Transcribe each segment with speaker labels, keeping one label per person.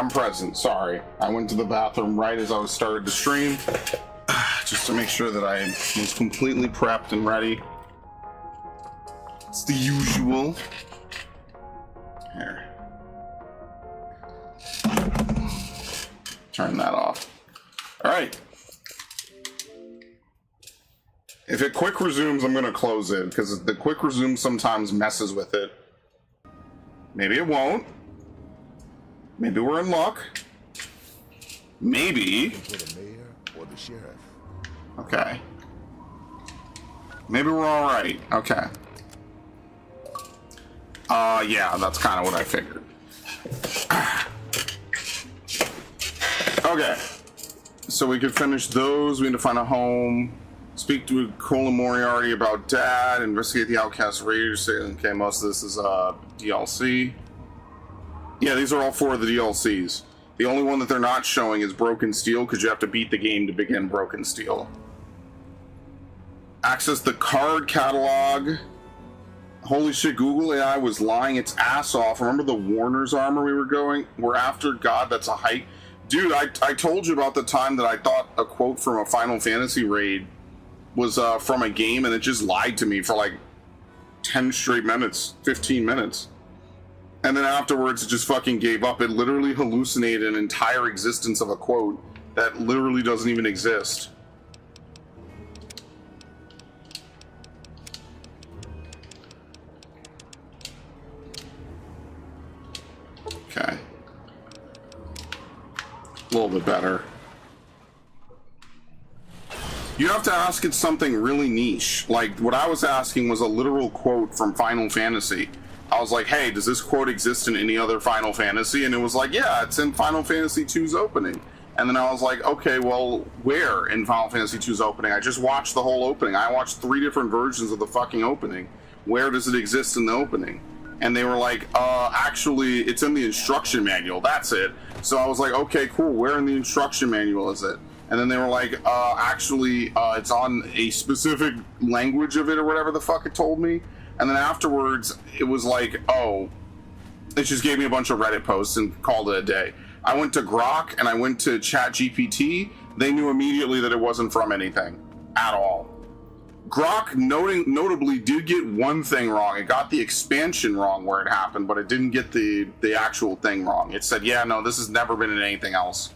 Speaker 1: I'm present. Sorry. I went to the bathroom right as I was started to stream. Just to make sure that I was completely prepped and ready. It's the usual. Here. Turn that off. Alright. If it quick resumes, I'm going to close it, because the quick resume sometimes messes with it. Maybe it won't. Maybe we're in luck. Maybe.
Speaker 2: For the mayor or the sheriff.
Speaker 1: Okay. Maybe we're alright. Okay. Yeah, that's kind of what I figured. Okay. So we could finish those. We need to find a home. Speak to Colin Moriarty about Dad. Investigate the Outcast Raiders. Okay, most of this is DLC. Yeah, these are all 4 of the DLCs. The only one that they're not showing is Broken Steel, because you have to beat the game to begin Broken Steel. Access the card catalog. Holy shit, Google AI was lying its ass off. Remember the Warner's armor we're after? God, that's a hike. Dude, I told you about the time that I thought a quote from a Final Fantasy raid was from a game, and it just lied to me for like 10 straight minutes, 15 minutes. And then afterwards, it just fucking gave up. It literally hallucinated an entire existence of a quote that literally doesn't even exist. Okay. A little bit better. You have to ask it something really niche. Like, what I was asking was a literal quote from Final Fantasy. I was like, hey, does this quote exist in any other Final Fantasy? And it was like, yeah, it's in Final Fantasy II's opening. And then I was like, okay, well, where in Final Fantasy II's opening? I just watched the whole opening. I watched 3 different versions of the fucking opening. Where does it exist in the opening? And they were like, actually, it's in the instruction manual. That's it. So I was like, okay, cool. Where in the instruction manual is it? And then they were like, actually, it's on a specific language of it or whatever the fuck it told me. And then afterwards, it was like, oh, it just gave me a bunch of Reddit posts and called it a day. I went to Grok and I went to ChatGPT. They knew immediately that it wasn't from anything at all. Grok notably did get one thing wrong. It got the expansion wrong where it happened, but it didn't get the actual thing wrong. It said, yeah, no, this has never been in anything else.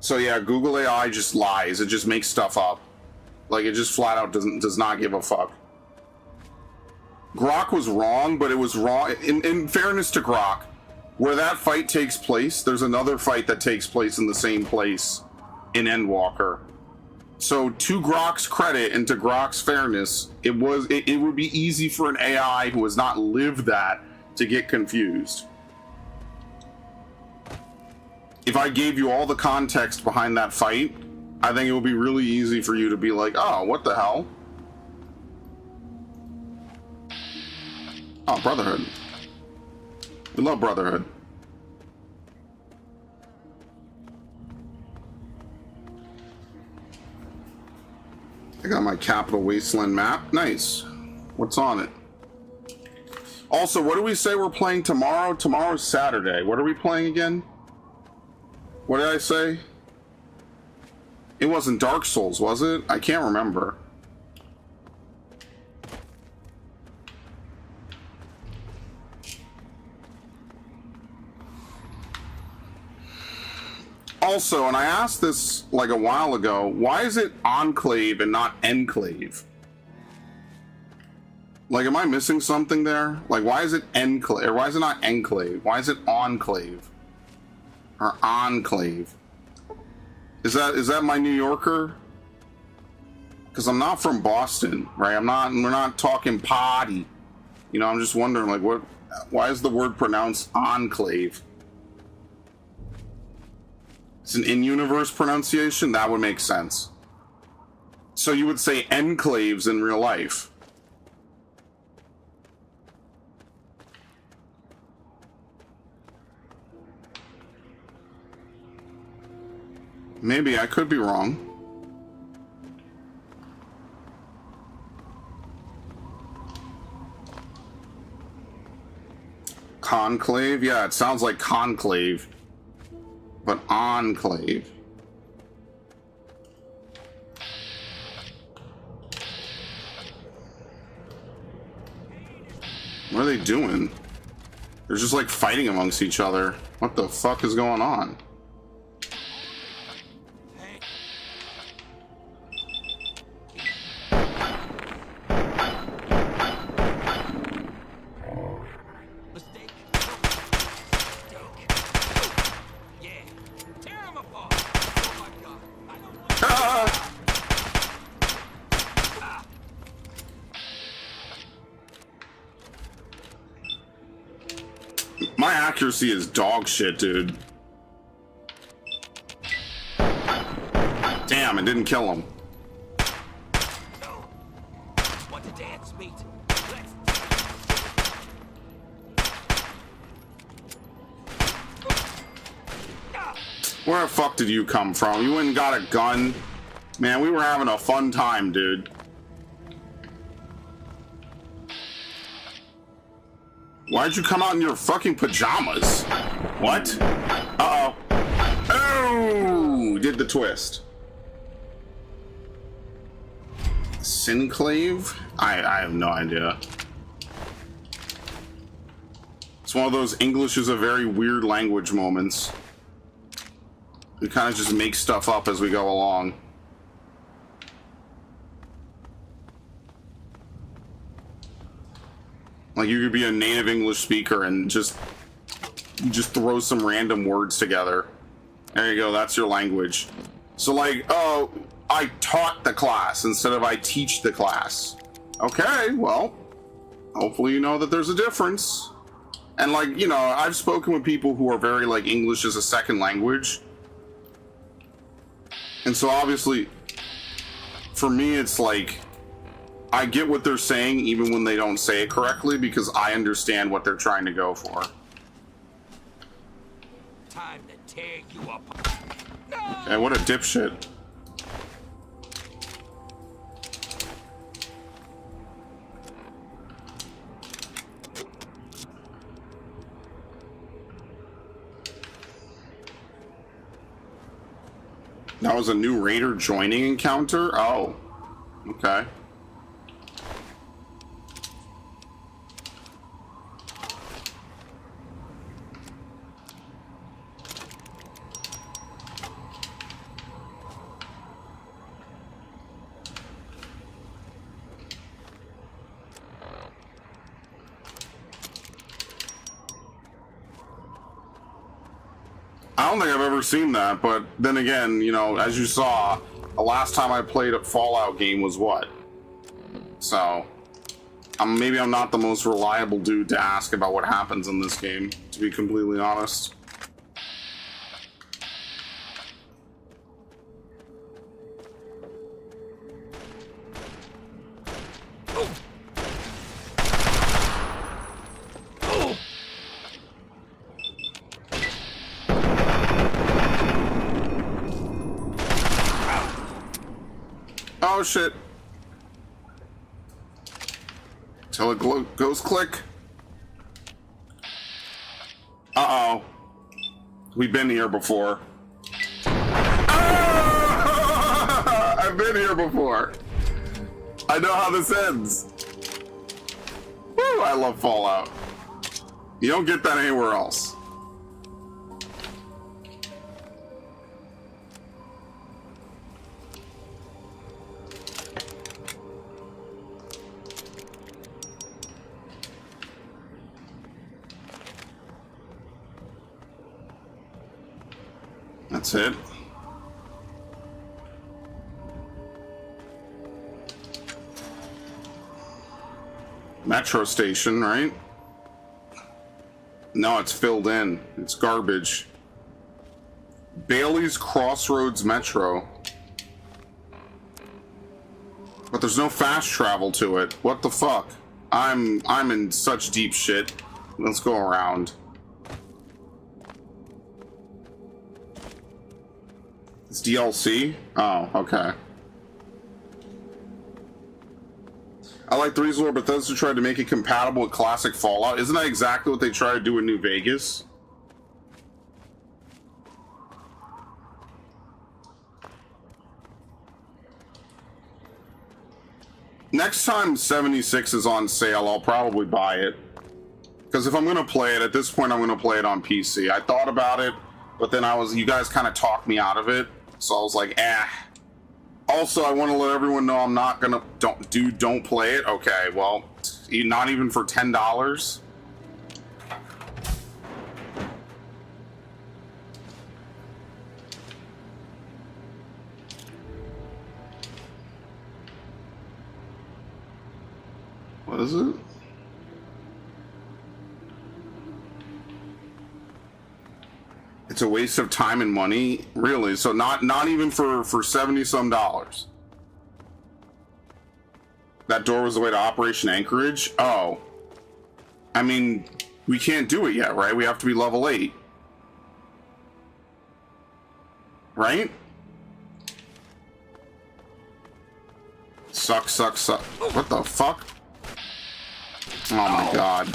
Speaker 1: So yeah, Google AI just lies. It just makes stuff up. Like, it just flat out does not give a fuck. Grok was wrong, but it was wrong. In fairness to Grok, where that fight takes place, there's another fight that takes place in the same place in Endwalker. So to Grok's credit and to Grok's fairness, it would be easy for an AI who has not lived that to get confused. If I gave you all the context behind that fight, I think it would be really easy for you to be like, oh, what the hell? Oh, Brotherhood. We love Brotherhood. I got my Capital Wasteland map. Nice. What's on it? Also, what do we say we're playing tomorrow? Tomorrow's Saturday. What are we playing again? What did I say? It wasn't Dark Souls, was it? I can't remember. Also, and I asked this like a while ago, why is it Enclave and not Enclave? Like, am I missing something there? Like, why is it Enclave? Or why is it not Enclave? Why is it Enclave? Or Enclave? Is that my New Yorker? Because I'm not from Boston, right? We're not talking potty. You know, I'm just wondering, like, why is the word pronounced Enclave? It's an in-universe pronunciation? That would make sense. So you would say enclaves in real life. Maybe I could be wrong. Conclave? Yeah, it sounds like conclave. But enclave. What are they doing? They're just like fighting amongst each other. What the fuck is going on? My accuracy is dog shit, dude. Damn, it didn't kill him.
Speaker 3: Want to dance, mate?
Speaker 1: Where the fuck did you come from? You went and got a gun? Man, we were having a fun time, dude. Why'd you come out in your fucking pajamas? What? Uh-oh. Oh! Did the twist. Synclave? I have no idea. It's one of those English is a very weird language moments. We kind of just make stuff up as we go along. Like, you could be a native English speaker and just throw some random words together. There you go, that's your language. So like, oh, I taught the class instead of I teach the class. Okay, well, hopefully you know that there's a difference. And like, you know, I've spoken with people who are very like English as a second language. And so obviously, for me, it's like, I get what they're saying even when they don't say it correctly because I understand what they're trying to go for.
Speaker 3: Time to tear you apart.
Speaker 1: And what a dipshit. That was a new raider joining encounter? Oh. Okay. I don't think I've ever seen that, but then again, you know, as you saw, the last time I played a Fallout game was what? So, maybe I'm not the most reliable dude to ask about what happens in this game, to be completely honest. Oh shit. Till it goes click. Uh-oh. We've been here before. Ah! I've been here before. I know how this ends. Woo, I love Fallout. You don't get that anywhere else. That's it. Metro station, right? No, it's filled in. It's garbage. Bailey's Crossroads Metro. But there's no fast travel to it. What the fuck? I'm in such deep shit. Let's go around. It's DLC? Oh, okay. I like the reason why Bethesda tried to make it compatible with classic Fallout. Isn't that exactly what they tried to do in New Vegas? Next time 76 is on sale, I'll probably buy it. Because if I'm going to play it, at this point, I'm going to play it on PC. I thought about it, but then you guys kind of talked me out of it. So I was like, eh. Also, I want to let everyone know I'm not going to, don't play it. Okay, well, not even for $10. What is it? It's a waste of time and money, really. So not even for 70 some dollars. That door was the way to Operation Anchorage. Oh, I mean, we can't do it yet, right? We have to be level 8, right? Suck. What the fuck? Oh my god.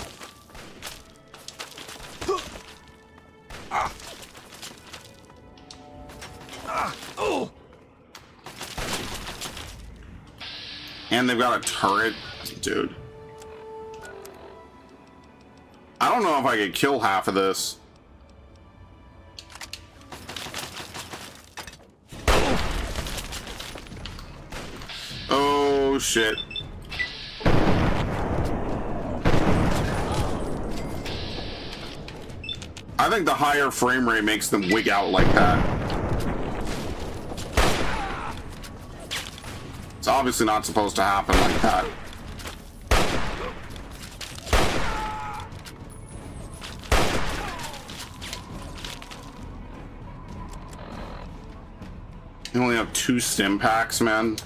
Speaker 1: And they've got a turret, dude. I don't know if I could kill half of this. Oh shit. I think the higher frame rate makes them wig out like that. It's obviously not supposed to happen like that. You only have 2 stim packs, man.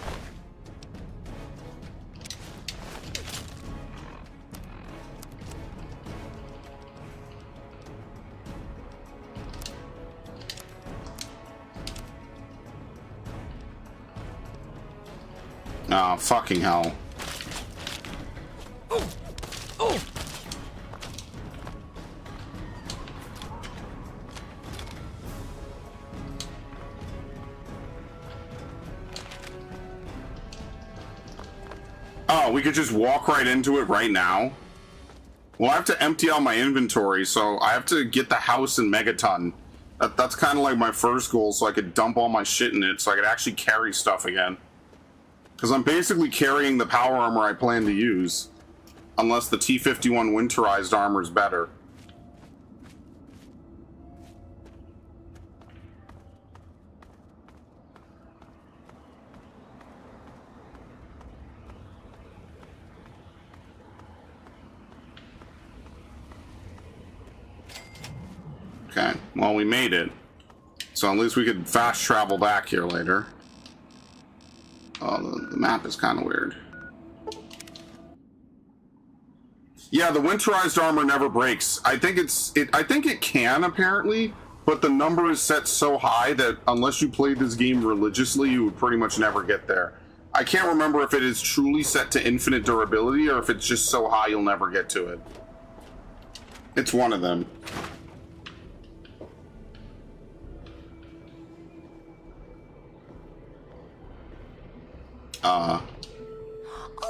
Speaker 1: Oh, fucking hell. Oh, we could just walk right into it right now? Well, I have to empty out my inventory, so I have to get the house in Megaton. That's kind of like my first goal, so I could dump all my shit in it, so I could actually carry stuff again. Because I'm basically carrying the power armor I plan to use. Unless the T-51 winterized armor is better. Okay, well, we made it. So at least we could fast travel back here later. Oh, the map is kind of weird. Yeah, the winterized armor never breaks. I think I think it can, apparently, but the number is set so high that unless you played this game religiously, you would pretty much never get there. I can't remember if it is truly set to infinite durability or if it's just so high you'll never get to it. It's one of them.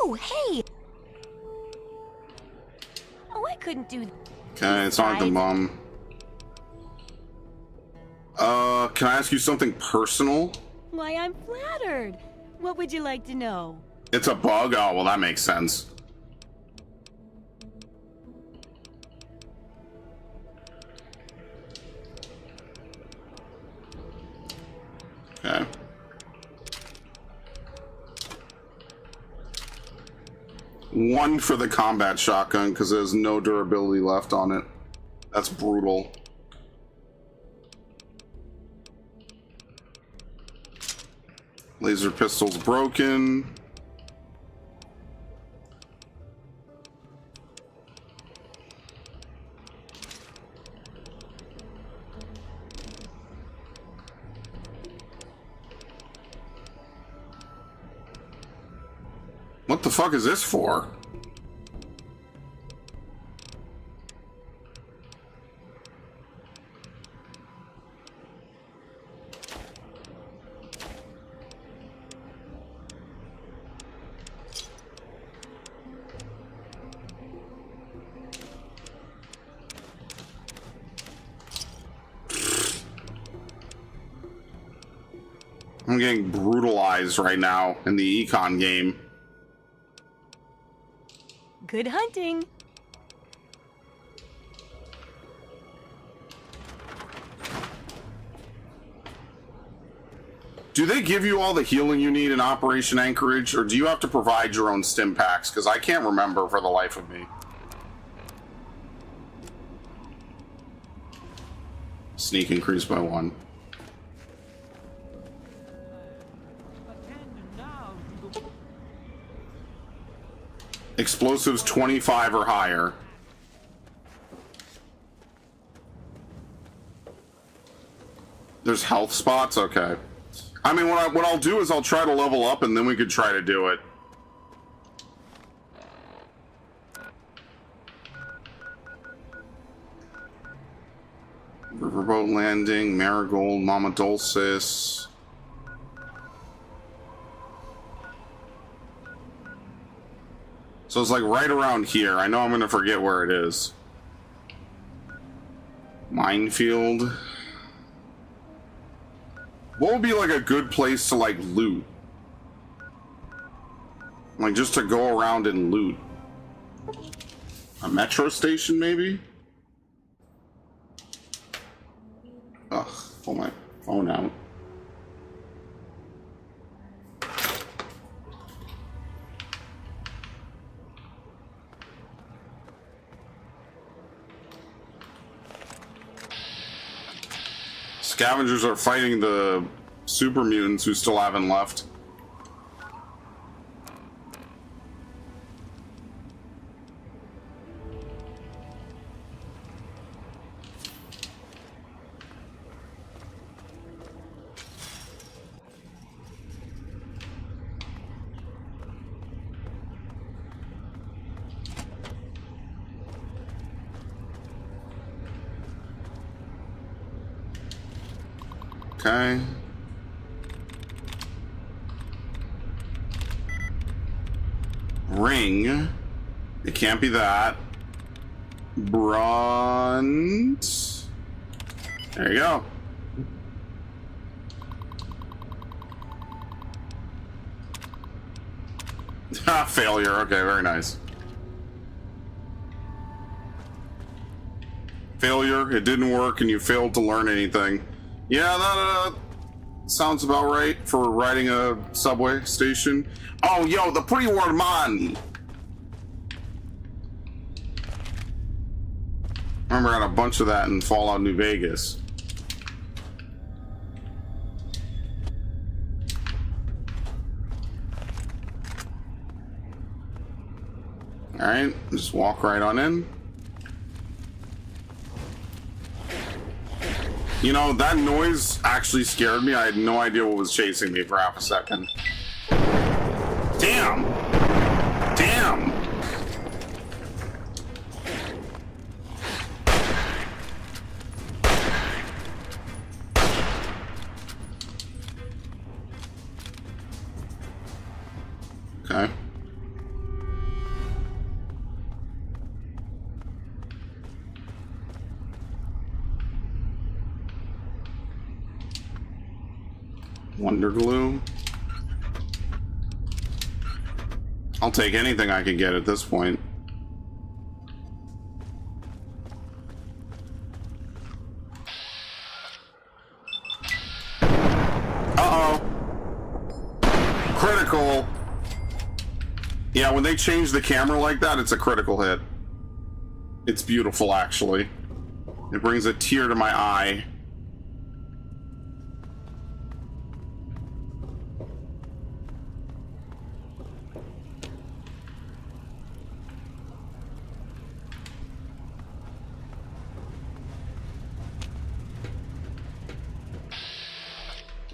Speaker 4: Oh, hey! Oh, I couldn't do...
Speaker 1: Okay, it's not the mom. Can I ask you something personal?
Speaker 4: Why, I'm flattered. What would you like to know?
Speaker 1: It's a bug? Oh, well, that makes sense. Okay. One for the combat shotgun, because there's no durability left on it. That's brutal. Laser pistol's broken. What the fuck is this for? I'm getting brutalized right now in the econ game.
Speaker 4: Good hunting.
Speaker 1: Do they give you all the healing you need in Operation Anchorage, or do you have to provide your own stim packs? Because I can't remember for the life of me. Sneak increased by 1. Explosives 25 or higher. There's health spots? Okay. I mean, what I'll do is I'll try to level up and then we could try to do it. Riverboat Landing, Marigold, Mama Dulcis. So it's like right around here. I know I'm gonna forget where it is. Minefield. What would be like a good place to like loot? Like just to go around and loot. A metro station maybe? Ugh, pull my phone out. Scavengers are fighting the super mutants who still haven't left. Okay. Ring. It can't be that. Brunt. There you go. Ha, failure. Okay, very nice. Failure. It didn't work and you failed to learn anything. Yeah, that sounds about right for riding a subway station. Oh, yo, the pre-war money. Remember, I had a bunch of that in Fallout New Vegas. All right, just walk right on in. You know, that noise actually scared me. I had no idea what was chasing me for half a second. Damn! Damn! Okay. Wonder glue. I'll take anything I can get at this point. Uh-oh. Critical. Yeah, when they change the camera like that, it's a critical hit. It's beautiful, actually. It brings a tear to my eye.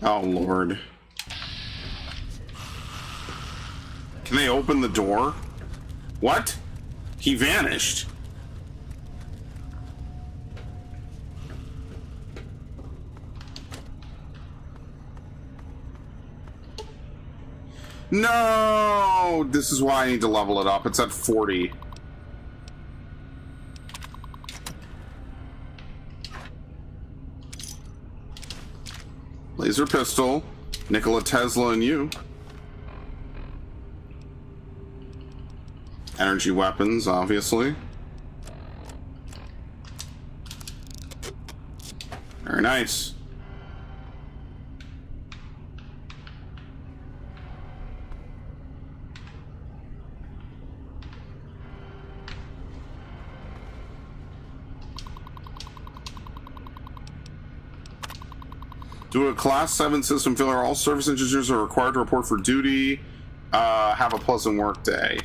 Speaker 1: Oh, Lord. Can they open the door? What? He vanished. No! This is why I need to level it up. It's at 40. Laser pistol, Nikola Tesla and you. Energy weapons, obviously. Very nice. Do a Class 7 system failure. All service engineers are required to report for duty. Have a pleasant work day.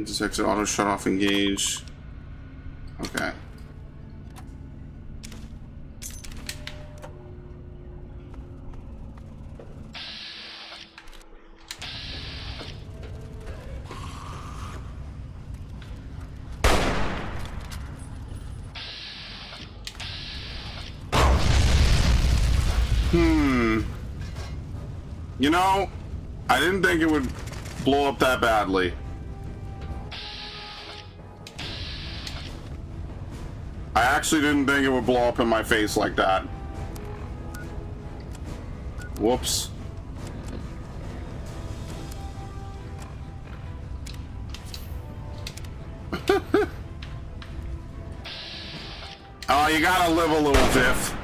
Speaker 1: Just exit auto shut off engage. Okay. You know, I didn't think it would blow up that badly. I actually didn't think it would blow up in my face like that. Whoops. Oh, you gotta live a little, Viv.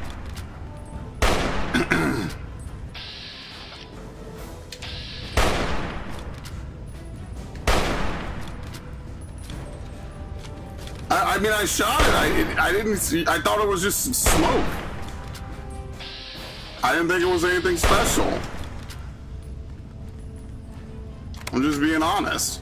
Speaker 1: I mean, I shot it. I didn't see. I thought it was just smoke. I didn't think it was anything special. I'm just being honest.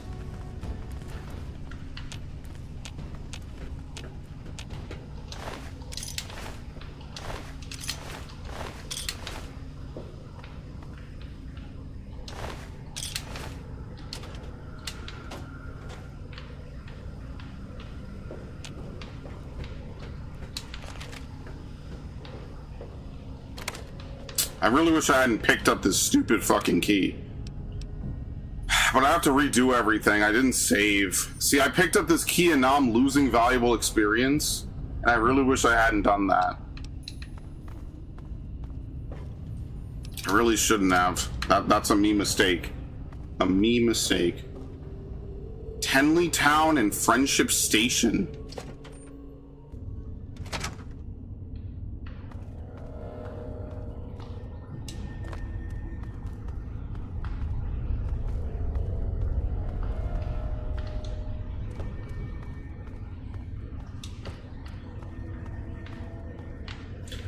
Speaker 1: I really wish I hadn't picked up this stupid fucking key. But I have to redo everything. I didn't save. See, I picked up this key and now I'm losing valuable experience. And I really wish I hadn't done that. I really shouldn't have. That's a me mistake. A me mistake. Tenley Town and Friendship Station.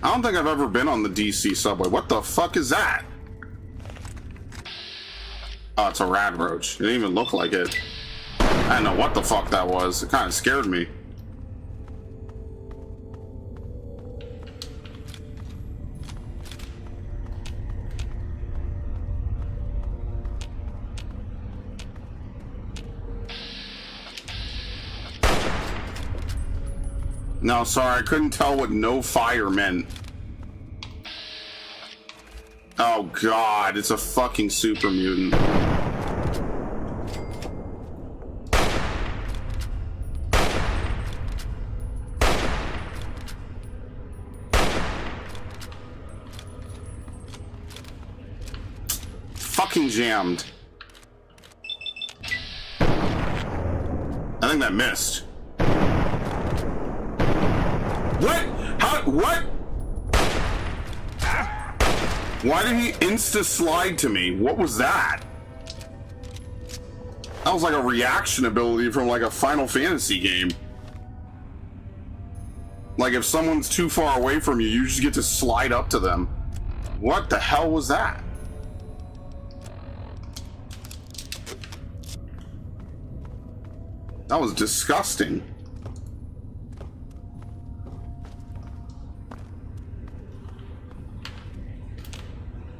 Speaker 1: I don't think I've ever been on the DC subway. What the fuck is that? Oh, it's a rad roach. It didn't even look like it. I don't know what the fuck that was. It kind of scared me. No, sorry, I couldn't tell what no fire meant. Oh god, it's a fucking super mutant. Fucking jammed. I think that missed. What? How? What? Why did he insta-slide to me? What was that? That was like a reaction ability from like a Final Fantasy game. Like if someone's too far away from you, you just get to slide up to them. What the hell was that? That was disgusting.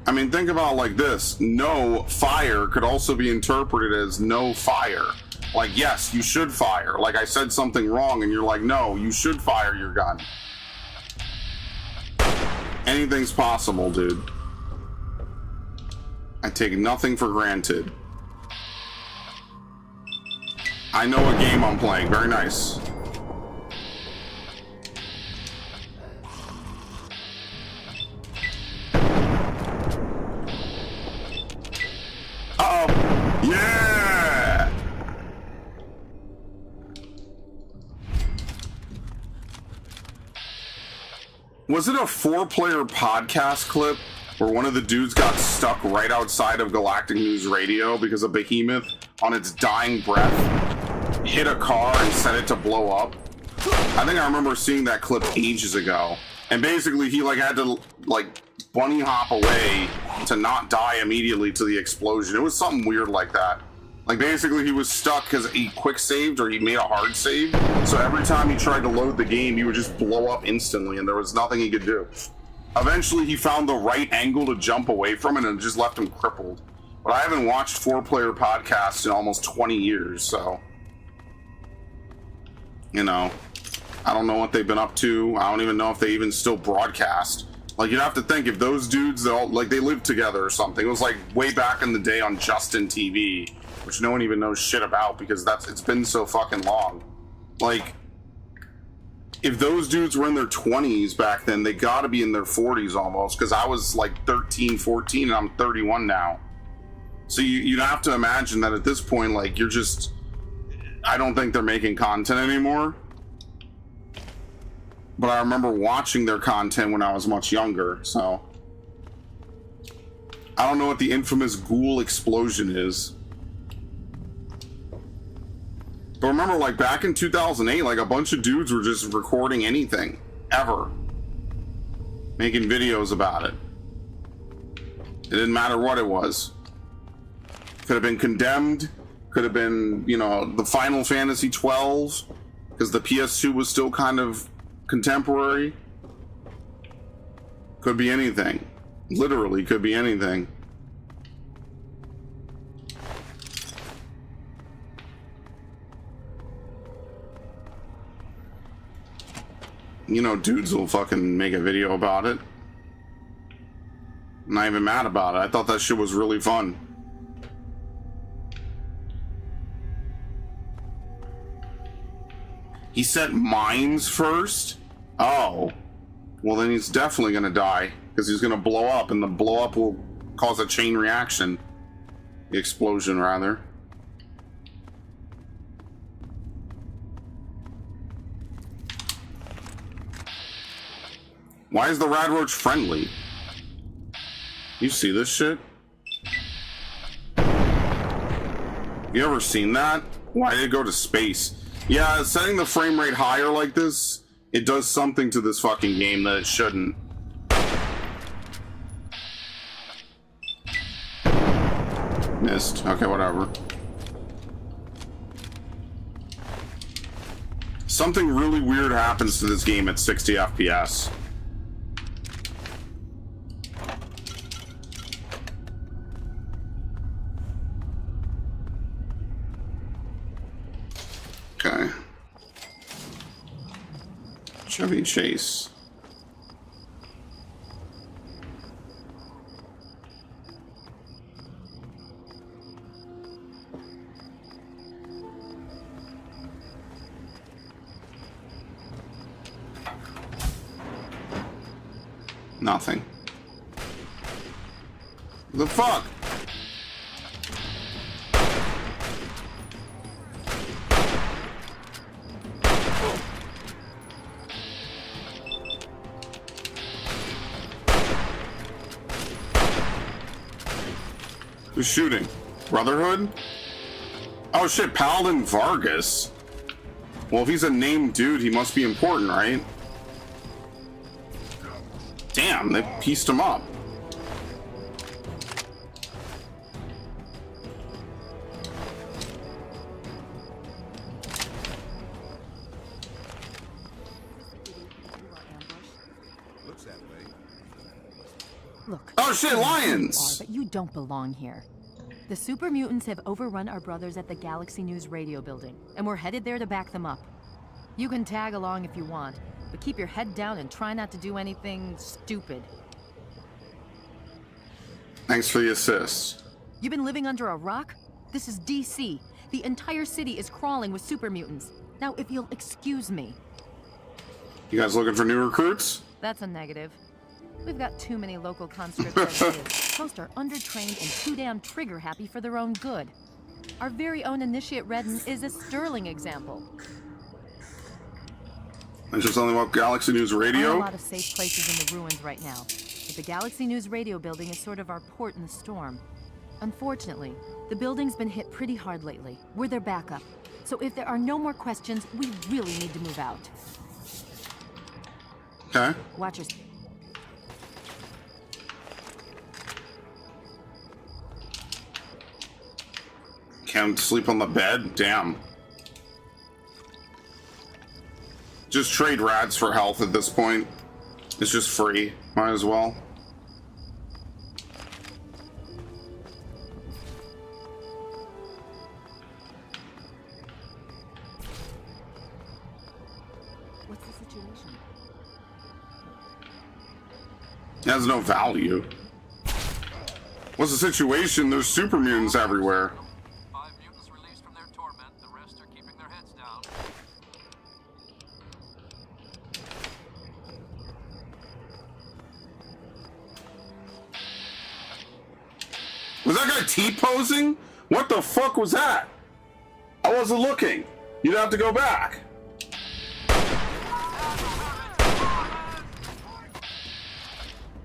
Speaker 1: I mean, think about it like this, no fire could also be interpreted as no fire. Like, yes, you should fire. Like, I said something wrong and you're like, no, you should fire your gun. Anything's possible, dude. I take nothing for granted. I know what game I'm playing. Very nice. Uh-oh. Yeah! Was it a 4-player podcast clip where one of the dudes got stuck right outside of Galactic News Radio because a behemoth on its dying breath hit a car and set it to blow up? I think I remember seeing that clip ages ago. And basically he like had to like bunny hop away to not die immediately to the explosion. It was something weird like that. Like basically he was stuck because he quick saved or he made a hard save. So every time he tried to load the game, he would just blow up instantly and there was nothing he could do. Eventually he found the right angle to jump away from it and it just left him crippled. But I haven't watched 4-player podcasts in almost 20 years, so... You know, I don't know what they've been up to. I don't even know if they even still broadcast. Like, you'd have to think if those dudes, they lived together or something. It was like way back in the day on Justin TV, which no one even knows shit about because it's been so fucking long. Like, if those dudes were in their 20s back then, they gotta be in their 40s almost, because I was like 13, 14, and I'm 31 now. So you'd have to imagine that at this point, like, you're just... I don't think they're making content anymore. But I remember watching their content when I was much younger, so... I don't know what the infamous ghoul explosion is. But remember, like, back in 2008, like, a bunch of dudes were just recording anything. Ever. Making videos about it. It didn't matter what it was. Could have been Condemned. Could have been, you know, the Final Fantasy 12. Because the PS2 was still kind of contemporary. Could be anything. Literally could be anything. You know, dudes will fucking make a video about it. I'm not even mad about it. I thought that shit was really fun. He set mines first? Oh. Well, then he's definitely gonna die. Because he's gonna blow up, and the blow up will cause a chain reaction. The explosion, rather. Why is the Radroach friendly? You see this shit? You ever seen that? Why did it go to space? Yeah, setting the frame rate higher like this, it does something to this fucking game that it shouldn't. Missed. Okay, whatever. Something really weird happens to this game at 60 FPS. Okay. Chevy Chase. Nothing. The fuck? Who's shooting? Brotherhood? Oh shit, Paladin Vargas. Well, if he's a named dude, he must be important, right? Damn, they pieced him up.
Speaker 2: Looks that way.
Speaker 4: Look.
Speaker 1: Oh shit,
Speaker 5: You
Speaker 1: lions!
Speaker 5: are, but you don't belong here. The super mutants have overrun our brothers at the Galaxy News radio building, and we're headed there to back them up. You can tag along if you want, but keep your head down and try not to do anything stupid.
Speaker 1: Thanks for the assist.
Speaker 5: You've been living under a rock? This is DC. The entire city is crawling with super mutants. Now, if you'll excuse me.
Speaker 1: You guys looking for new recruits?
Speaker 5: That's a negative. We've got too many local conscripts as it is. Most are undertrained and too damn trigger-happy for their own good. Our very own Initiate Redden is a sterling example.
Speaker 1: Mention something about Galaxy News
Speaker 5: There are a
Speaker 1: Radio?
Speaker 5: lot of safe places in the ruins right now, but the Galaxy News radio building is sort of our port in the storm. Unfortunately, the building's been hit pretty hard lately. We're their backup. So if there are no more questions, we really need to move out.
Speaker 1: Okay.
Speaker 5: Watch your...
Speaker 1: Can't sleep on the bed? Damn. Just trade rats for health at this point. It's just free. Might as well.
Speaker 5: What's the situation?
Speaker 1: It has no value. What's the situation? There's super mutants everywhere.
Speaker 6: 5 mutants released from their torment. The rest are keeping their heads down.
Speaker 1: Was that guy T-posing? What the fuck was that? I wasn't looking. You'd have to go back.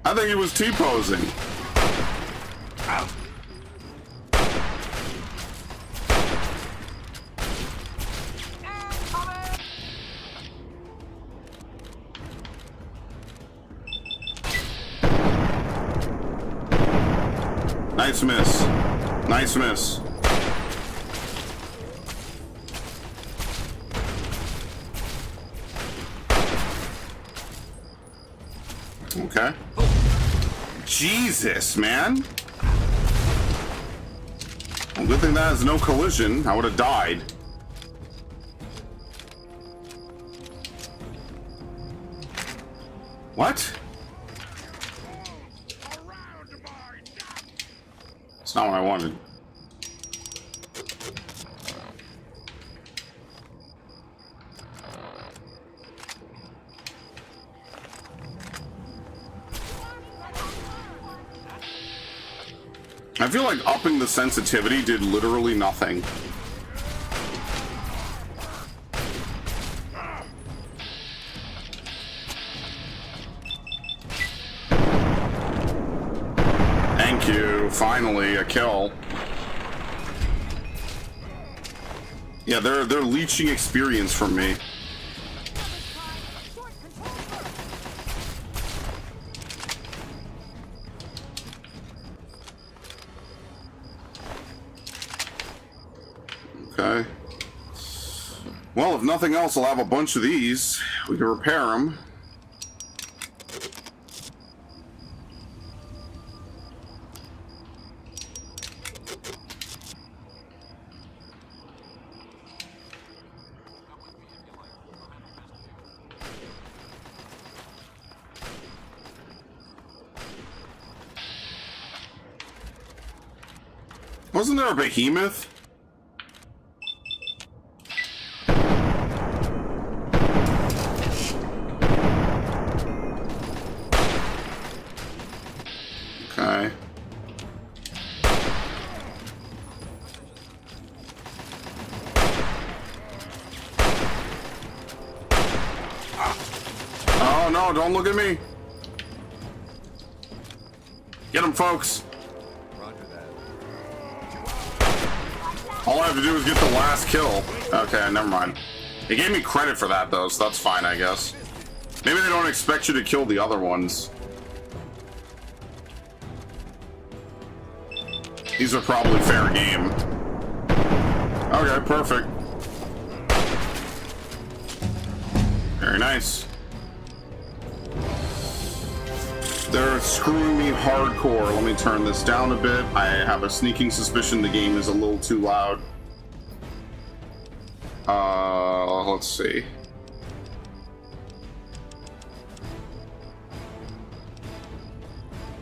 Speaker 1: I think he was T-posing. Nice miss. Nice miss. Okay. Jesus, man. Well, good thing that has no collision. I would have died. What? It's not what I wanted. I feel like upping the sensitivity did literally nothing. Thank you. Finally, a kill. Yeah, they're leeching experience from me. Okay. Well, if nothing else, I'll have a bunch of these. We can repair them. Wasn't there a behemoth? Okay. Oh no, don't look at me. Get him, folks.
Speaker 2: Roger that.
Speaker 1: All I have to do is get the last kill. Okay, never mind. They gave me credit for that, though, so that's fine, I guess. Maybe they don't expect you to kill the other ones. These are probably fair game. Okay, perfect. Very nice. They're screwing me hardcore. Let me turn this down a bit. I have a sneaking suspicion the game is a little too loud. Let's see.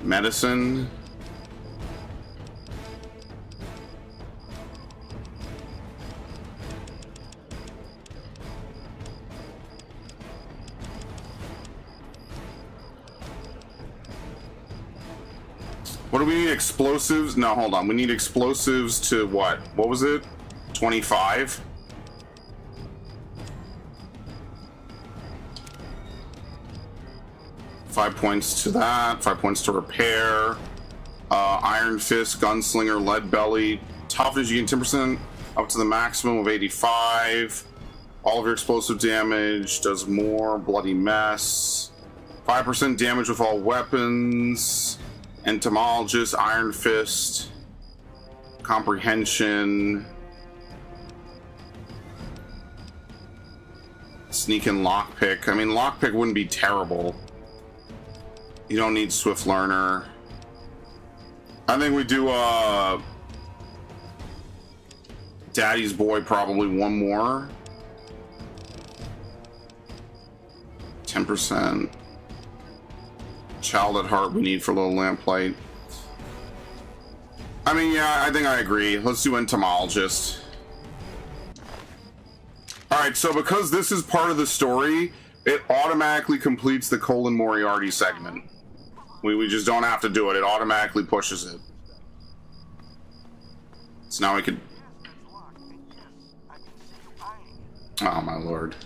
Speaker 1: Medicine. What do we need? Explosives? No, hold on. We need explosives to what? What was it? 25? Five points to that. 5 points to repair. Iron Fist, Gunslinger, Lead Belly. Toughness, you gain 10% up to the maximum of 85. All of your explosive damage does more. Bloody Mess. 5% damage with all weapons. Entomologist, Iron Fist, Comprehension, Sneak and Lockpick. I mean, Lockpick wouldn't be terrible. You don't need Swift Learner. I think we do Daddy's Boy, probably one more. 10%. Child at Heart we need for Little Lamplight. I mean, yeah, I think I agree. Let's do Entomologist. Alright, so because this is part of the story, it automatically completes the Colin Moriarty segment. We just don't have to do it. It automatically pushes it. So now we could... Oh my lord.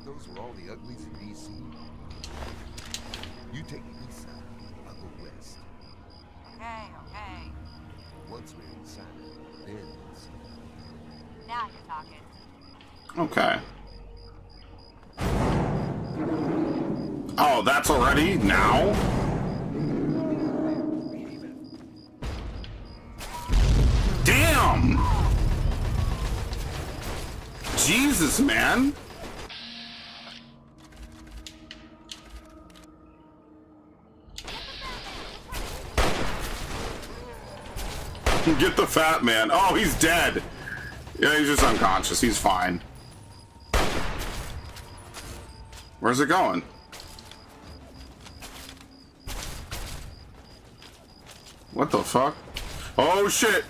Speaker 2: Those were all the uglies in DC. You take the east side, I'll go west.
Speaker 7: Okay, okay.
Speaker 2: Once we're inside, then inside.
Speaker 7: Now you're talking.
Speaker 1: Okay. Oh, that's already? Now? Damn! Jesus, man! Get the fat man. Oh, he's dead. Yeah, he's just unconscious. He's fine. Where's it going? What the fuck? Oh, shit.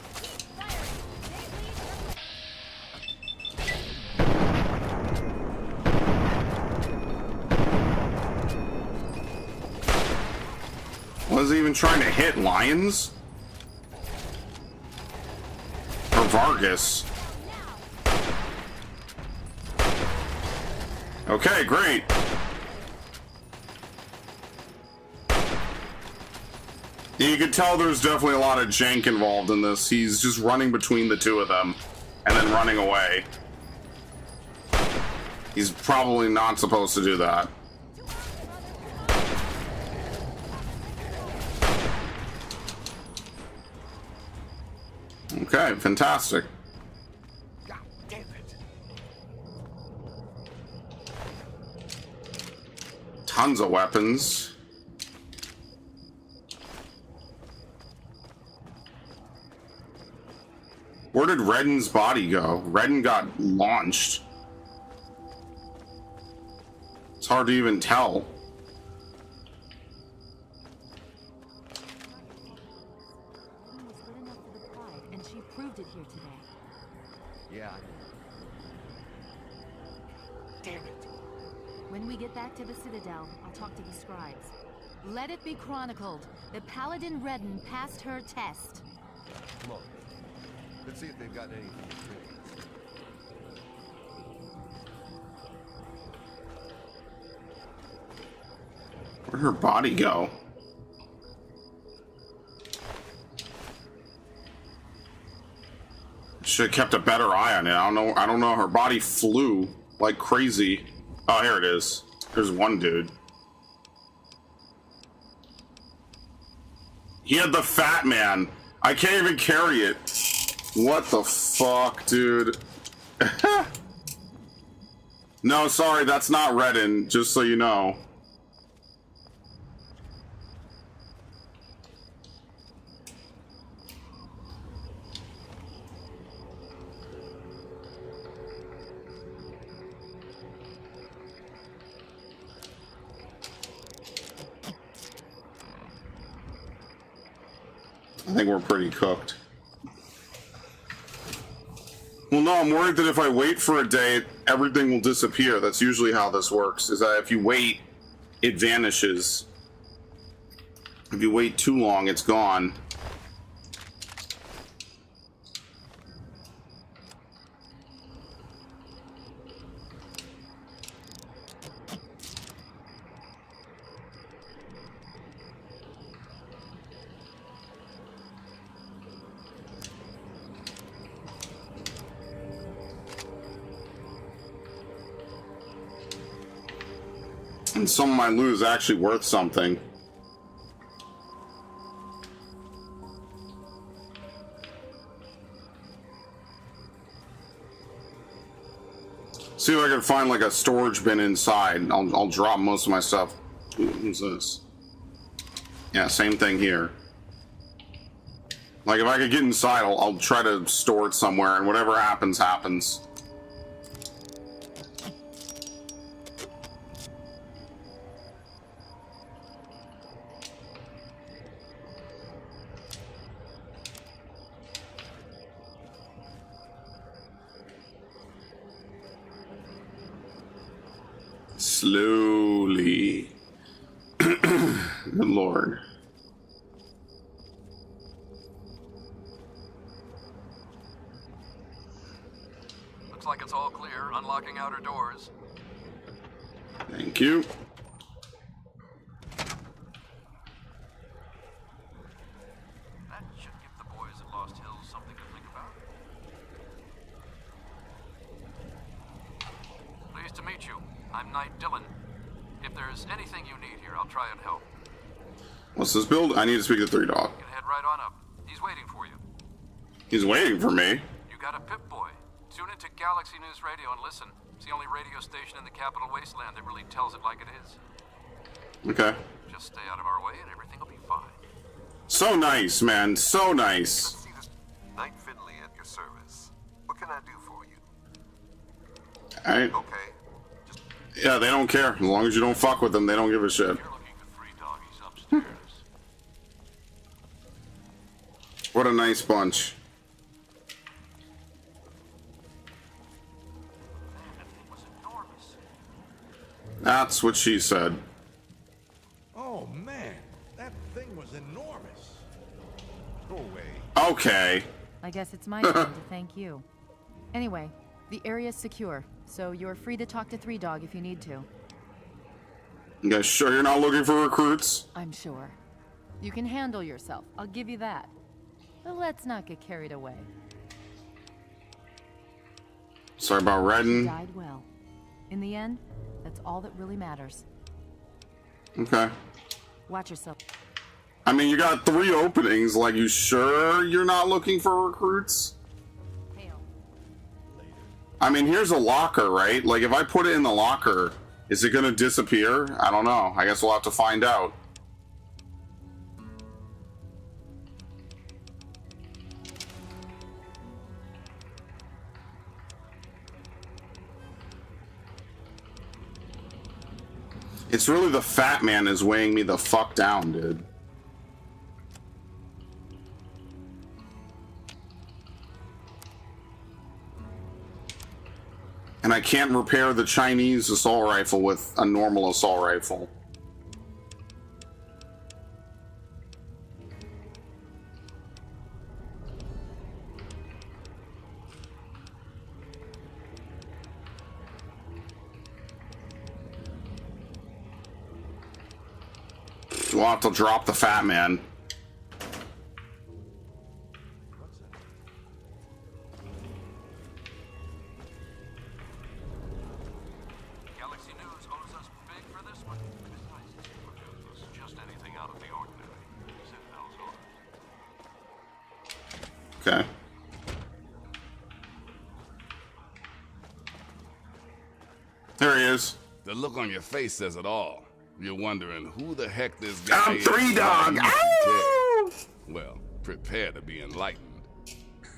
Speaker 1: Was he even trying to hit lions? Vargas. Okay, great. You could tell there's definitely a lot of jank involved in this. He's just running between the two of them and then running away. He's probably not supposed to do that. Okay, fantastic.
Speaker 3: God damn it.
Speaker 1: Tons of weapons. Where did Redden's body go? Redden got launched. It's hard to even tell.
Speaker 5: It here today.
Speaker 2: Yeah.
Speaker 3: Damn it.
Speaker 5: When we get back to the Citadel, I'll talk to the scribes. Let it be chronicled that Paladin Redden passed her test.
Speaker 2: Come on. Let's see if they've got anything to say.
Speaker 1: Where'd her body go? Should have kept a better eye on it. I don't know. Her body flew like crazy. Oh, here it is. There's one dude. He had the fat man. I can't even carry it. What the fuck, dude? No, sorry, that's not Redden, just so you know. I think we're pretty cooked. Well, no, I'm worried that if I wait for a day, everything will disappear. That's usually how this works, is that if you wait, it vanishes. If you wait too long, it's gone. And some of my loot is actually worth something. See if I can find like a storage bin inside. I'll drop most of my stuff. Ooh, who's this? Yeah, same thing here. Like if I could get inside, I'll try to store it somewhere, and whatever happens, happens. Slowly. Good lord.
Speaker 6: Looks like it's all clear. Unlocking outer doors.
Speaker 1: Thank you.
Speaker 6: That should give the boys at Lost Hills something to think about. Pleased to meet you. I'm Knight Dillon. If there's anything you need here, I'll try and help.
Speaker 1: What's this build? I need to speak to Three Dog.
Speaker 6: You can head right on up. He's waiting for you.
Speaker 1: He's waiting for me.
Speaker 6: You got a Pip-Boy. Tune into Galaxy News Radio and listen. It's the only radio station in the Capital Wasteland that really tells it like it is.
Speaker 1: Okay.
Speaker 6: Just stay out of our way and everything will be fine.
Speaker 1: So nice, man. So nice.
Speaker 2: See this Knight Finley at your service. What can I do for you?
Speaker 1: Alright.
Speaker 2: Okay.
Speaker 1: Yeah, they don't care. As long as you don't fuck with them, they don't give a shit.
Speaker 6: You're looking for 3 doggies upstairs.
Speaker 1: What a nice bunch.
Speaker 6: Man, that thing was enormous.
Speaker 1: That's what she said.
Speaker 8: Oh man, that thing was enormous. Go away.
Speaker 1: Okay.
Speaker 5: I guess it's my turn to thank you. Anyway, the area's secure, so you're free to talk to Three Dog if you need to.
Speaker 1: You guys sure you're not looking for recruits?
Speaker 5: I'm sure. You can handle yourself, I'll give you that. But let's not get carried away.
Speaker 1: Sorry about
Speaker 5: You
Speaker 1: Redden.
Speaker 5: died well. In the end, that's all that really matters.
Speaker 1: Okay.
Speaker 5: Watch yourself.
Speaker 1: I mean, you got 3 openings. Like, you sure you're not looking for recruits?
Speaker 5: Hail.
Speaker 1: I mean, here's a locker, right? Like, if I put it in the locker, is it gonna disappear? I don't know. I guess we'll have to find out. It's really the fat man is weighing me the fuck down, dude. And I can't repair the Chinese assault rifle with a normal assault rifle. We'll have to drop the fat man.
Speaker 6: Galaxy News owes us big for this one. It's nice to see what gives us just anything out of the ordinary. Citadel's orders.
Speaker 1: Okay. There he is.
Speaker 9: The look on your face says it all. You're wondering who the heck this guy
Speaker 1: I'm
Speaker 9: is.
Speaker 1: Three Dog. Ow!
Speaker 9: Well, prepare to be enlightened.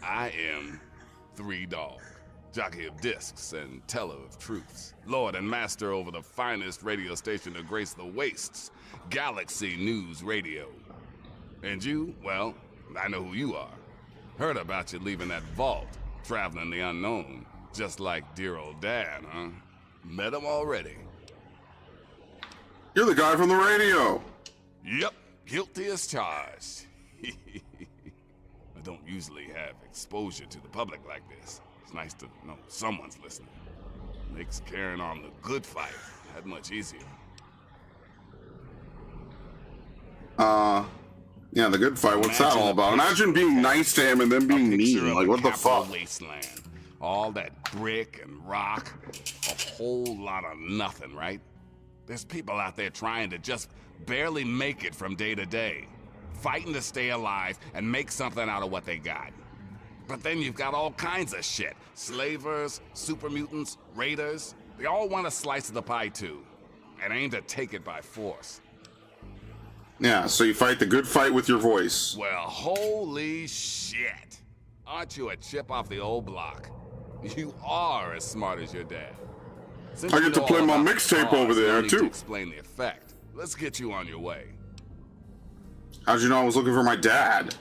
Speaker 9: I am Three Dog, jockey of discs and teller of truths, lord and master over the finest radio station to grace the wastes, Galaxy News Radio. And you, well, I know who you are. Heard about you leaving that vault, traveling the unknown, just like dear old Dad, huh? Met him already.
Speaker 1: You're the guy from the radio.
Speaker 9: Yep, guilty as charged. I don't usually have exposure to the public like this. It's nice to know someone's listening. Makes carrying on the good fight that much easier.
Speaker 1: Yeah, the good fight. What's that all about? Imagine being nice to him and then being mean. Like, what the fuck?
Speaker 9: Wasteland. All that brick and rock. A whole lot of nothing, right? There's people out there trying to just barely make it from day to day. Fighting to stay alive and make something out of what they got. But then you've got all kinds of shit. Slavers, super mutants, raiders. They all want a slice of the pie too. And aim to take it by force.
Speaker 1: Yeah, so you fight the good fight with your voice.
Speaker 9: Well, holy shit. Aren't you a chip off the old block? You are as smart as your dad. Since
Speaker 1: I
Speaker 9: you
Speaker 1: get to
Speaker 9: know
Speaker 1: play
Speaker 9: all
Speaker 1: my
Speaker 9: about the
Speaker 1: mixtape
Speaker 9: cause,
Speaker 1: over there,
Speaker 9: no need
Speaker 1: too.
Speaker 9: to explain the effect. Let's get you on your way.
Speaker 1: How'd you know I was looking for my dad?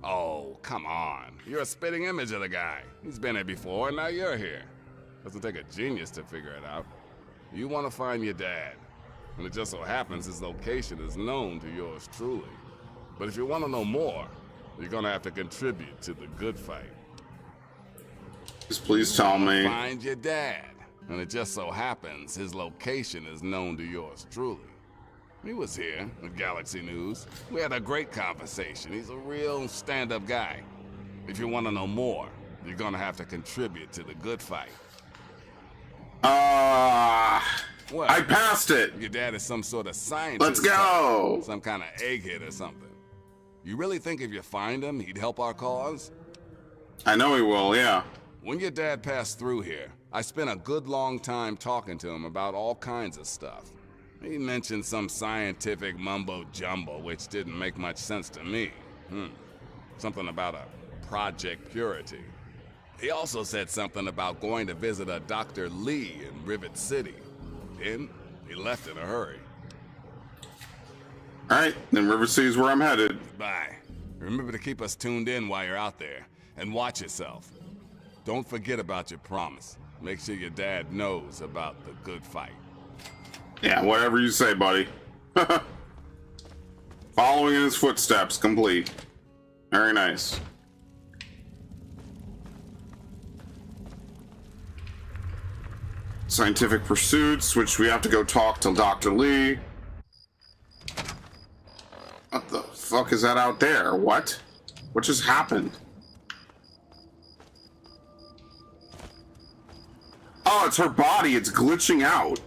Speaker 9: Oh, come on. You're a spitting image of the guy. He's been here before, and now you're here. Doesn't take a genius to figure it out. You want to find your dad. And it just so happens his location is known to yours truly. But if you want to know more, you're gonna have to contribute to the good fight.
Speaker 1: Please tell me.
Speaker 9: Find your dad. And it just so happens his location is known to yours truly. He was here at Galaxy News. We had a great conversation. He's a real stand-up guy. If you want to know more, you're gonna have to contribute to the good fight. What?
Speaker 1: I passed it.
Speaker 9: Your dad is some sort of scientist.
Speaker 1: Let's go.
Speaker 9: Some kind of egghead or something. You really think if you find him, he'd help our cause?
Speaker 1: I know he will, yeah.
Speaker 9: When your dad passed through here, I spent a good long time talking to him about all kinds of stuff. He mentioned some scientific mumbo-jumbo, which didn't make much sense to me. Something about a Project Purity. He also said something about going to visit a Dr. Lee in Rivet City. Then, he left in a hurry.
Speaker 1: Alright, then River City's where I'm headed.
Speaker 9: Bye. Remember to keep us tuned in while you're out there, and watch yourself. Don't forget about your promise. Make sure your dad knows about the good fight.
Speaker 1: Yeah, whatever you say, buddy. Following in his footsteps, complete. Very nice. Scientific pursuits, which we have to go talk to Dr. Lee. What the fuck is that out there? What? What just happened? Oh, it's her body. It's glitching out.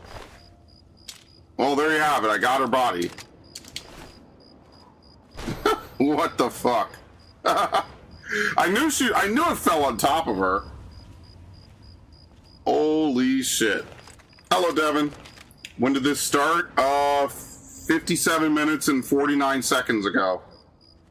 Speaker 1: Well, there you have it. I got her body. What the fuck? I knew it fell on top of her. Holy shit. Hello, Devin. When did this start? 57 minutes and 49 seconds ago.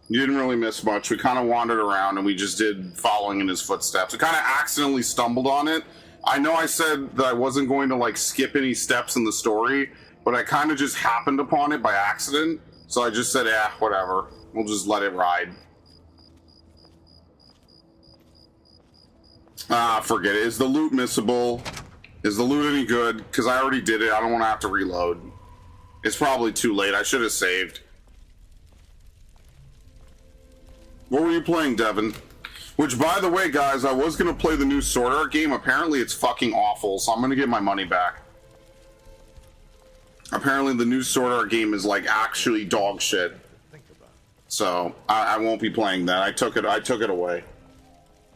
Speaker 1: You didn't really miss much. We kind of wandered around and we just did following in his footsteps. We kind of accidentally stumbled on it. I know I said that I wasn't going to like skip any steps in the story, but I kind of just happened upon it by accident. So I just said, whatever. We'll just let it ride. Forget it. Is the loot missable? Is the loot any good? Because I already did it. I don't want to have to reload. It's probably too late. I should have saved. What were you playing, Devin? Which, by the way, guys, I was going to play the new Sword Art game. Apparently, it's fucking awful, so I'm going to get my money back. Apparently, the new Sword Art game is, like, actually dog shit. So, I won't be playing that. I took it away.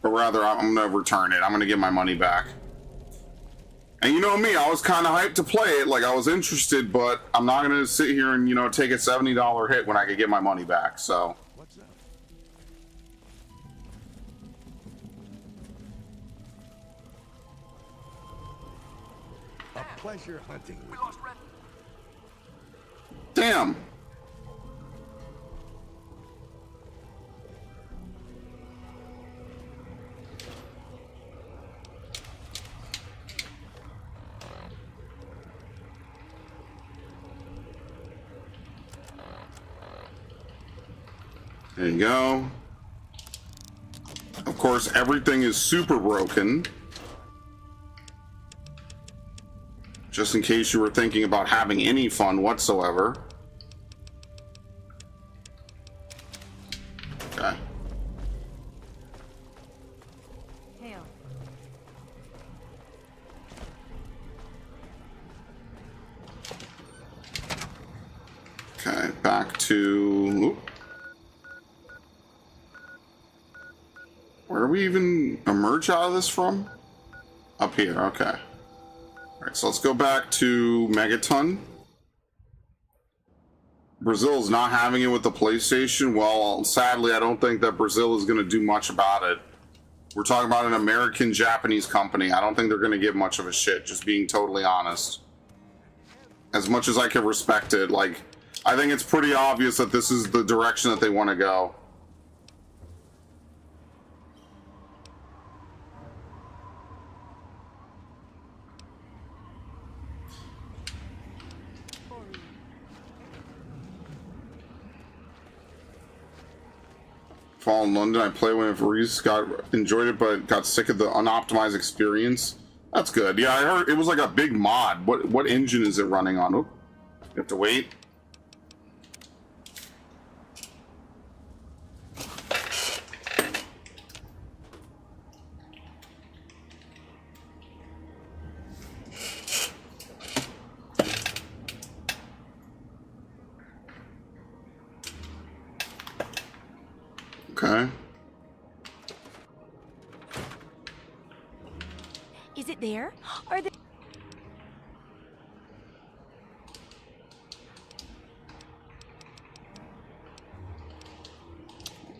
Speaker 1: Or rather, I'm going to return it. I'm going to get my money back. And you know me, I was kind of hyped to play it. Like, I was interested, but I'm not going to sit here and, take a $70 hit when I could get my money back, so...
Speaker 8: What's up? Pleasure hunting with
Speaker 6: We
Speaker 8: you.
Speaker 6: lost Red.
Speaker 1: Damn. There you go. Of course, everything is super broken. Just in case you were thinking about having any fun whatsoever. Okay.
Speaker 5: Hale.
Speaker 1: Okay, back to... Oop. Where do we even emerge out of this from? Up here, okay. Alright, so let's go back to Megaton. Brazil's not having it with the PlayStation. Well, sadly, I don't think that Brazil is going to do much about it. We're talking about an American-Japanese company. I don't think they're going to give much of a shit, just being totally honest. As much as I can respect it, like, I think it's pretty obvious that this is the direction that they want to go. Fall in London, I played when Reese enjoyed it, but got sick of the unoptimized experience. That's good. Yeah, I heard it was like a big mod. What engine is it running on? Oop. You have to wait. Okay.
Speaker 4: Is it there? Are there...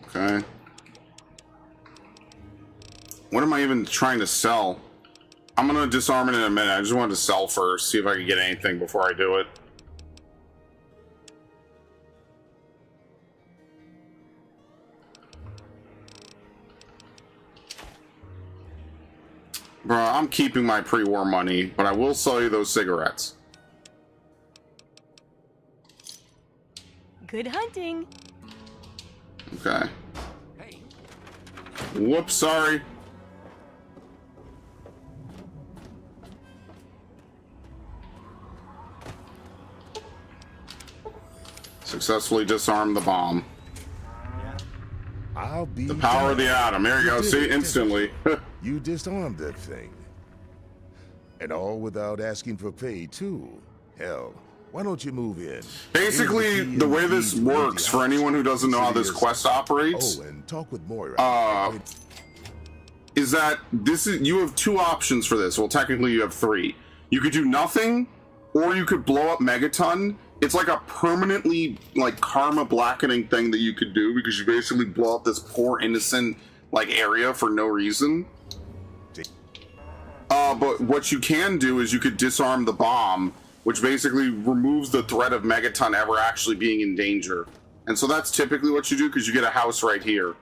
Speaker 1: Okay. What am I even trying to sell? I'm gonna disarm it in a minute. I just wanted to sell first, see if I can get anything before I do it. Bro, I'm keeping my pre-war money, but I will sell you those cigarettes.
Speaker 4: Good hunting.
Speaker 1: Okay. Whoops, sorry. Successfully disarmed the bomb.
Speaker 8: I'll be
Speaker 1: The power of the atom. There you go.
Speaker 8: did
Speaker 1: See,
Speaker 8: it.
Speaker 1: instantly.
Speaker 8: You disarmed that thing. And all without asking for pay, too. Hell, why don't you move in?
Speaker 1: Basically,
Speaker 8: Here's key
Speaker 1: the
Speaker 8: and
Speaker 1: way
Speaker 8: the
Speaker 1: this
Speaker 8: key to
Speaker 1: works,
Speaker 8: the
Speaker 1: for
Speaker 8: house.
Speaker 1: anyone who doesn't know how this
Speaker 8: Consider
Speaker 1: quest
Speaker 8: yourself.
Speaker 1: operates,
Speaker 8: Oh, and talk with Moira.
Speaker 1: is that you have two options for this. Well, technically you have three. You could do nothing, or you could blow up Megaton. It's like a permanently like karma blackening thing that you could do, because you basically blow up this poor innocent like area for no reason. But what you can do is you could disarm the bomb, which basically removes the threat of Megaton ever actually being in danger. And so that's typically what you do, because you get a house right here.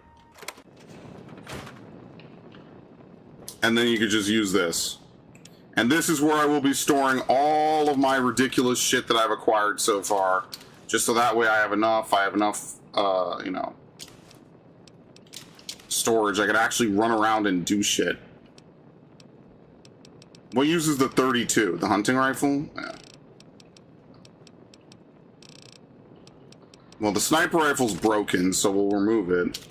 Speaker 1: And then you could just use this. And this is where I will be storing all of my ridiculous shit that I've acquired so far. Just so that way I have enough, you know, storage. I could actually run around and do shit. What uses the 32? The hunting rifle? Yeah. Well, the sniper rifle's broken, so we'll remove it.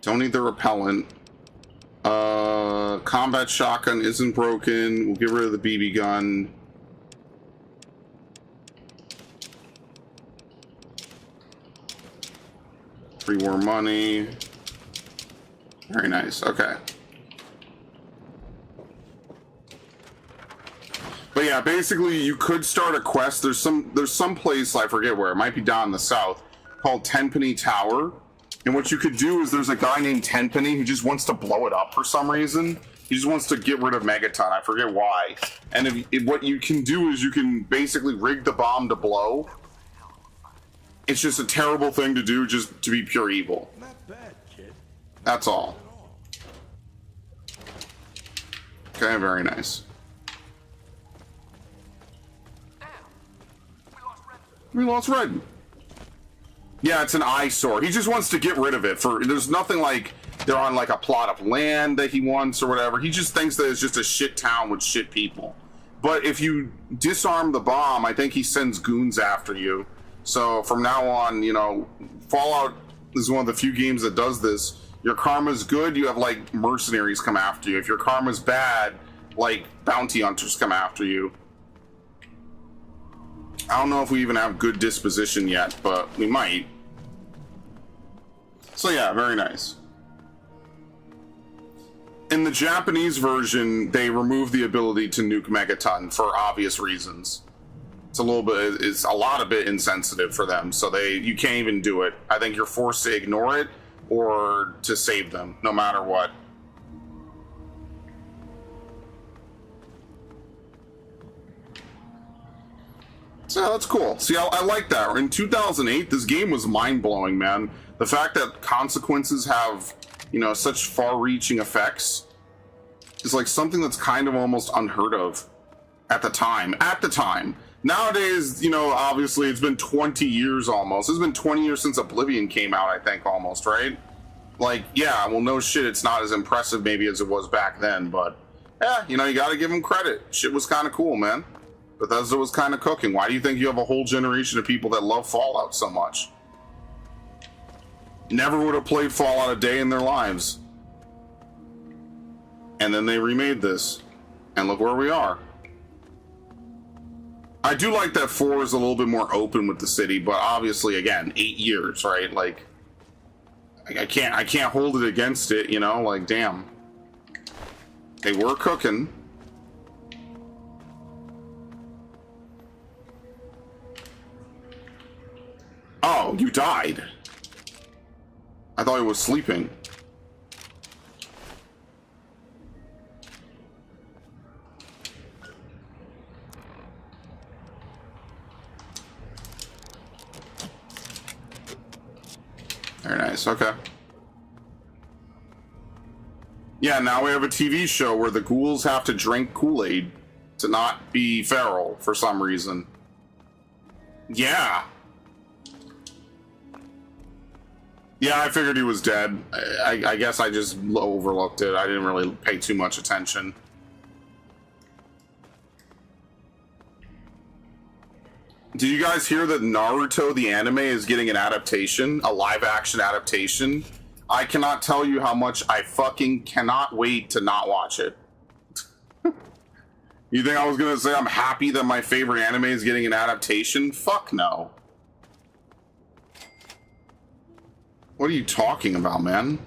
Speaker 1: Don't need the repellent. Combat shotgun isn't broken. We'll get rid of the BB gun. Pre-war money. Very nice. Okay. But yeah, basically you could start a quest. There's some place, I forget where, it might be down in the south, called Tenpenny Tower. And what you could do is there's a guy named Tenpenny who just wants to blow it up for some reason. He just wants to get rid of Megaton. I forget why. And if what you can do is you can basically rig the bomb to blow. It's just a terrible thing to do, just to be pure evil.
Speaker 8: Not bad, kid.
Speaker 1: That's all. Okay, very nice. We lost Red. Yeah, it's an eyesore. He just wants to get rid of it. There's nothing like they're on like a plot of land that he wants or whatever. He just thinks that it's just a shit town with shit people. But if you disarm the bomb, I think he sends goons after you. So from now on, you know, Fallout is one of the few games that does this. Your karma's good, you have like mercenaries come after you. If your karma's bad, like bounty hunters come after you. I don't know if we even have good disposition yet, but we might. So yeah, very nice. In the Japanese version, they remove the ability to nuke Megaton for obvious reasons. It's a lot of bit insensitive for them, so you can't even do it. I think you're forced to ignore it or to save them, no matter what. So that's cool. See, I like that. In 2008, this game was mind-blowing, man. The fact that consequences have, you know, such far-reaching effects is like something that's kind of almost unheard of at the time. Nowadays, you know, obviously it's been 20 years almost. It's been 20 years since Oblivion came out, I think, almost, right? Like, yeah, well, no shit, it's not as impressive maybe as it was back then, but yeah, you know, you gotta give them credit. Shit was kind of cool, man. Bethesda was kind of cooking. Why do you think you have a whole generation of people that love Fallout so much? Never would have played Fallout a day in their lives. And then they remade this. And look where we are. I do like that 4 is a little bit more open with the city, but obviously, again, 8 years, right? Like, I can't hold it against it, you know? Like, damn. They were cooking. Oh, you died. I thought he was sleeping. Very nice, okay. Yeah, now we have a TV show where the ghouls have to drink Kool-Aid to not be feral for some reason. Yeah. Yeah, I figured he was dead. I guess I just overlooked it. I didn't really pay too much attention. Did you guys hear that Naruto the anime is getting an adaptation? A live-action adaptation? I cannot tell you how much I fucking cannot wait to not watch it. You think I was gonna say I'm happy that my favorite anime is getting an adaptation? Fuck no. What are you talking about, man?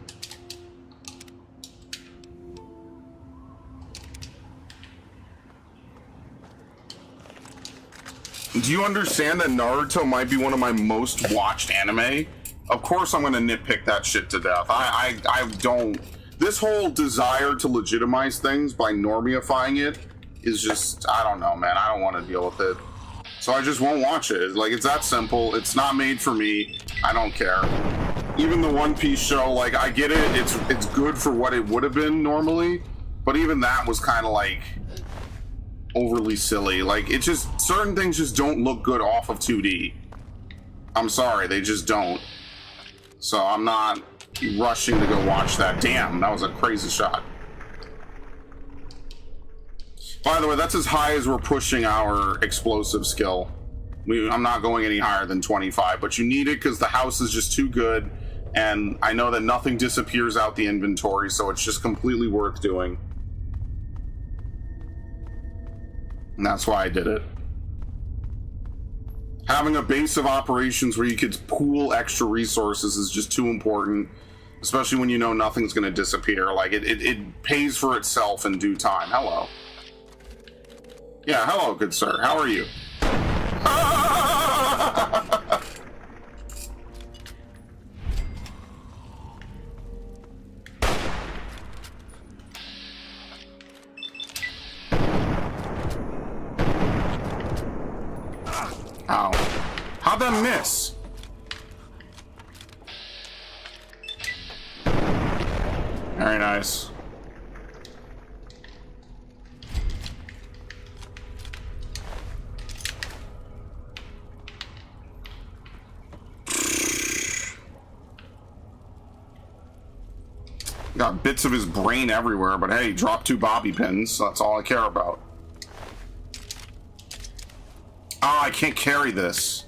Speaker 1: Do you understand that Naruto might be one of my most watched anime? Of course I'm gonna nitpick that shit to death. I don't... This whole desire to legitimize things by normifying it is just... I don't know, man. I don't want to deal with it. So I just won't watch it. Like, it's that simple. It's not made for me. I don't care. Even the One Piece show, like, I get it. It's good for what it would have been normally. But even that was kind of, like... overly silly. Like, it just, certain things just don't look good off of 2D. I'm sorry, they just don't. So I'm not rushing to go watch that. Damn, that was a crazy shot. By the way, that's as high as we're pushing our explosive skill. I'm not going any higher than 25, but you need it because the house is just too good, and I know that nothing disappears out the inventory, so it's just completely worth doing. And that's why I did it. Having a base of operations where you could pool extra resources is just too important, especially when you know nothing's going to disappear. Like, it pays for itself in due time. Hello. Yeah, hello, good sir. How are you? Ow. How'd that miss? Very nice. Got bits of his brain everywhere, but hey, drop 2 bobby pins. So that's all I care about. Oh, I can't carry this.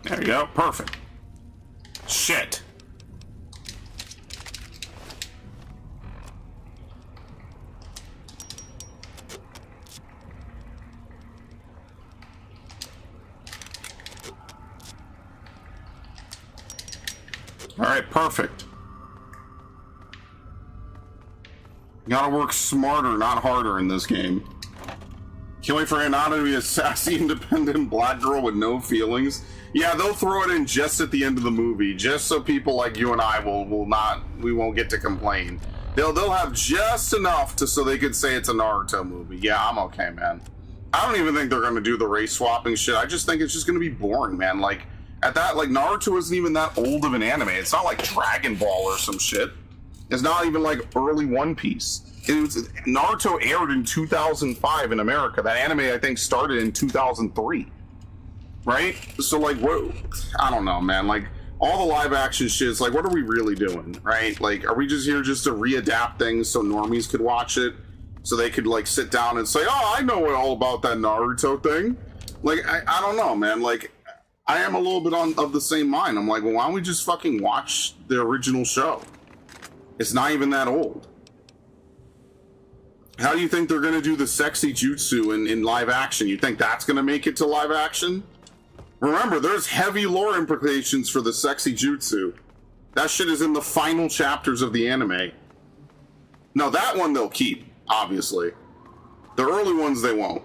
Speaker 1: There you go. Perfect. Shit. All right, perfect. You gotta work smarter, not harder in this game. Can't wait for Hinata to be a sassy, independent black girl with no feelings. Yeah, they'll throw it in just at the end of the movie, just so people like you and I we won't get to complain. They'll have just enough so they could say it's a Naruto movie. Yeah, I'm okay, man. I don't even think they're gonna do the race swapping shit. I just think it's just gonna be boring, man. Like, at that, like, Naruto isn't even that old of an anime. It's not like Dragon Ball or some shit. It's not even like early One Piece. Naruto aired in 2005 in America. That anime, I think, started in 2003. Right? So, like, what? I don't know, man. Like, all the live action shit's like, what are we really doing? Right? Like, are we just here just to readapt things so normies could watch it? So they could, like, sit down and say, oh, I know all about that Naruto thing. Like, I don't know, man. Like, I am a little bit of the same mind. I'm like, well, why don't we just fucking watch the original show? It's not even that old. How do you think they're going to do the sexy jutsu in live action? You think that's going to make it to live action? Remember, there's heavy lore implications for the sexy jutsu. That shit is in the final chapters of the anime. No, that one they'll keep, obviously. The early ones they won't.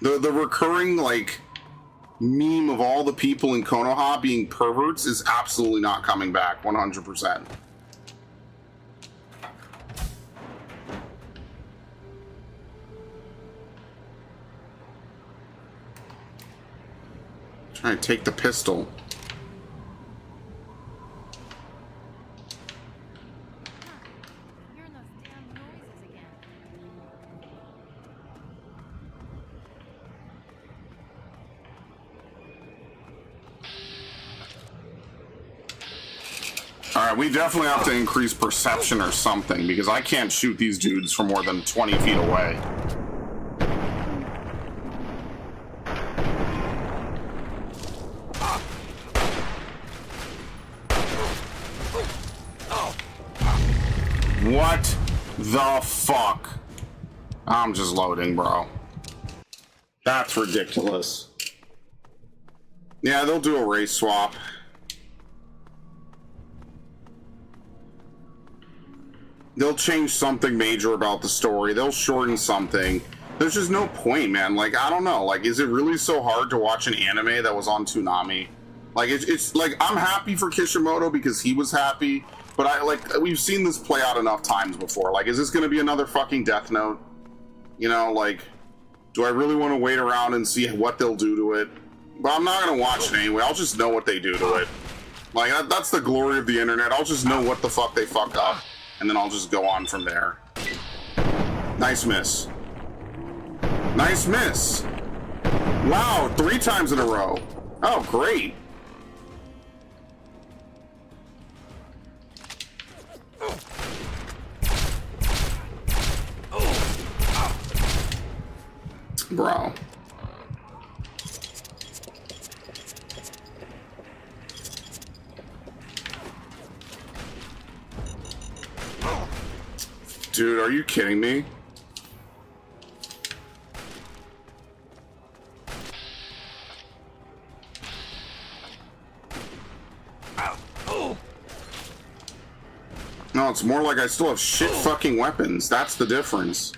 Speaker 1: The recurring, like, meme of all the people in Konoha being perverts is absolutely not coming back 100%. Trying to take the pistol.
Speaker 5: Hearing those damn noises again.
Speaker 1: Alright, we definitely have to increase perception or something, because I can't shoot these dudes from more than 20 feet away. What the fuck? I'm just loading, bro. That's ridiculous. Yeah, they'll do a race swap. They'll change something major about the story. They'll shorten something. There's just no point, man. Like, I don't know. Like, is it really so hard to watch an anime that was on Toonami? Like, it's like, I'm happy for Kishimoto because he was happy. But we've seen this play out enough times before. Like, is this going to be another fucking Death Note? You know, like, do I really want to wait around and see what they'll do to it? But I'm not going to watch it anyway. I'll just know what they do to it. Like, that's the glory of the internet. I'll just know what the fuck they fuck up. And then I'll just go on from there. Nice miss. Nice miss. Wow, 3 times in a row. Oh, great. Bro. Dude, are you kidding me? No, it's more like I still have shit fucking weapons. That's the difference.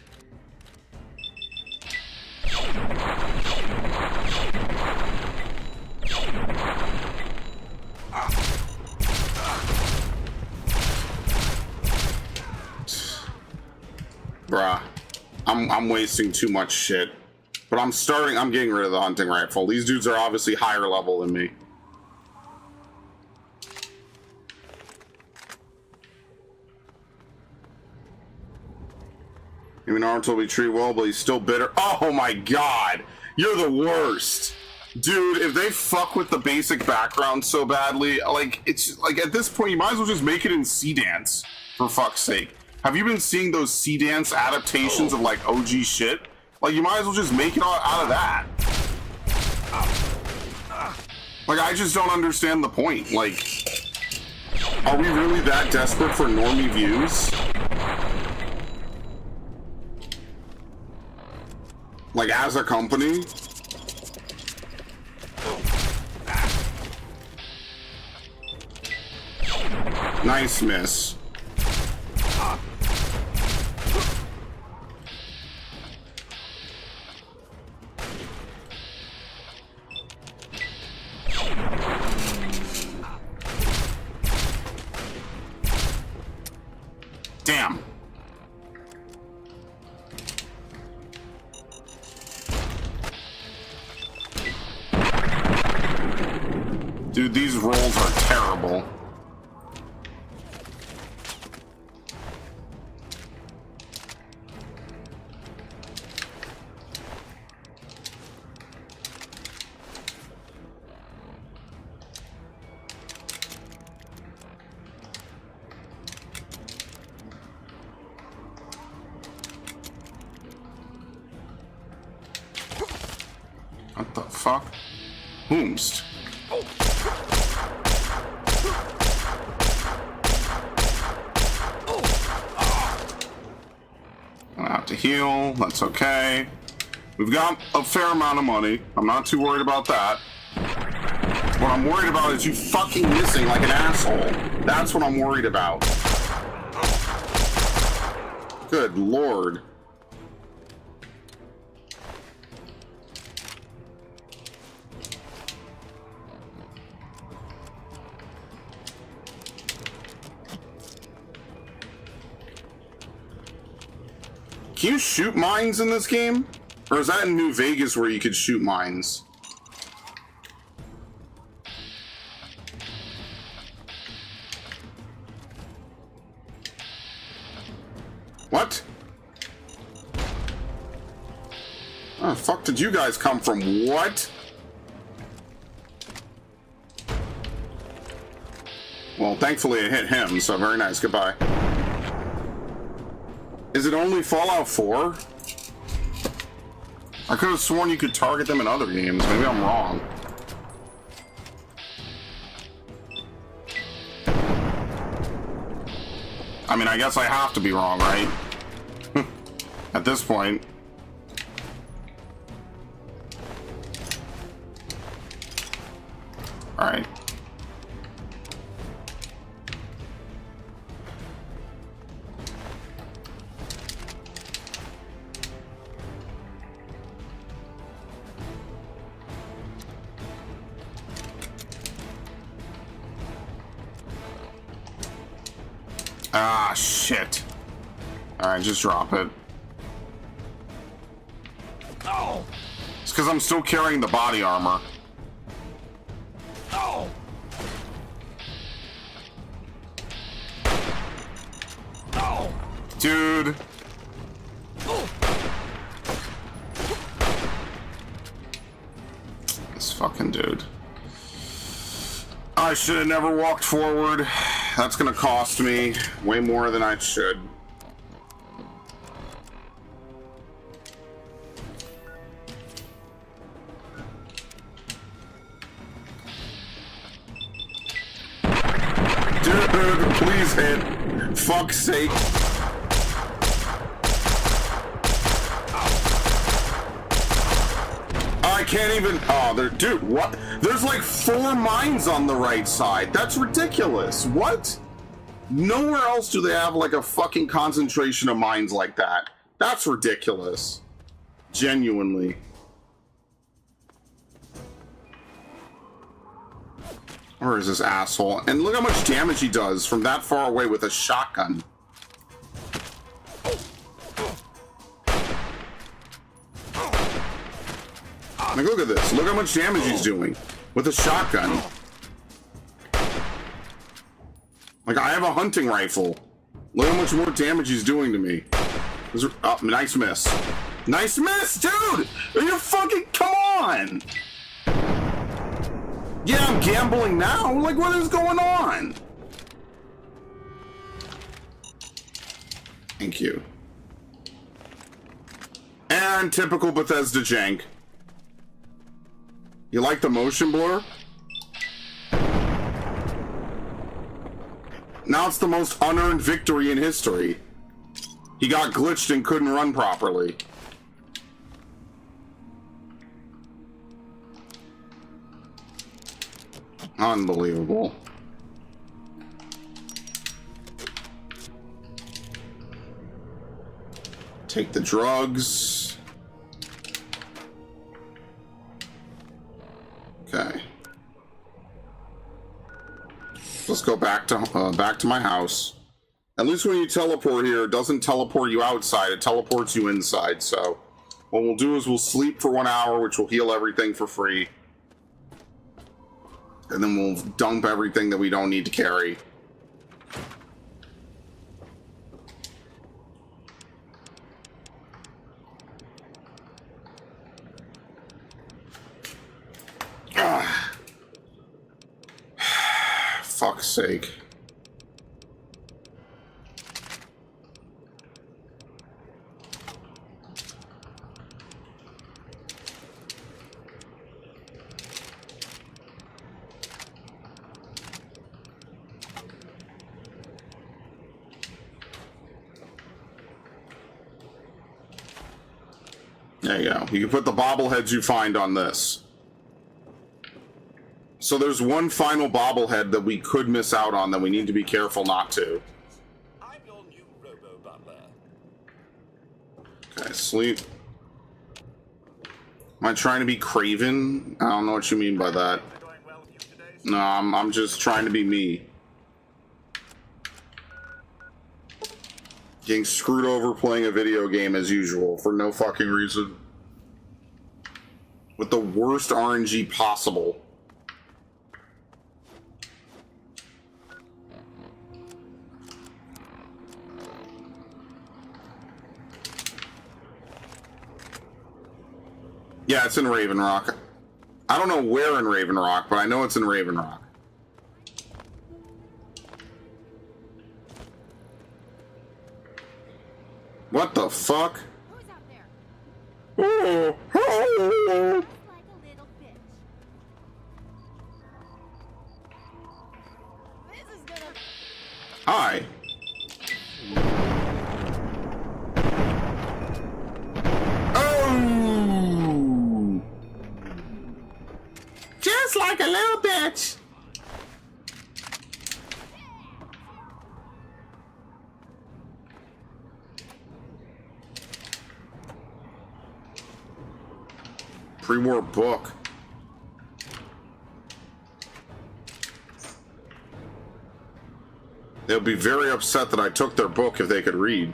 Speaker 1: Bruh. I'm wasting too much shit. But I'm getting rid of the hunting rifle. These dudes are obviously higher level than me. Even Naruto will be treated well, but he's still bitter. Oh my god! You're the worst! Dude, if they fuck with the basic background so badly, like, it's like at this point, you might as well just make it in C-Dance, for fuck's sake. Have you been seeing those C-Dance adaptations of like OG shit? Like, you might as well just make it all out of that. Like, I just don't understand the point. Like, are we really that desperate for normie views? Like, as a company? Nice miss. Damn. Dude, these rolls are terrible. What the fuck? Whomst? I have to heal. That's okay. We've got a fair amount of money. I'm not too worried about that. What I'm worried about is you fucking missing like an asshole. That's what I'm worried about. Good lord. Can you shoot mines in this game? Or is that in New Vegas where you could shoot mines? What? Where the fuck did you guys come from? What? Well, thankfully it hit him, so very nice. Goodbye. Is it only Fallout 4? I could have sworn you could target them in other games. Maybe I'm wrong. I mean, I guess I have to be wrong, right? At this point. Alright. Ah, shit. Alright, just drop it.
Speaker 3: Oh!
Speaker 1: It's because I'm still carrying the body armor.
Speaker 3: Oh! Oh!
Speaker 1: Dude. This fucking dude. I should have never walked forward. That's gonna cost me way more than I should. Dude, please hit. Fuck's sake. I can't even. Oh, there, dude, what? There's like 4 mines on the right side. That's ridiculous. What? Nowhere else do they have like a fucking concentration of mines like that. That's ridiculous. Genuinely. Where is this asshole? And look how much damage he does from that far away with a shotgun. Like, look at this. Look how much damage he's doing with a shotgun. Like, I have a hunting rifle. Look how much more damage he's doing to me. Oh, nice miss. Nice miss, dude! Are you fucking... Come on! Yeah, I'm gambling now. Like, what is going on? Thank you. And typical Bethesda jank. You like the motion blur? Now it's the most unearned victory in history. He got glitched and couldn't run properly. Unbelievable. Take the drugs. Okay. Let's go back to my house. At least when you teleport here, it doesn't teleport you outside, it teleports you inside. So what we'll do is we'll sleep for 1 hour, which will heal everything for free. And then we'll dump everything that we don't need to carry. Fuck's sake. There you go. You can put the bobbleheads you find on this. So there's one final bobblehead that we could miss out on that we need to be careful not to.
Speaker 3: I'm your new robo-butler.
Speaker 1: Okay, sleep. Am I trying to be Craven? I don't know what you mean by that. No, I'm just trying to be me. Getting screwed over playing a video game as usual for no fucking reason. With the worst RNG possible. Yeah, it's in Raven Rock. I don't know where in Raven Rock, but I know it's in Raven Rock. What the fuck?
Speaker 4: Who's out there?
Speaker 1: Oh, oh.
Speaker 4: Looks like a little bitch. This is gonna...
Speaker 1: Hi. Oh! Just like a little bitch. Pre-war book. They'll be very upset that I took their book if they could read.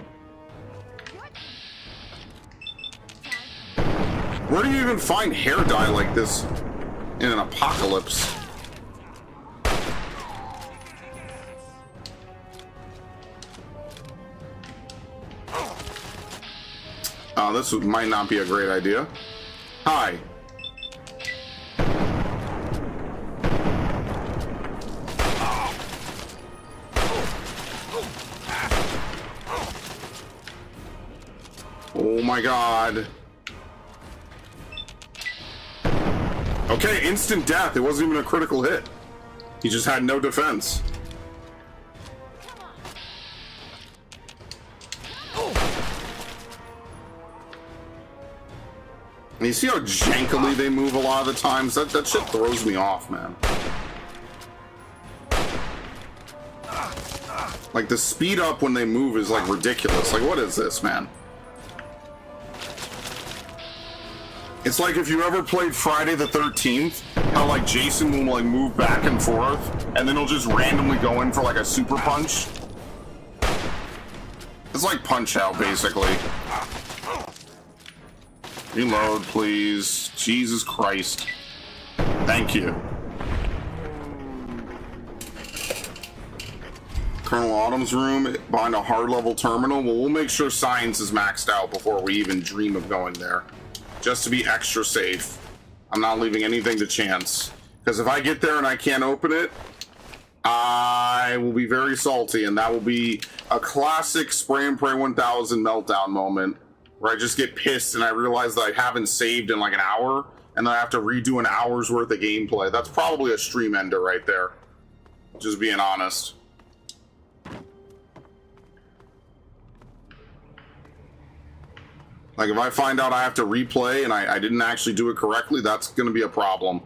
Speaker 1: Where do you even find hair dye like this in an apocalypse? This might not be a great idea. Hi. Oh my god. Okay, instant death. It wasn't even a critical hit. He just had no defense. And you see how jankily they move a lot of the times? That shit throws me off, man. Like, the speed up when they move is, like, ridiculous. Like, what is this, man? It's like if you ever played Friday the 13th, how, like, Jason will, like, move back and forth, and then he'll just randomly go in for, like, a super punch. It's like Punch-Out, basically. Reload, please. Jesus Christ. Thank you. Colonel Autumn's room behind a hard-level terminal. Well, we'll make sure science is maxed out before we even dream of going there. Just to be extra safe. I'm not leaving anything to chance. Because if I get there and I can't open it, I will be very salty, and that will be a classic Spray and Pray 1000 meltdown moment where I just get pissed and I realize that I haven't saved in like an hour, and then I have to redo an hour's worth of gameplay. That's probably a stream ender right there. Just being honest. Like, if I find out I have to replay and I didn't actually do it correctly, that's going to be a problem.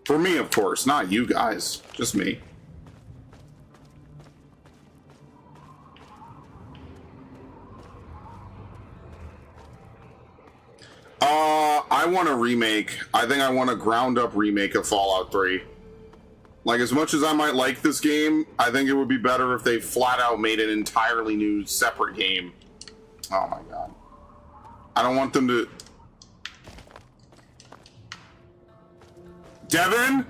Speaker 1: For me, of course, not you guys. Just me. I want a remake. I think I want a ground-up remake of Fallout 3. Like, as much as I might like this game, I think it would be better if they flat-out made an entirely new, separate game. Oh my god. I don't want them to... Devin?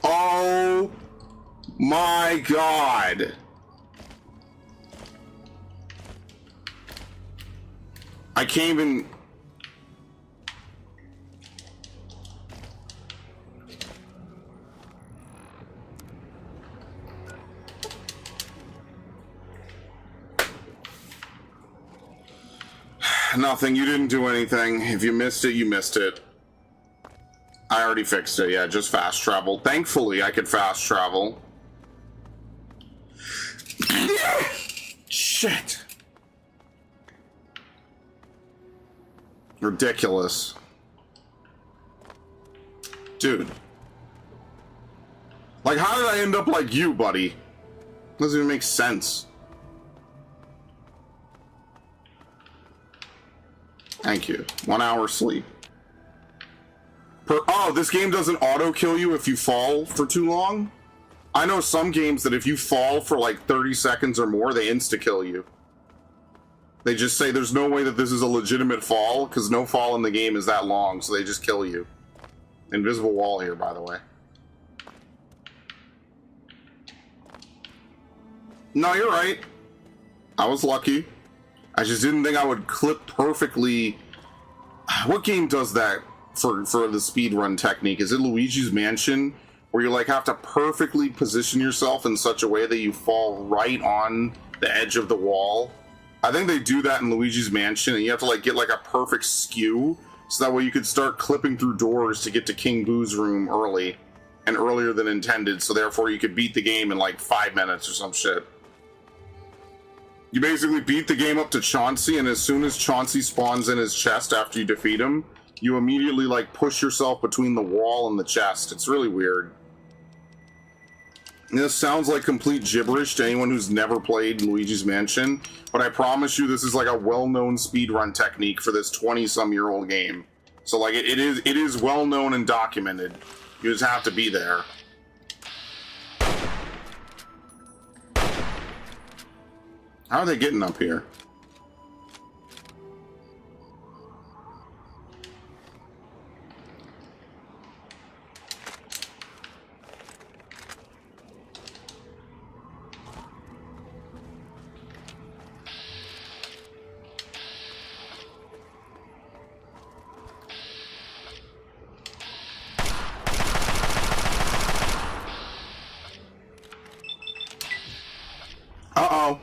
Speaker 1: Oh my god. I can't even... Nothing. You didn't do anything. If you missed it, you missed it. I already fixed it. Yeah, just fast travel. Thankfully, I could fast travel. Shit. Ridiculous. Dude. Like, how did I end up like you, buddy? Doesn't even make sense. Thank you. 1 hour sleep. Oh, this game doesn't auto-kill you if you fall for too long? I know some games that if you fall for like 30 seconds or more, they insta-kill you. They just say there's no way that this is a legitimate fall, because no fall in the game is that long, so they just kill you. Invisible wall here, by the way. No, you're right. I was lucky. I just didn't think I would clip perfectly. What game does that for the speedrun technique? Is it Luigi's Mansion, where you like have to perfectly position yourself in such a way that you fall right on the edge of the wall? I think they do that in Luigi's Mansion, and you have to like get like a perfect skew, so that way you could start clipping through doors to get to King Boo's room early, and earlier than intended, so therefore you could beat the game in like 5 minutes or some shit. You basically beat the game up to Chauncey, and as soon as Chauncey spawns in his chest after you defeat him, you immediately like push yourself between the wall and the chest. It's really weird. And this sounds like complete gibberish to anyone who's never played Luigi's Mansion, but I promise you this is like a well-known speedrun technique for this 20-some-year-old game. So like it is well-known and documented. You just have to be there. How are they getting up here? Uh-oh.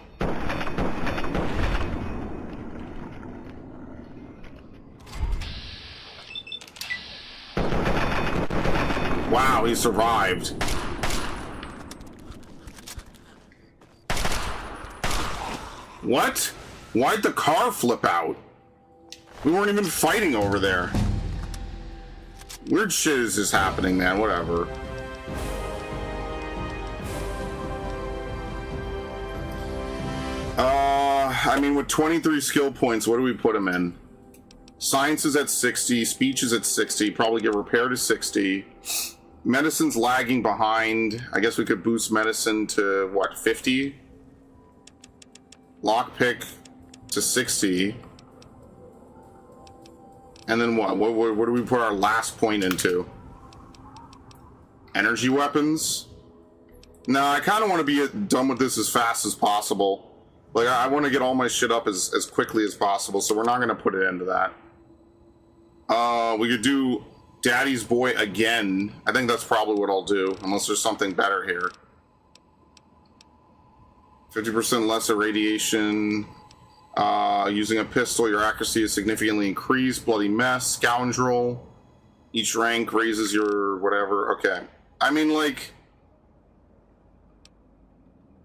Speaker 1: Wow, he survived. What? Why'd the car flip out? We weren't even fighting over there. Weird shit is just happening, man. Whatever. I mean, with 23 skill points, what do we put him in? Science is at 60, speech is at 60, probably get repair to 60. Medicine's lagging behind. I guess we could boost medicine to, what, 50? Lockpick to 60. And then what? What do we put our last point into? Energy weapons? No, I kind of want to be done with this as fast as possible. Like, I want to get all my shit up as quickly as possible, so we're not going to put it into that. We could do Daddy's Boy again. I think that's probably what I'll do, unless there's something better here. 50% less irradiation. Using a pistol, your accuracy is significantly increased. Bloody Mess, Scoundrel. Each rank raises your whatever. Okay. I mean, like...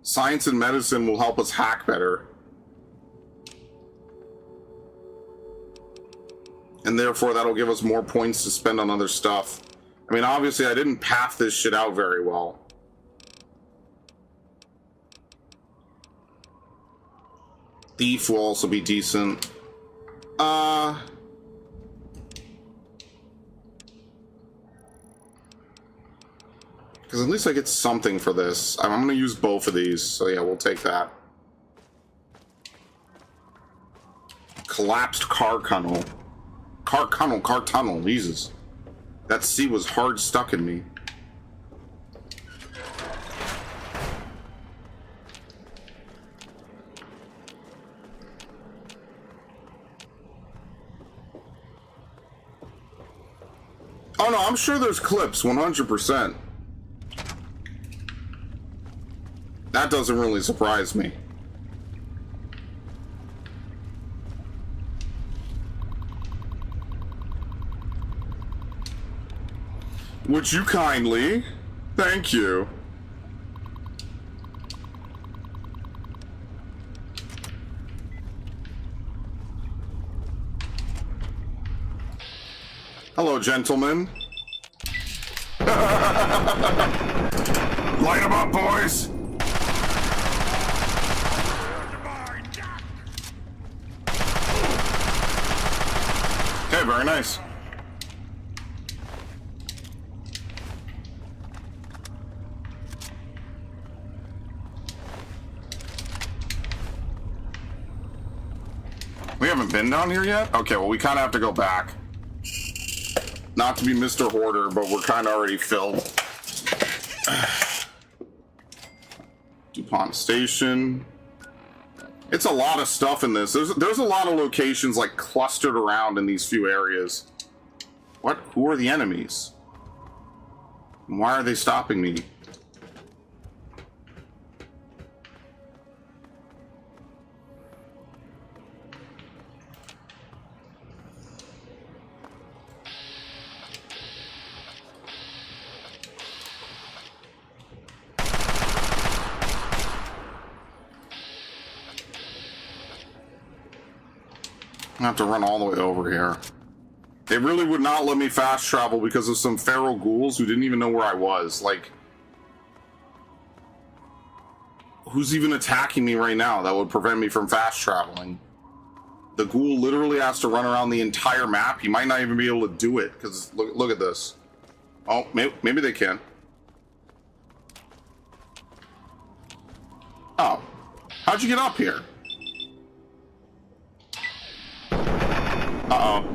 Speaker 1: Science and medicine will help us hack better. And therefore, that'll give us more points to spend on other stuff. I mean, obviously, I didn't path this shit out very well. Thief will also be decent. Because at least I get something for this. I'm going to use both of these, so yeah, we'll take that. Collapsed car tunnel. Car tunnel, Jesus. That C was hard stuck in me. Oh no, I'm sure there's clips, 100%. That doesn't really surprise me. Would you kindly? Thank you. Hello, gentlemen. Light 'em up, boys! Okay, very nice. We haven't been down here yet? Okay, well, we kind of have to go back. Not to be Mr. Hoarder, but we're kind of already filled. DuPont Station. It's a lot of stuff in this. There's a lot of locations like clustered around in these few areas. What? Who are the enemies? Why are they stopping me? I have to run all the way over here. They really would not let me fast travel because of some feral ghouls who didn't even know where I was. Like, who's even attacking me right now that would prevent me from fast traveling? The ghoul literally has to run around the entire map. He might not even be able to do it because look at this. Oh, maybe they can. Oh, how'd you get up here? Uh-oh.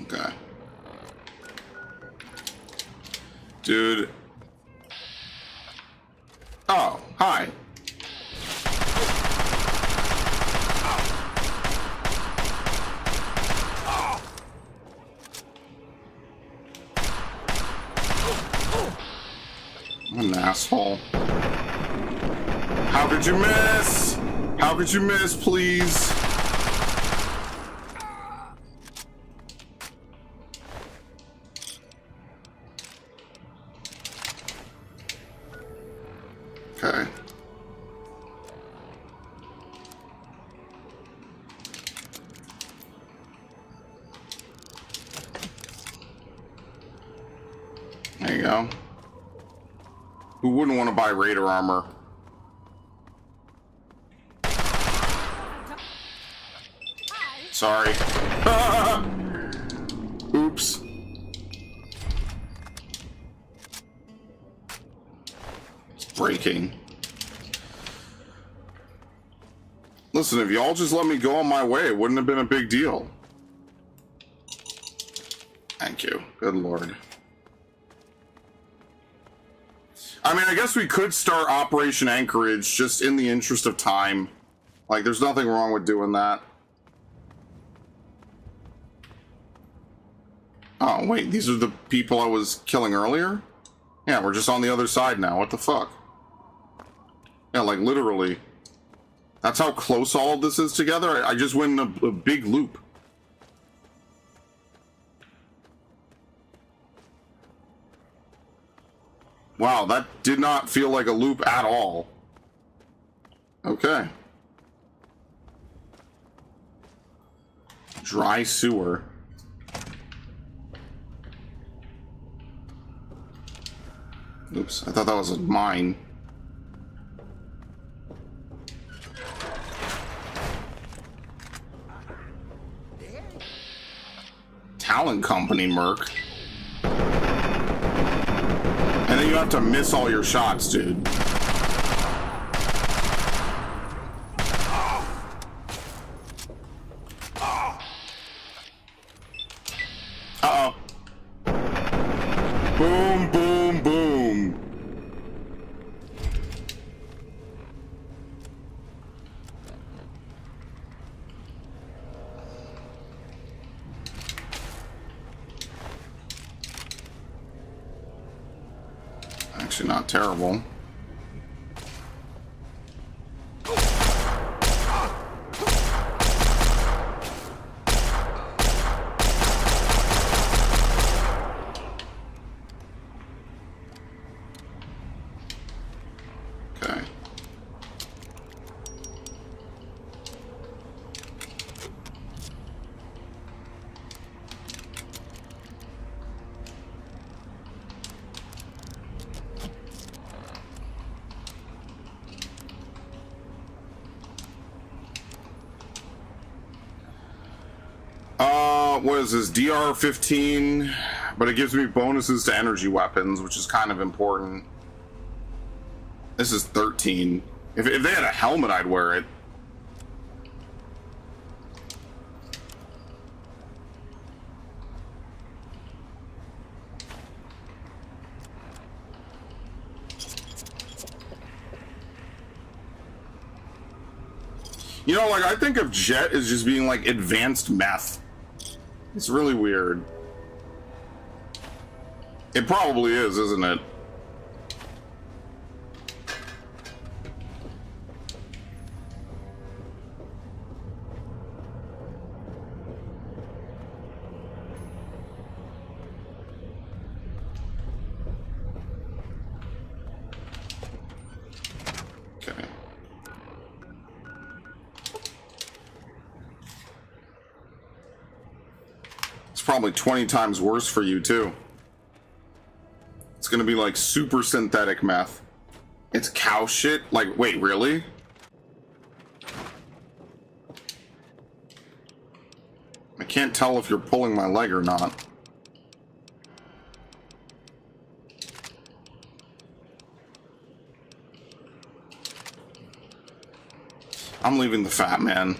Speaker 1: Okay. Dude. Oh, hi. What an asshole. How could you miss? How could you miss, please? you go. Who wouldn't want to buy Raider armor? Sorry. Oops. It's breaking. Listen, if y'all just let me go on my way, it wouldn't have been a big deal. Thank you. Good lord. I mean, I guess we could start Operation Anchorage just in the interest of time. Like, there's nothing wrong with doing that. Oh, wait, these are the people I was killing earlier? Yeah, we're just on the other side now. What the fuck? Yeah, like, literally. That's how close all of this is together? I just went in a big loop. Wow, that did not feel like a loop at all. Okay. Dry sewer. Oops, I thought that was a mine. Talent Company, Merc. And then you have to miss all your shots, dude. Uh-oh. Boom, boom, boom. Actually, not terrible. Okay. What is this? DR-15, but it gives me bonuses to energy weapons, which is kind of important. This is 13. If they had a helmet, I'd wear it. You know, like, I think of Jet as just being like advanced meth. It's really weird. It probably is, isn't it? Okay. Probably 20 times worse for you too. It's gonna be like super synthetic meth. It's cow shit? Like, wait, really? I can't tell if you're pulling my leg or not. I'm leaving the fat man.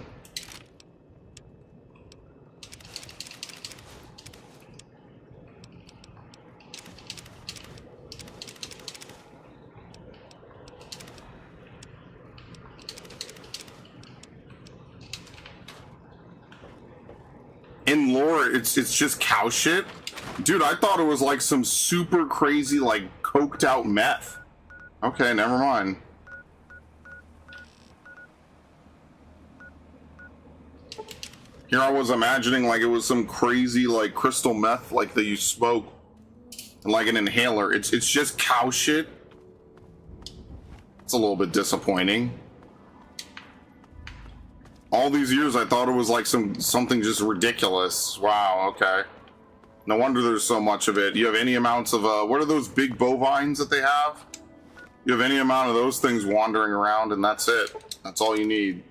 Speaker 1: In lore, it's just cow shit. Dude, I thought it was like some super crazy, like, coked out meth. Okay, never mind. Here I was imagining like it was some crazy, like, crystal meth, like, that you smoke. Like an inhaler. It's just cow shit. It's a little bit disappointing. All these years I thought it was like something just ridiculous. Wow, okay. No wonder there's so much of it. You have any amounts of, what are those big bovines that they have? You have any amount of those things wandering around, and that's it. That's all you need.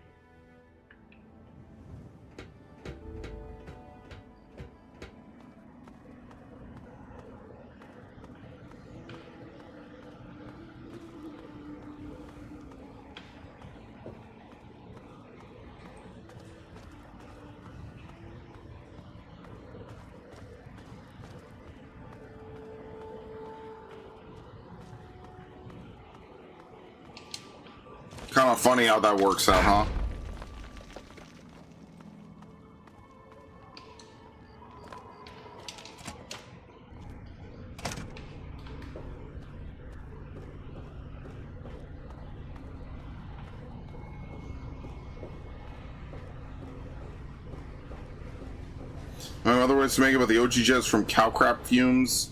Speaker 1: Kind of funny how that works out, huh? Other ways to make it, but the OG jets from cow crap fumes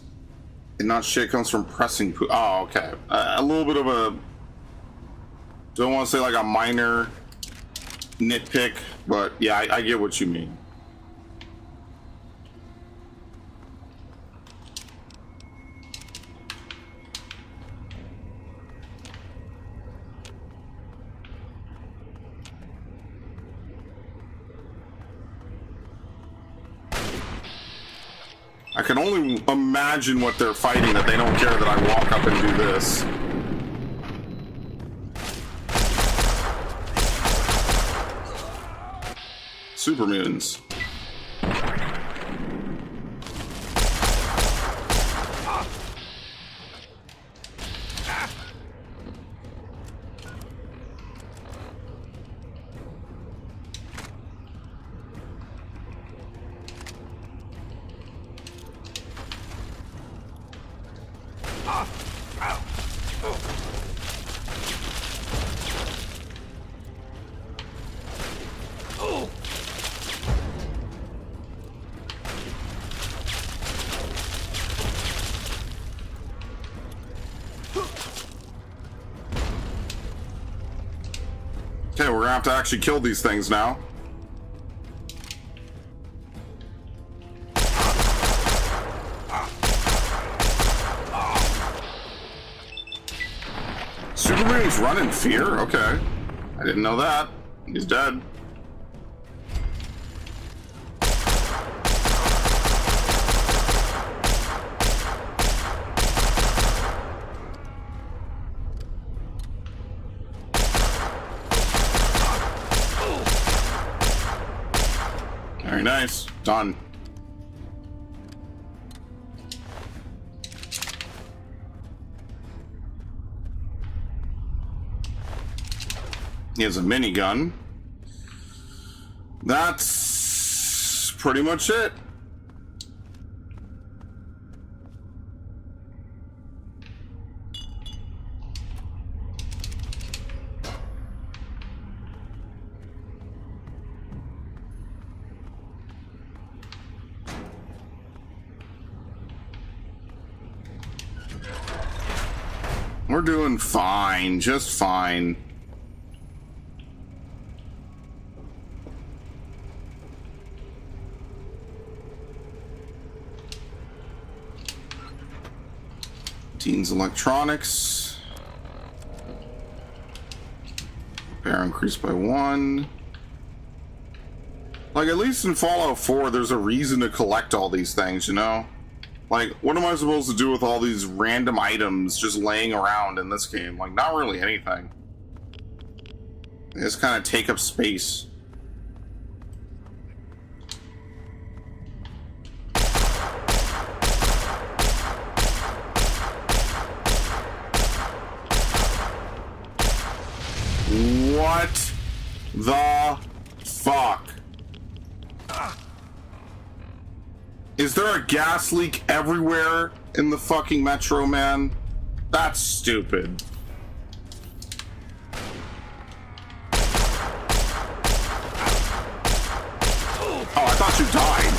Speaker 1: and not shit comes from pressing poo. Oh, okay. A little bit of a, don't want to say like a minor nitpick, but yeah, I get what you mean. I can only imagine what they're fighting, that they don't care that I walk up and do this. Super mutants. Okay, we're gonna have to actually kill these things now. Superman's run in fear? Okay. I didn't know that. He's dead. Very nice. Done. He has a minigun. That's pretty much it. We're doing fine, just fine. Teens electronics. Repair increased by 1. Like, at least in Fallout 4, there's a reason to collect all these things, you know? Like, what am I supposed to do with all these random items just laying around in this game? Like, not really anything. They just kind of take up space. What the fuck? Is there a gas leak everywhere in the fucking Metro, man? That's stupid. Oh, I thought you died.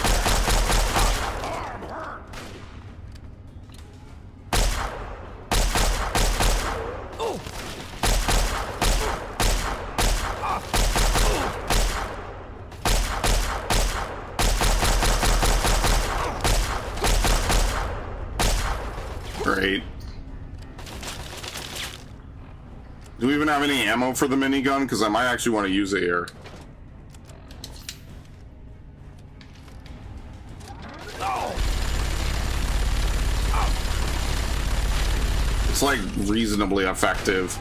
Speaker 1: great. Do we even have any ammo for the minigun? Because I might actually want to use it here. It's like reasonably effective.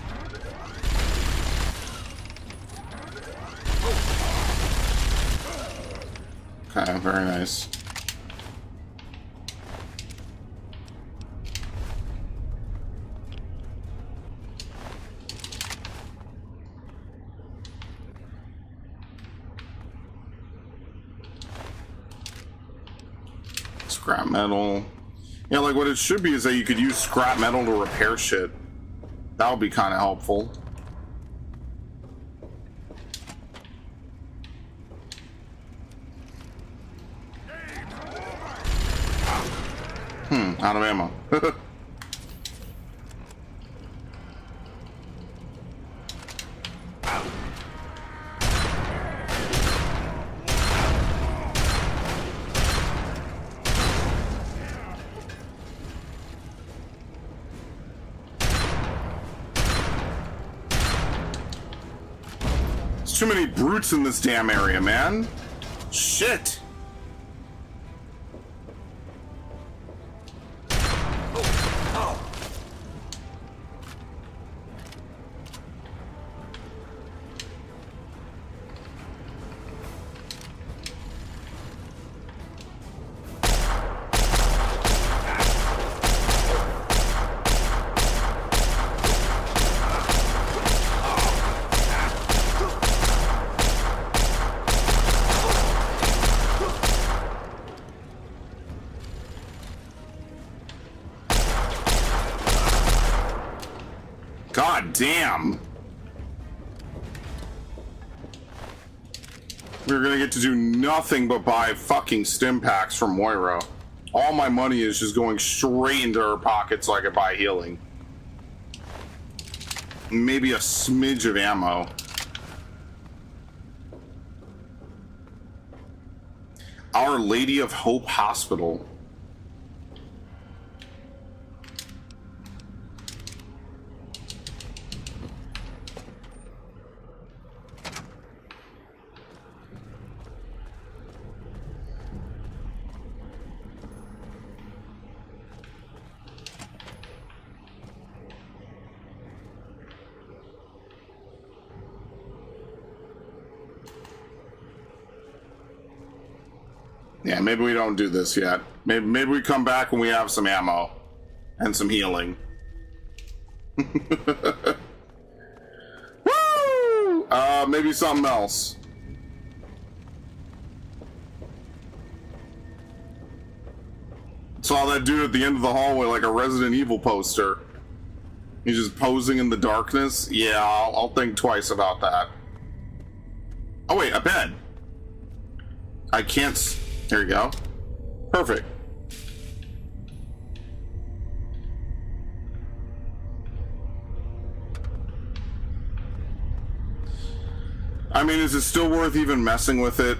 Speaker 1: Okay, very nice. Scrap metal. Yeah, like what it should be is that you could use scrap metal to repair shit. That would be kind of helpful. Out of ammo. There's too many brutes in this damn area, man. Shit. God damn. We're gonna get to do nothing but buy fucking stim packs from Moira. All my money is just going straight into her pocket so I can buy healing. Maybe a smidge of ammo. Our Lady of Hope Hospital. Yeah, maybe we don't do this yet. Maybe we come back when we have some ammo and some healing. Woo! Maybe something else. Saw that dude at the end of the hallway like a Resident Evil poster. He's just posing in the darkness. Yeah, I'll think twice about that. Oh wait, a bed. I can't. There you go. Perfect. I mean, is it still worth even messing with it?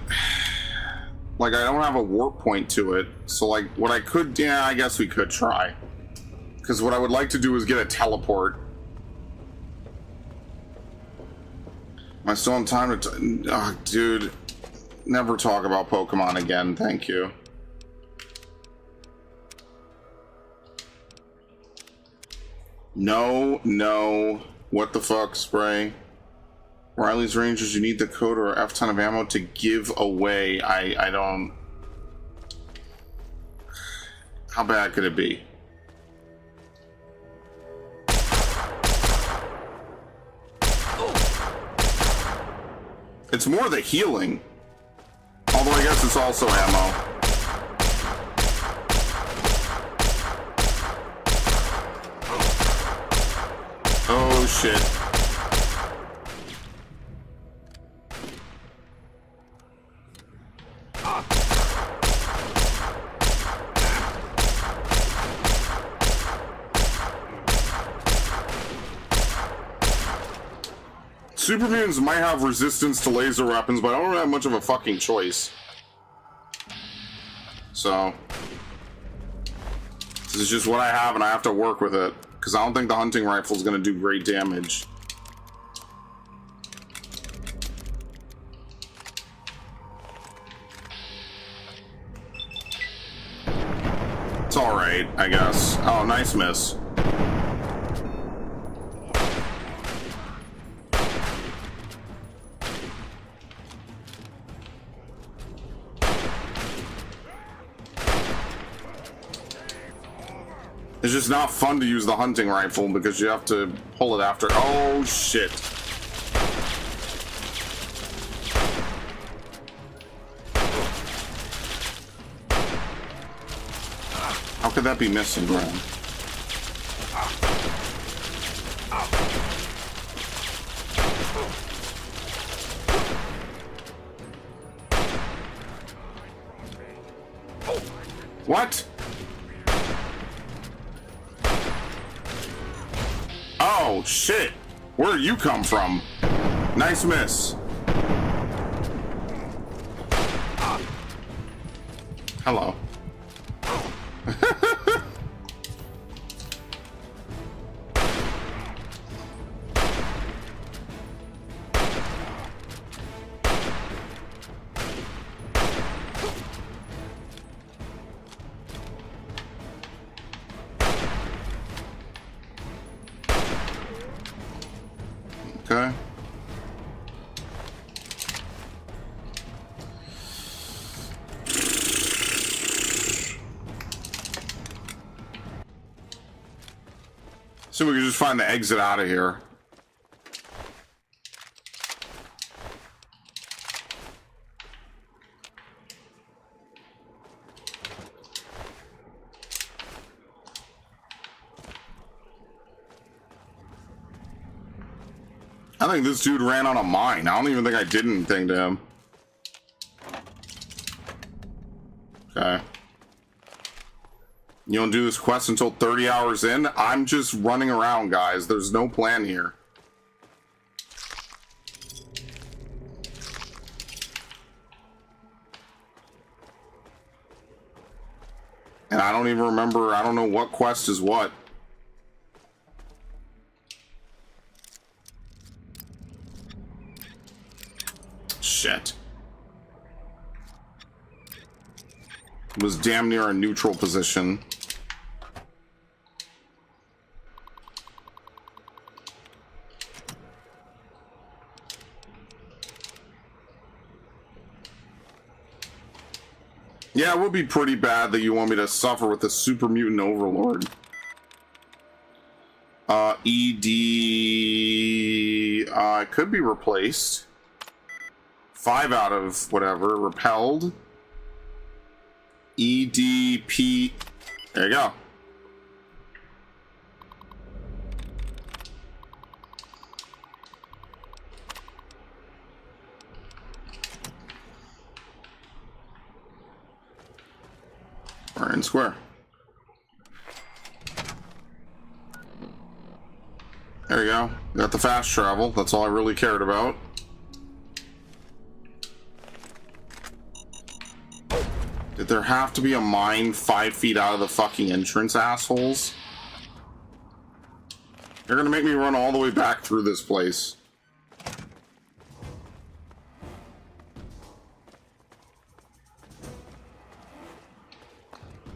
Speaker 1: Like, I don't have a warp point to it. So, like, what I could... Yeah, I guess we could try. Because what I would like to do is get a teleport. Am I still in time to... Oh, dude... Never talk about Pokemon again, thank you. No. What the fuck, Spray? Riley's Rangers, you need the code or F ton of ammo to give away. I don't... How bad could it be? It's more the healing. Although I guess it's also ammo. Oh shit. Super mutants might have resistance to laser weapons, but I don't have much of a fucking choice. So, This is just what I have, and I have to work with it. Because I don't think the hunting rifle is going to do great damage. It's alright, I guess. Oh, nice miss. It's just not fun to use the hunting rifle because you have to pull it after. Oh, shit. How could that be missing, Graham? What? Oh, shit. Where did you come from? Nice miss. Hello. Okay. So we can just find the exit out of here. I think this dude ran on a mine. I don't even think I did anything to him. Okay. You don't do this quest until 30 hours in? I'm just running around, guys. There's no plan here. And I don't even remember, I don't know what quest is what. Shit. Was damn near a neutral position. Yeah, it would be pretty bad that you want me to suffer with the super mutant overlord. ED... it could be replaced. 5 out of whatever. Repelled. EDP. There you go. We're in square. There you go. Got the fast travel. That's all I really cared about. Did there have to be a mine 5 feet out of the fucking entrance, assholes? They're gonna make me run all the way back through this place.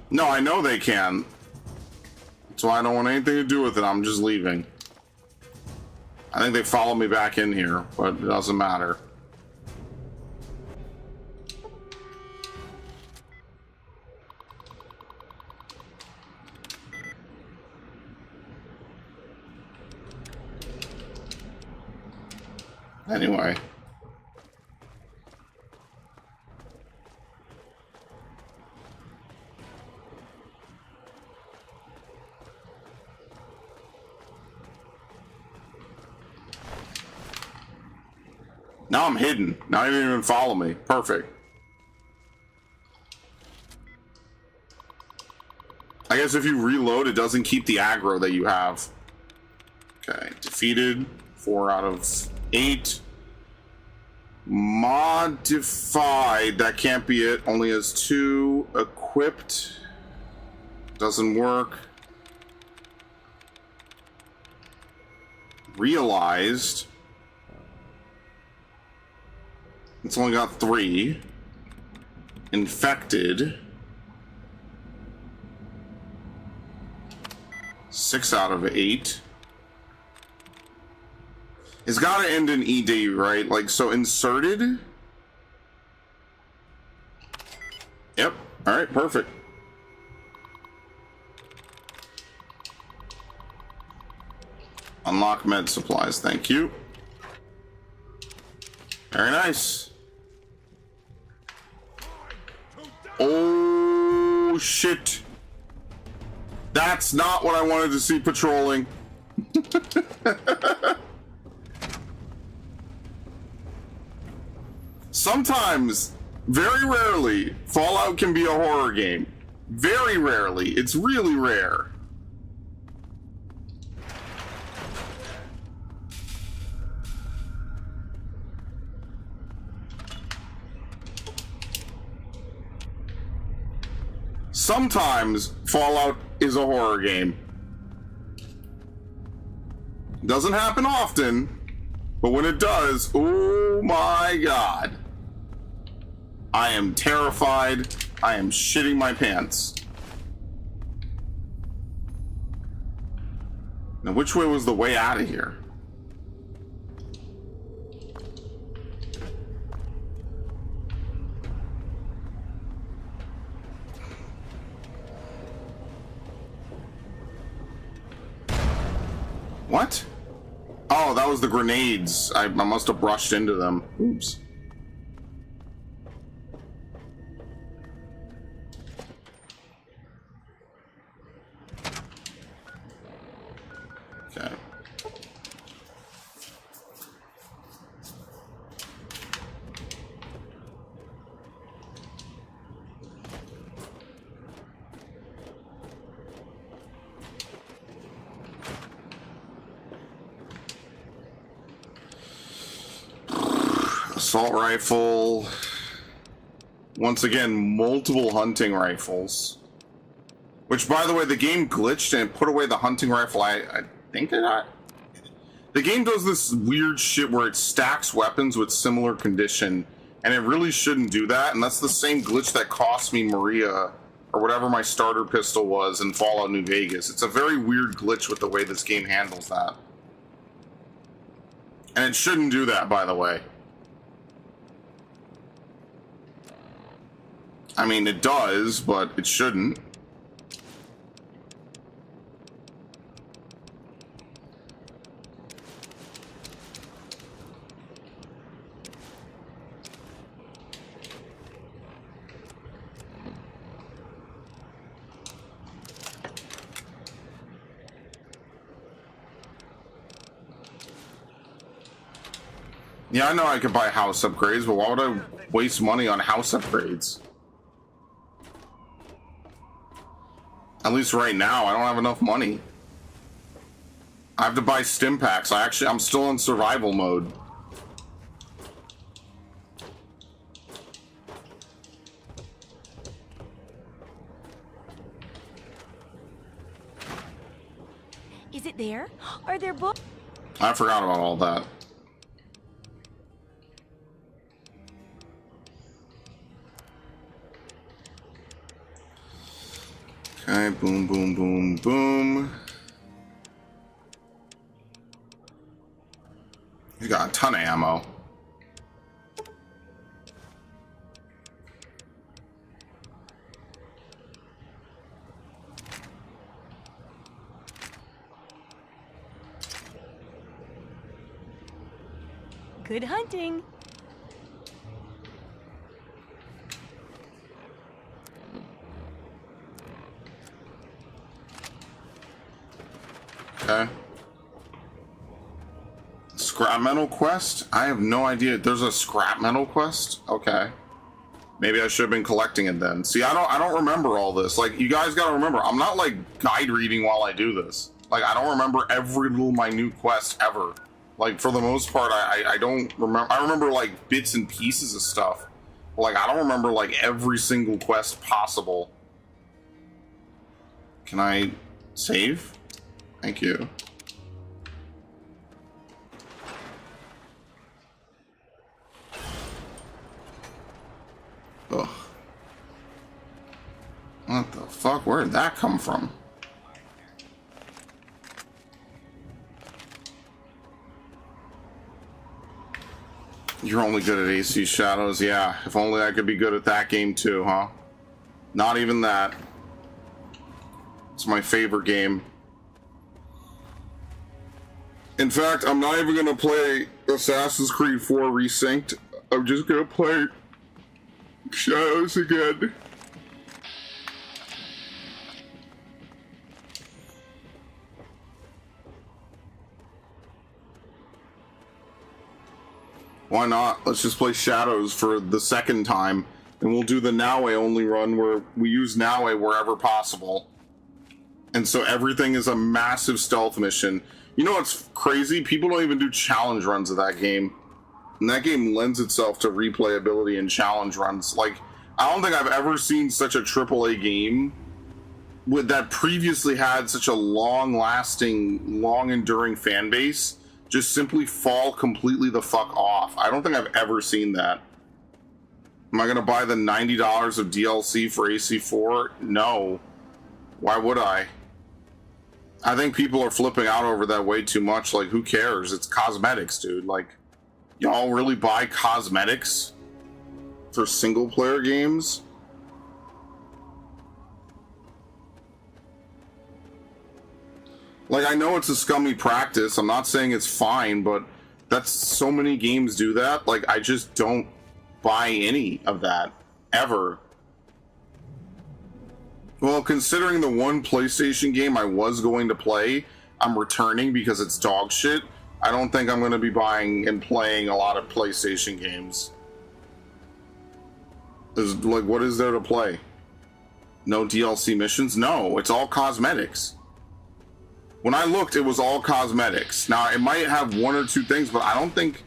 Speaker 1: No, I know they can. That's why I don't want anything to do with it. I'm just leaving. I think they follow me back in here, but it doesn't matter. Anyway. Now I'm hidden. Now you didn't even follow me. Perfect. I guess if you reload, it doesn't keep the aggro that you have. Okay, defeated. 4 out of 8. Modified. That can't be it. Only has 2. Equipped. Doesn't work. Realized. It's only got 3. Infected. 6 out of 8. It's got to end in ED, right? Like, so inserted? Yep. All right, perfect. Unlock med supplies, thank you. Very nice. Oh, shit. That's not what I wanted to see patrolling. Sometimes, very rarely, Fallout can be a horror game. Very rarely. It's really rare. Sometimes Fallout is a horror game. Doesn't happen often, but when it does, oh my god. I am terrified. I am shitting my pants. Now, which way was the way out of here? What? Oh, that was the grenades. I must have brushed into them. Oops. Okay. Assault rifle. Once again, multiple hunting rifles. Which, by the way, the game glitched and put away the hunting rifle. I think the game does this weird shit where it stacks weapons with similar condition, and it really shouldn't do that. And that's the same glitch that cost me Maria, or whatever my starter pistol was in Fallout New Vegas. It's a very weird glitch with the way this game handles that. And it shouldn't do that, by the way. I mean, it does, but it shouldn't. Yeah, I know I could buy house upgrades, but why would I waste money on house upgrades? At least right now, I don't have enough money. I have to buy stim packs. I'm still in survival mode.
Speaker 4: Is it there? Are there books?
Speaker 1: I forgot about all that. Okay, boom, boom, boom, boom. You got a ton of ammo.
Speaker 4: Good hunting.
Speaker 1: Okay. Scrap metal quest? I have no idea. There's a scrap metal quest? Okay. Maybe I should have been collecting it then. See, I don't remember all this. Like, you guys gotta remember, I'm not like guide reading while I do this. Like, I don't remember every little minute quest ever. Like, for the most part, I don't remember. I remember like bits and pieces of stuff. Like, I don't remember like every single quest possible. Can I save? Thank you. Ugh. What the fuck? Where did that come from? You're only good at AC Shadows? Yeah, if only I could be good at that game too, huh? Not even that. It's my favorite game. In fact, I'm not even gonna play Assassin's Creed 4 Resynced. I'm just gonna play Shadows again. Why not? Let's just play Shadows for the second time, and we'll do the Naue only run where we use Naue wherever possible. And so everything is a massive stealth mission. You know what's crazy? People don't even do challenge runs of that game. And that game lends itself to replayability and challenge runs. Like, I don't think I've ever seen such a AAA game with that previously had such a long-lasting, long-enduring fan base just simply fall completely the fuck off. I don't think I've ever seen that. Am I gonna buy the $90 of DLC for AC4? No. Why would I? I think people are flipping out over that way too much. Like, who cares? It's cosmetics, dude. Like, y'all really buy cosmetics for single-player games? Like, I know it's a scummy practice. I'm not saying it's fine, but that's so many games do that. Like, I just don't buy any of that. Ever. Well, considering the one PlayStation game I was going to play, I'm returning because it's dog shit. I don't think I'm going to be buying and playing a lot of PlayStation games. Like, what is there to play? No DLC missions? No, it's all cosmetics. When I looked, it was all cosmetics. Now, it might have one or two things, but I don't think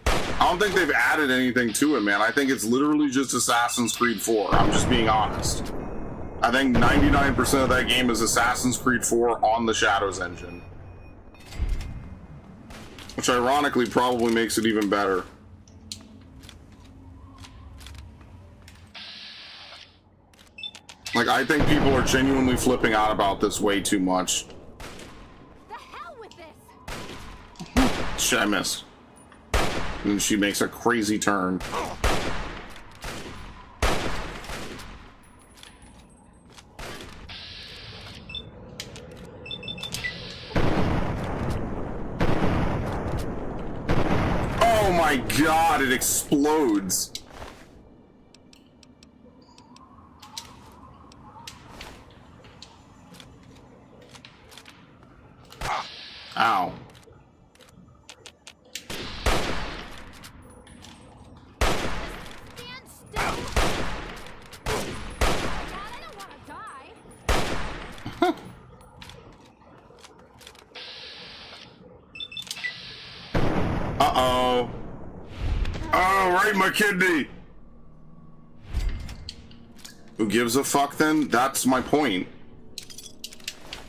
Speaker 1: they've added anything to it, man. I think it's literally just Assassin's Creed 4. I'm just being honest. I think 99% of that game is Assassin's Creed 4 on the Shadows engine. Which ironically probably makes it even better. Like, I think people are genuinely flipping out about this way too much. Shit, I missed. And she makes a crazy turn. Oh my god, it explodes. Ow. Uh-oh. Oh, right, my kidney. Who gives a fuck then? That's my point.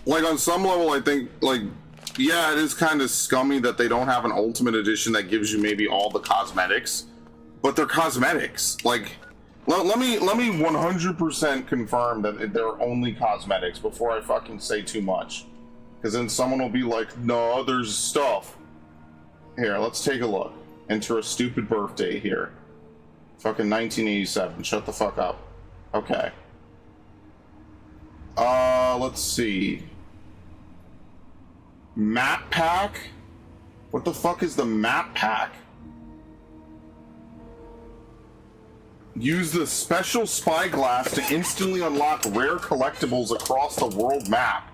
Speaker 1: Like, on some level, I think, like, yeah, it is kind of scummy that they don't have an Ultimate Edition that gives you maybe all the cosmetics, but they're cosmetics. Like, let me 100% confirm that they're only cosmetics before I fucking say too much. Because then someone will be like, no, there's stuff. Here, let's take a look. Enter a stupid birthday here. Fucking 1987. Shut the fuck up. Okay. Let's see. Map pack? What the fuck is the map pack? Use the special spyglass to instantly unlock rare collectibles across the world map.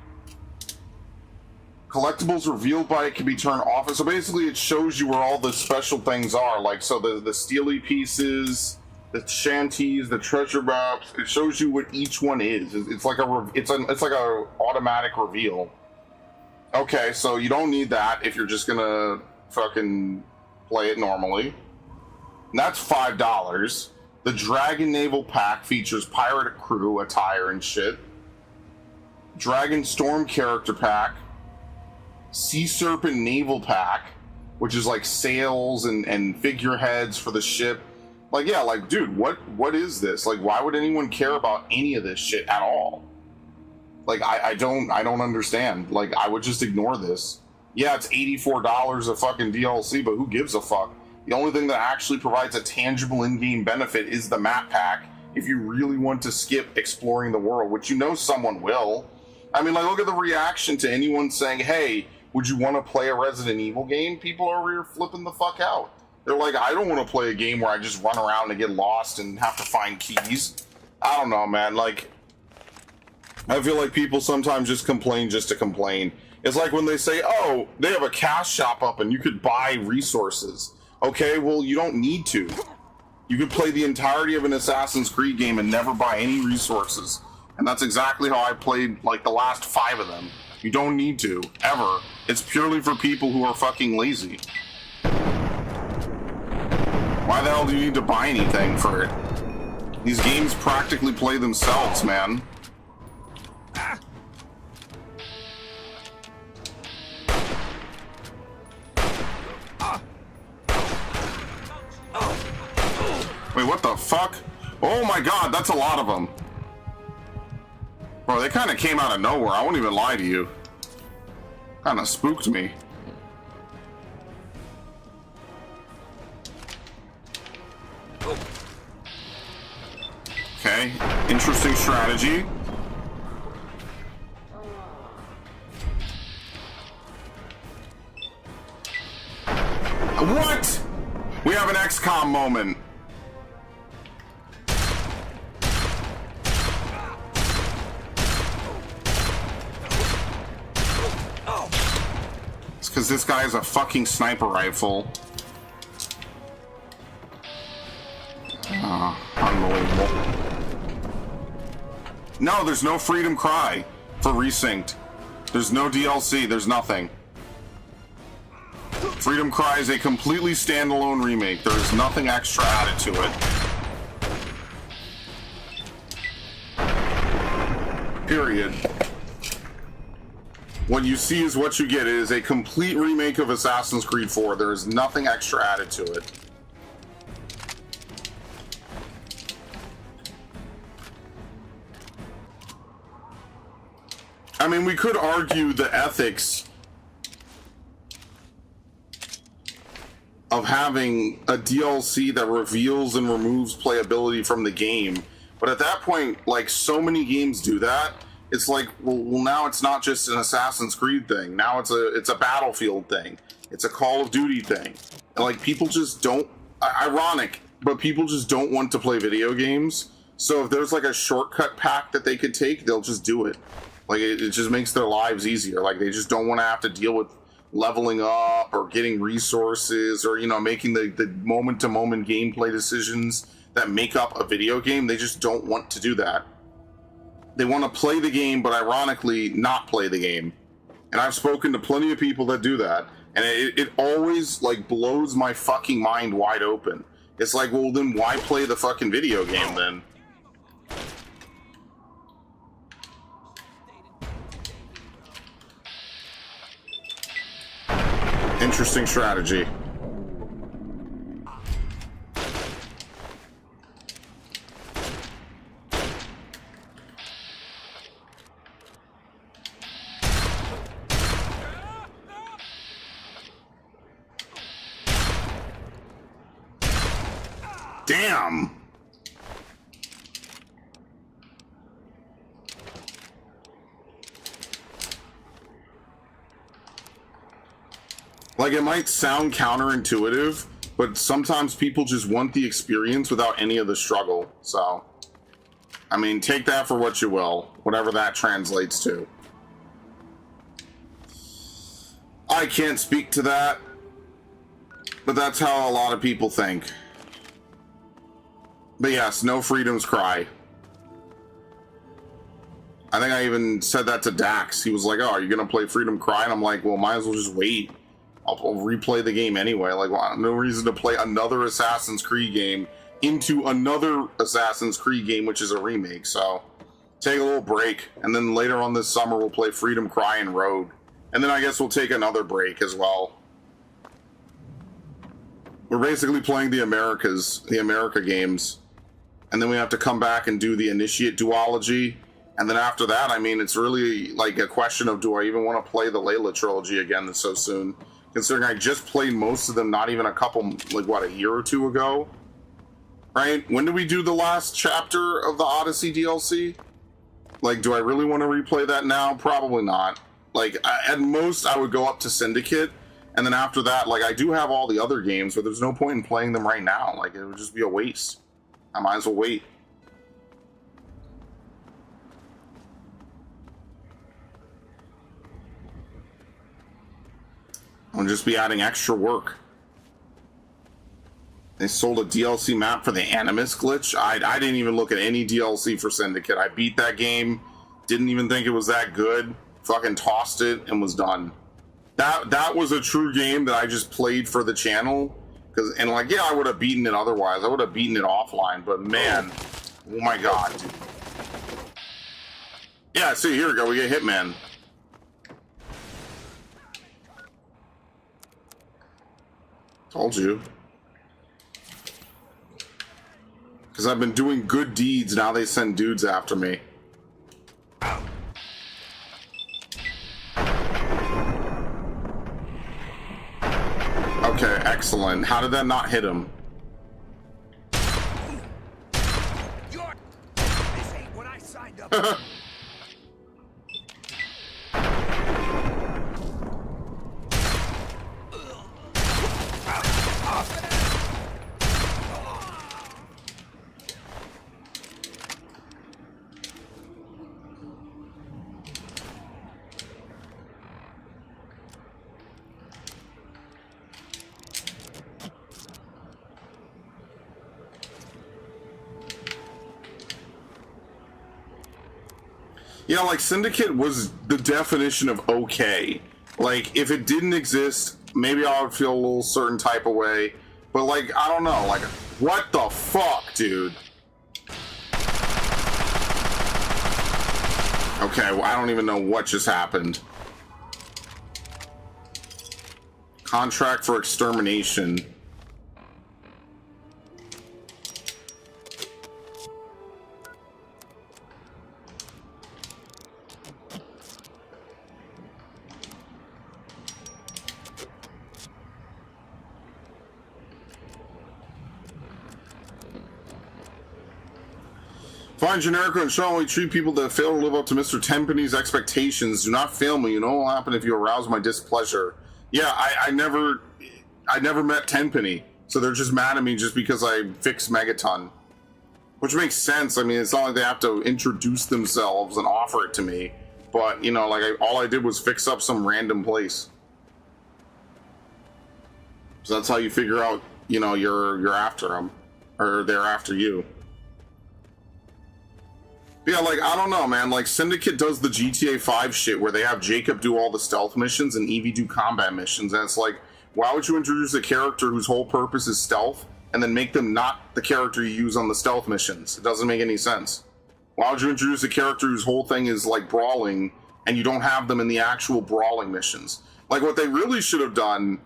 Speaker 1: Collectibles revealed by it can be turned off. So basically it shows you where all the special things are. Like, so the steely pieces, the shanties, the treasure maps, it shows you what each one is. It's like a automatic reveal. Okay, so you don't need that if you're just gonna fucking play it normally. And that's $5. The Dragon Naval Pack features pirate crew attire and shit. Dragon Storm character pack, Sea Serpent naval pack, which is like sails and figureheads for the ship. Like, yeah, like, dude, what is this? Like, why would anyone care about any of this shit at all? Like, I don't understand. Like, I would just ignore this. Yeah, it's $84 of fucking DLC, but who gives a fuck? The only thing that actually provides a tangible in-game benefit is the map pack. If you really want to skip exploring the world, which you know someone will. I mean, like, look at the reaction to anyone saying, hey, would you want to play a Resident Evil game? People are over here flipping the fuck out. They're like, I don't want to play a game where I just run around and get lost and have to find keys. I don't know, man. Like, I feel like people sometimes just complain just to complain. It's like when they say, oh, they have a cash shop up and you could buy resources. Okay, well, you don't need to. You could play the entirety of an Assassin's Creed game and never buy any resources. And that's exactly how I played, like, the last 5 of them. You don't need to, ever. It's purely for people who are fucking lazy. Why the hell do you need to buy anything for it? These games practically play themselves, man. Wait, what the fuck? Oh my god, that's a lot of them. Bro, they kind of came out of nowhere. I won't even lie to you. Kind of spooked me. Okay, interesting strategy. What? We have an XCOM moment. It's because this guy has a fucking sniper rifle. Unbelievable. No, there's no Freedom Cry for Resynced. There's no DLC, there's nothing. Freedom Cry is a completely standalone remake. There is nothing extra added to it. Period. What you see is what you get. It is a complete remake of Assassin's Creed 4. There is nothing extra added to it. I mean, we could argue the ethics of having a DLC that reveals and removes playability from the game, but at that point, like, so many games do that, it's like, well, now it's not just an Assassin's Creed thing. Now it's a Battlefield thing. It's a Call of Duty thing. And, like, people just don't, ironic, but people just don't want to play video games. So if there's like a shortcut pack that they could take, they'll just do it. Like, it just makes their lives easier. Like, they just don't want to have to deal with leveling up or getting resources or, you know, making the moment-to-moment gameplay decisions that make up a video game. They just don't want to do that. They want to play the game, but ironically not play the game. And I've spoken to plenty of people that do that, and it always, like, blows my fucking mind wide open. It's like, well, then why play the fucking video game then? Interesting strategy. Damn. Like, it might sound counterintuitive, but sometimes people just want the experience without any of the struggle. So, I mean, take that for what you will, whatever that translates to. I can't speak to that, but that's how a lot of people think. But yes, no Freedom's Cry. I think I even said that to Dax. He was like, oh, are you gonna play Freedom Cry? And I'm like, well, might as well just wait. I'll replay the game anyway. Like, well, no reason to play another Assassin's Creed game into another Assassin's Creed game, which is a remake. So take a little break, and then later on this summer we'll play Freedom Cry and Road. And then I guess we'll take another break as well. We're basically playing the America games. And then we have to come back and do the Initiate duology. And then after that, I mean, it's really like a question of, do I even want to play the Layla trilogy again so soon? Considering I just played most of them not even a couple, like what, a year or two ago? Right? When did we do the last chapter of the Odyssey DLC? Like, do I really want to replay that now? Probably not. Like, at most, I would go up to Syndicate, and then after that, like, I do have all the other games, but there's no point in playing them right now. Like, it would just be a waste. I might as well wait. I'll just be adding extra work. They sold a DLC map for the Animus glitch. I didn't even look at any DLC for Syndicate. I beat that game, didn't even think it was that good. Fucking tossed it and was done. That was a true game that I just played for the channel. And like, yeah, I would have beaten it otherwise. I would have beaten it offline, but man, oh my god, dude. Yeah, see, here we go. We get Hitman. Told you. Because I've been doing good deeds, now they send dudes after me. Okay, excellent. How did that not hit him?
Speaker 3: This ain't what I signed up for.
Speaker 1: Yeah, like, Syndicate was the definition of okay. Like, if it didn't exist, maybe I would feel a little certain type of way. But, like, I don't know. Like, what the fuck, dude? Okay, well, I don't even know what just happened. Contract for extermination. Find Generico and strongly treat people that fail to live up to Mr. Tenpenny's expectations. Do not fail me. You know what will happen if you arouse my displeasure. Yeah, I never met Tenpenny, so they're just mad at me just because I fixed Megaton. Which makes sense. I mean, it's not like they have to introduce themselves and offer it to me. But, you know, like, all I did was fix up some random place. So that's how you figure out, you know, you're after them. Or they're after you. Yeah, like, I don't know, man. Like, Syndicate does the GTA 5 shit where they have Jacob do all the stealth missions and Evie do combat missions. And it's like, why would you introduce a character whose whole purpose is stealth and then make them not the character you use on the stealth missions? It doesn't make any sense. Why would you introduce a character whose whole thing is, like, brawling and you don't have them in the actual brawling missions? Like, what they really should have done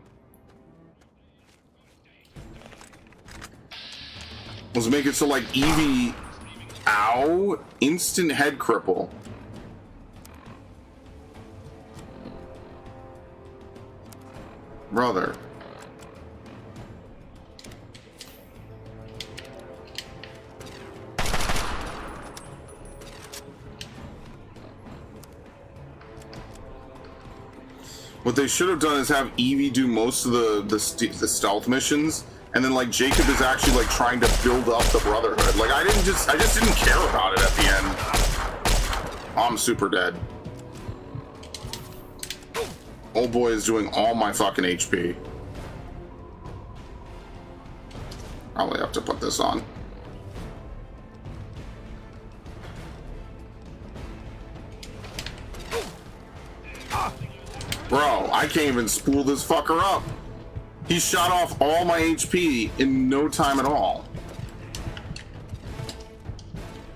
Speaker 1: was make it so, like, Evie... Ow! Instant head cripple. Brother. What they should have done is have Evie do most of the stealth missions. And then, like, Jacob is actually, like, trying to build up the Brotherhood. Like, I just didn't care about it at the end. Oh, I'm super dead. Old boy is doing all my fucking HP. Probably have to put this on. Bro, I can't even spool this fucker up. He shot off all my HP in no time at all.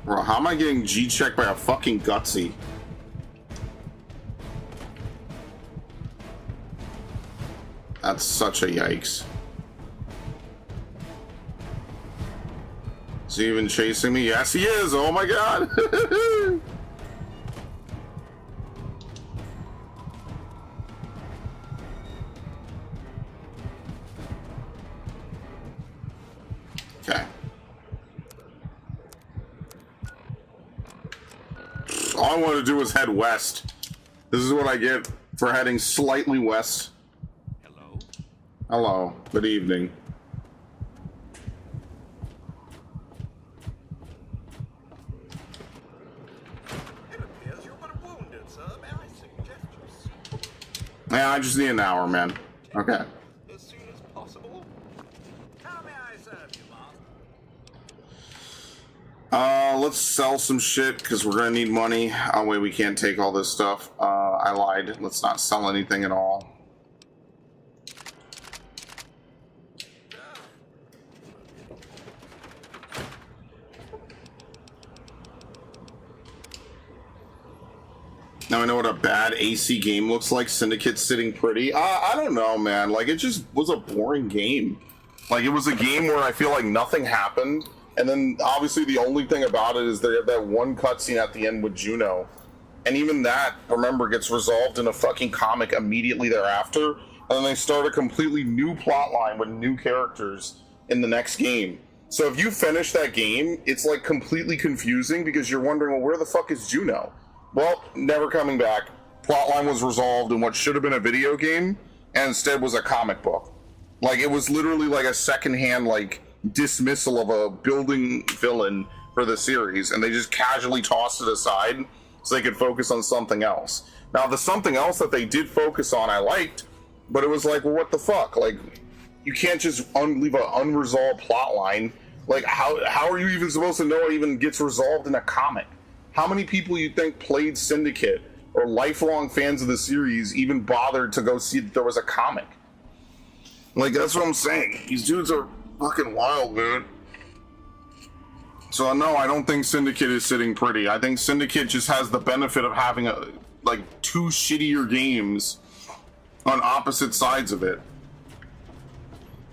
Speaker 1: Bro, how am I getting G-checked by a fucking Gutsy? That's such a yikes. Is he even chasing me? Yes, he is! Oh my god! Okay. All I wanted to do was head west. This is what I get for heading slightly west.
Speaker 3: Hello?
Speaker 1: Hello. Good evening.
Speaker 3: It appears you've been wounded, sir. May I suggest you see
Speaker 1: Yeah, I just need an hour, man. Okay.
Speaker 3: as soon as possible? How may I serve you, master?
Speaker 1: Let's sell some shit because we're gonna need money. Oh wait, we can't take all this stuff. I lied. Let's not sell anything at all. Now I know what a bad AC game looks like. Syndicate's sitting pretty. I don't know, man. Like, it just was a boring game. Like, it was a game where I feel like nothing happened. And then, obviously, the only thing about it is they have that one cutscene at the end with Juno. And even that, remember, gets resolved in a fucking comic immediately thereafter. And then they start a completely new plot line with new characters in the next game. So if you finish that game, it's, like, completely confusing because you're wondering, well, where the fuck is Juno? Well, never coming back. Plotline was resolved in what should have been a video game, and instead was a comic book. Like, it was literally like a secondhand, like, dismissal of a building villain for the series, and they just casually tossed it aside so they could focus on something else. Now, the something else that they did focus on, I liked, but it was like, well, what the fuck? Like, you can't just leave an unresolved plotline. Like, how are you even supposed to know it even gets resolved in a comic? How many people you think played Syndicate or lifelong fans of the series even bothered to go see that there was a comic? Like, that's what I'm saying. These dudes are fucking wild, man. So, no, I don't think Syndicate is sitting pretty. I think Syndicate just has the benefit of having, two shittier games on opposite sides of it.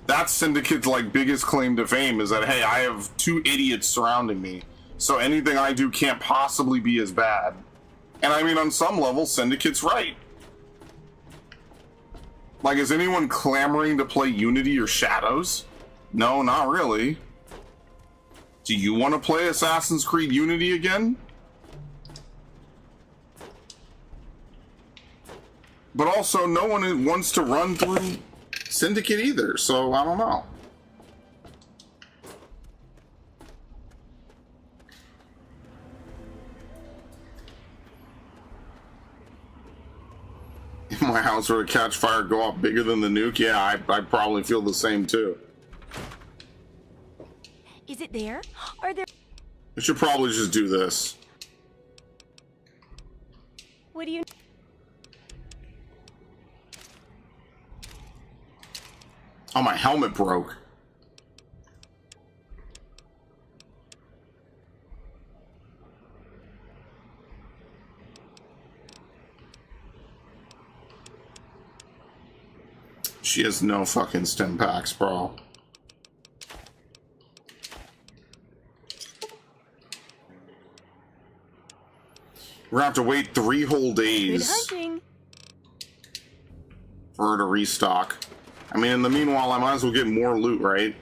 Speaker 1: That's Syndicate's, biggest claim to fame is that, hey, I have two idiots surrounding me. So anything I do can't possibly be as bad. And I mean, on some level, Syndicate's right. Like, is anyone clamoring to play Unity or Shadows? No, not really. Do you want to play Assassin's Creed Unity again? But also, no one wants to run through Syndicate either, so I don't know. If my house were to catch fire, go off bigger than the nuke, yeah, I'd probably feel the same too.
Speaker 4: Is it there? Are there...
Speaker 1: I should probably just do this.
Speaker 4: What do you...
Speaker 1: Oh, my helmet broke. She has no fucking stim packs, bro. We're gonna have to wait 3 whole
Speaker 4: Good
Speaker 1: days
Speaker 4: hunting.
Speaker 1: for her to restock. I mean, in the meanwhile, I might as well get more loot, right?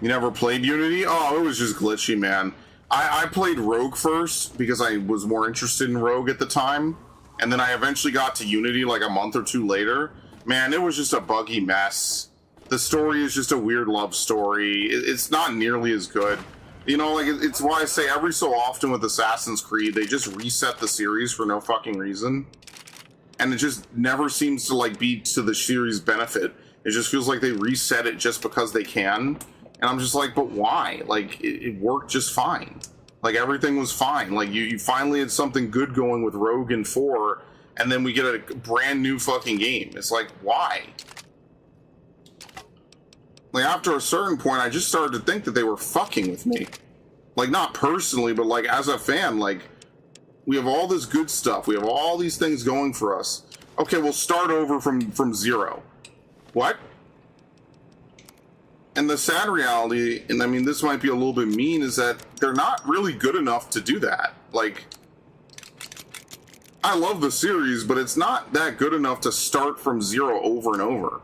Speaker 1: You never played Unity? Oh, it was just glitchy, man. I played Rogue first because I was more interested in Rogue at the time. And then I eventually got to Unity like a month or two later. Man, it was just a buggy mess. The story is just a weird love story. It's not nearly as good. You know, like, it's why I say every so often with Assassin's Creed, they just reset the series for no fucking reason. And it just never seems to, like, be to the series' benefit. It just feels like they reset it just because they can. And I'm just like, but why? Like, it worked just fine. Like, everything was fine. Like, you finally had something good going with Rogue and 4, and then we get a brand new fucking game. It's like, why? Like, after a certain point, I just started to think that they were fucking with me. Like, not personally, but like, as a fan, like, we have all this good stuff. We have all these things going for us. Okay, we'll start over from zero. What? And the sad reality, and I mean, this might be a little bit mean, is that they're not really good enough to do that. Like, I love the series, but it's not that good enough to start from zero over and over.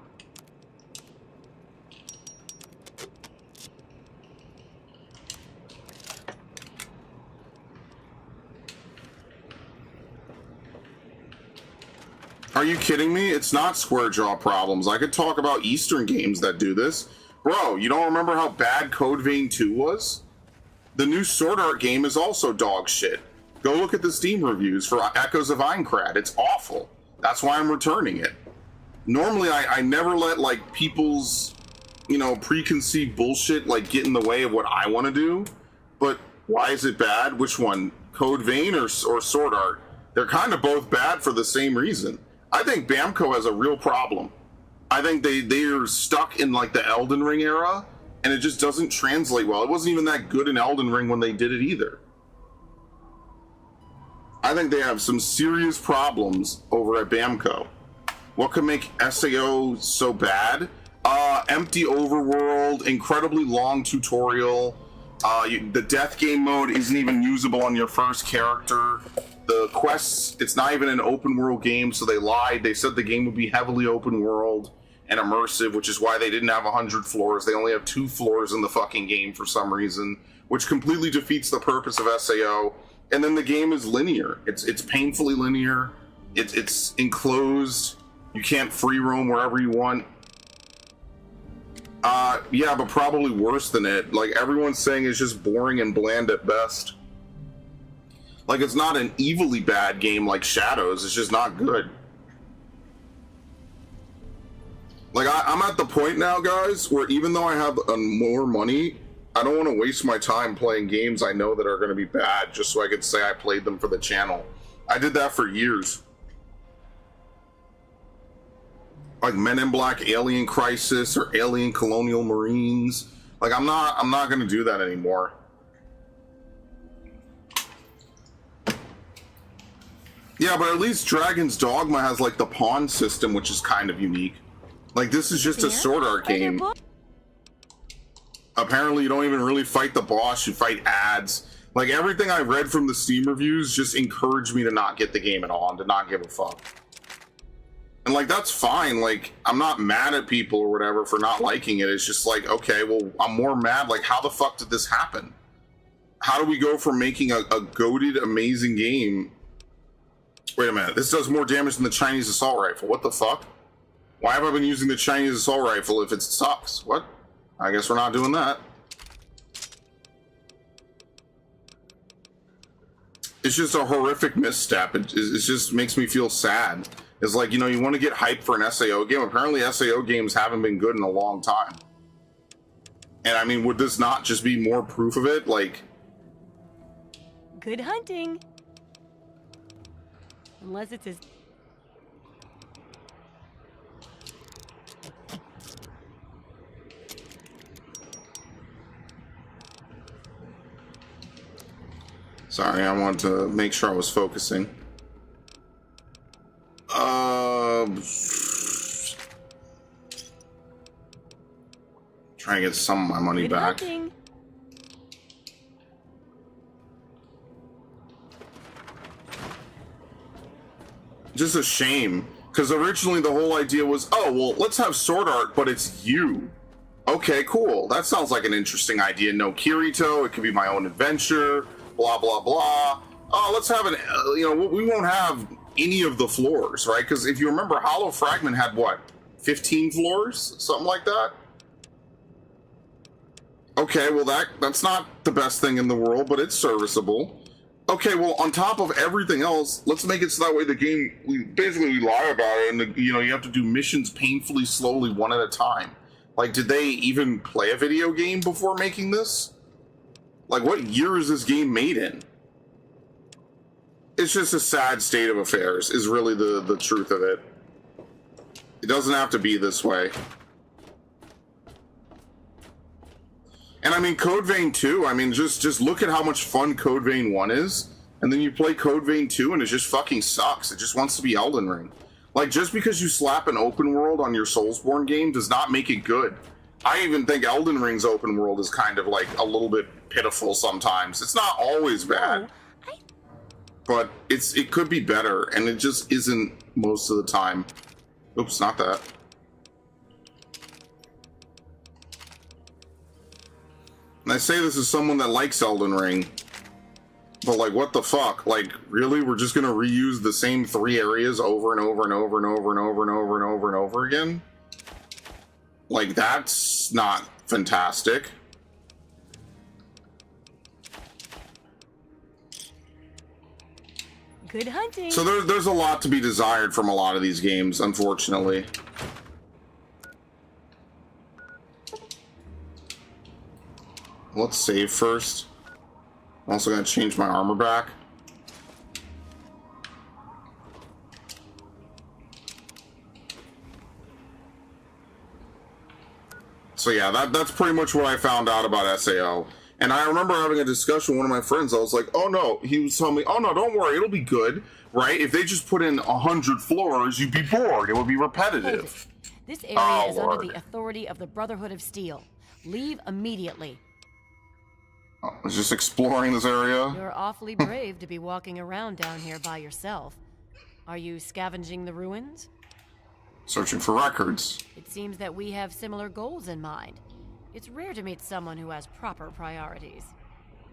Speaker 1: Are you kidding me? It's not Square Jaw problems. I could talk about Eastern games that do this. Bro, you don't remember how bad Code Vein 2 was? The new Sword Art game is also dog shit. Go look at the Steam reviews for Echoes of Aincrad. It's awful. That's why I'm returning it. Normally, I never let, like, people's, you know, preconceived bullshit, like, get in the way of what I want to do. But why is it bad? Which one? Code Vein or Sword Art? They're kind of both bad for the same reason. I think Bamco has a real problem. I think they are stuck in like the Elden Ring era, and it just doesn't translate well. It wasn't even that good in Elden Ring when they did it either. I think they have some serious problems over at Bamco. What could make SAO so bad? Empty overworld, incredibly long tutorial. The death game mode isn't even usable on your first character. The quests, it's not even an open world game, so they lied. They said the game would be heavily open world and immersive, which is why they didn't have 100 floors. They only have 2 floors in the fucking game for some reason, which completely defeats the purpose of SAO. And then the game is linear. It's painfully linear. It's enclosed. You can't free roam wherever you want. Yeah, but probably worse than it. Like, everyone's saying it's just boring and bland at best. Like, it's not an evilly bad game like Shadows, it's just not good. Like, I'm at the point now, guys, where even though I have more money, I don't want to waste my time playing games I know that are going to be bad just so I could say I played them for the channel. I did that for years. Like Men in Black Alien Crisis or Alien Colonial Marines. Like, I'm not going to do that anymore. Yeah, but at least Dragon's Dogma has, like, the pawn system, which is kind of unique. Like, this is just a Sword Art game. Apparently, you don't even really fight the boss, you fight ads. Like, everything I read from the Steam reviews just encouraged me to not get the game at all and to not give a fuck. And, like, that's fine. Like, I'm not mad at people or whatever for not liking it. It's just like, okay, well, I'm more mad. Like, how the fuck did this happen? How do we go from making a goated, amazing game... Wait a minute, this does more damage than the Chinese assault rifle. What the fuck? Why have I been using the Chinese assault rifle if it sucks? What? I guess we're not doing that. It's just a horrific misstep. It just makes me feel sad. It's like, you know, you want to get hyped for an SAO game. Apparently SAO games haven't been good in a long time. And I mean, would this not just be more proof of it? Like...
Speaker 4: Good hunting. Unless it's his...
Speaker 1: Sorry, I wanted to make sure I was focusing. Trying to get some of my money
Speaker 4: Good
Speaker 1: back.
Speaker 4: hunting.
Speaker 1: Just a shame, because originally the whole idea was, oh, well, let's have Sword Art, but it's you. Okay, cool. That sounds like an interesting idea. No Kirito, it could be my own adventure, blah, blah, blah. Oh, let's have an, you know, we won't have any of the floors, right? Because if you remember, Hollow Fragment had, what, 15 floors? Something like that? Okay, well, that's not the best thing in the world, but it's serviceable. Okay, well, on top of everything else, let's make it so that way the game, we lie about it, and, you know, you have to do missions painfully slowly, one at a time. Like, did they even play a video game before making this? Like, what year is this game made in? It's just a sad state of affairs, is really the truth of it. It doesn't have to be this way. And I mean, Code Vein 2, I mean, just look at how much fun Code Vein 1 is, and then you play Code Vein 2 and it just fucking sucks. It just wants to be Elden Ring. Like, just because you slap an open world on your Soulsborne game does not make it good. I even think Elden Ring's open world is kind of like a little bit pitiful sometimes. It's not always bad. But it could be better, and it just isn't most of the time. Oops, not that. And I say this as someone that likes Elden Ring, but like, what the fuck? Like, really? We're just gonna reuse the same 3 areas over and over and over and over and over and over and over and over again? Like, that's not fantastic.
Speaker 4: Good hunting.
Speaker 1: So there's a lot to be desired from a lot of these games, unfortunately. Let's save first. I'm also going to change my armor back. So yeah, that's pretty much what I found out about SAO. And I remember having a discussion with one of my friends. I was like, oh no, he was telling me, oh no, don't worry, it'll be good, right? If they just put in 100 floors, you'd be bored. It would be repetitive.
Speaker 4: This area is under the authority of the Brotherhood of Steel. Leave immediately.
Speaker 1: I was just exploring this area.
Speaker 4: You're awfully brave to be walking around down here by yourself. Are you scavenging the ruins?
Speaker 1: Searching for records.
Speaker 4: It seems that we have similar goals in mind. It's rare to meet someone who has proper priorities.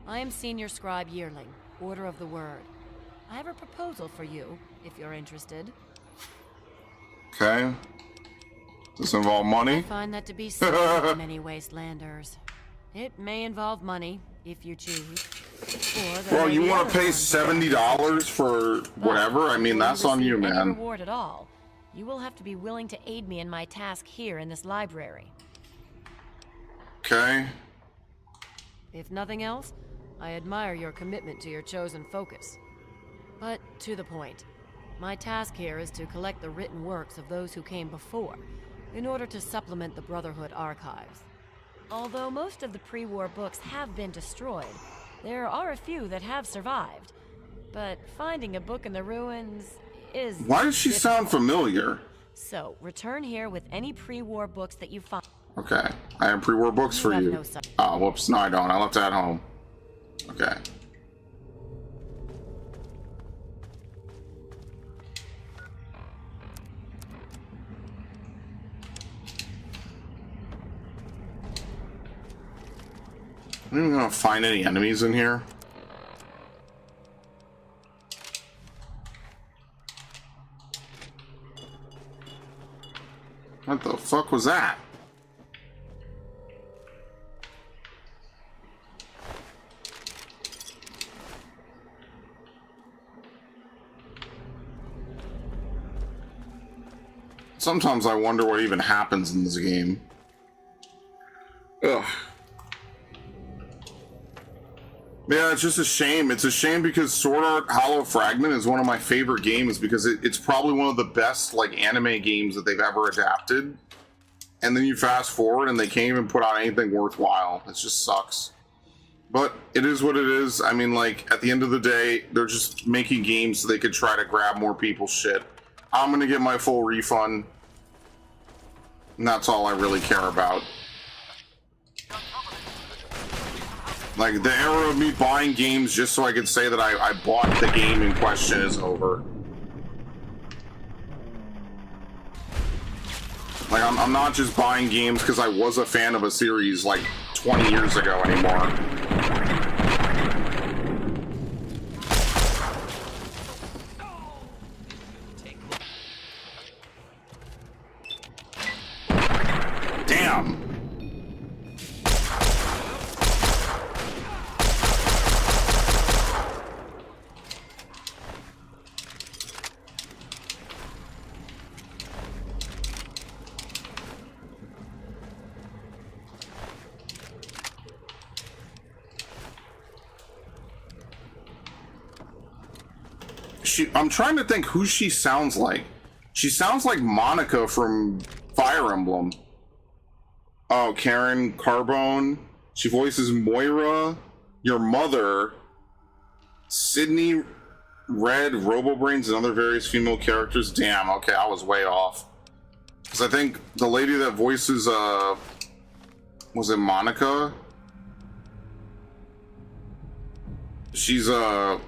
Speaker 4: I am Senior Scribe Yearling, Order of the Word. I have a proposal for you, if you're interested.
Speaker 1: Okay. Does this involve money?
Speaker 4: I find that to be so for many wastelanders. It may involve money, if you choose.
Speaker 1: Well, you want to pay $70 for whatever? I mean, that's on you, man.
Speaker 4: Any reward at all. You will have to be willing to aid me in my task here in this library.
Speaker 1: Okay.
Speaker 4: If nothing else, I admire your commitment to your chosen focus. But to the point, my task here is to collect the written works of those who came before, in order to supplement the Brotherhood archives. Although most of the pre-war books have been destroyed, there are a few that have survived. But finding a book in the ruins is...
Speaker 1: Why does she sound familiar?
Speaker 4: So, return here with any pre-war books that you find.
Speaker 1: Okay, I have pre-war books for you. Oh, whoops, no I don't. I left that at home. Okay. I'm not even gonna find any enemies in here. What the fuck was that? Sometimes I wonder what even happens in this game. Ugh. Yeah, it's just a shame. It's a shame because Sword Art Hollow Fragment is one of my favorite games because it's probably one of the best like anime games that they've ever adapted. And then you fast forward and they can't even put out anything worthwhile. It just sucks. But it is what it is. I mean, like, at the end of the day, they're just making games so they could try to grab more people's shit. I'm gonna get my full refund. And that's all I really care about. Like, the era of me buying games just so I could say that I bought the game in question is over. Like, I'm not just buying games because I was a fan of a series like 20 years ago anymore. Damn. I'm trying to think who she sounds like. She sounds like Monica from Fire Emblem. Oh, Karen Carbone. She voices Moira, your mother, Sydney, Red, Robobrains, and other various female characters. Damn, okay, I was way off. Because I think the lady that voices, was it Monica? She's, isn't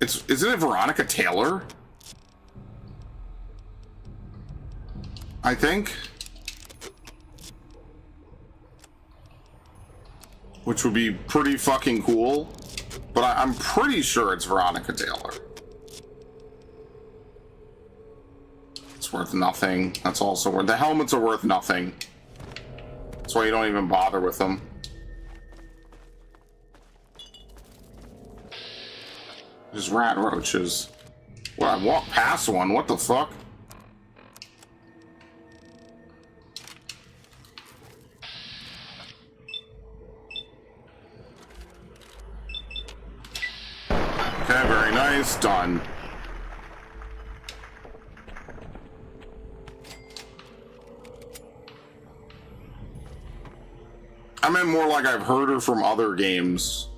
Speaker 1: it Veronica Taylor? I think. Which would be pretty fucking cool. But I'm pretty sure it's Veronica Taylor. It's worth nothing. That's also worth... The helmets are worth nothing. That's why you don't even bother with them. Just rat roaches. Well, I walked past one. What the fuck? Okay, very nice. Done. I meant more like I've heard her from other games.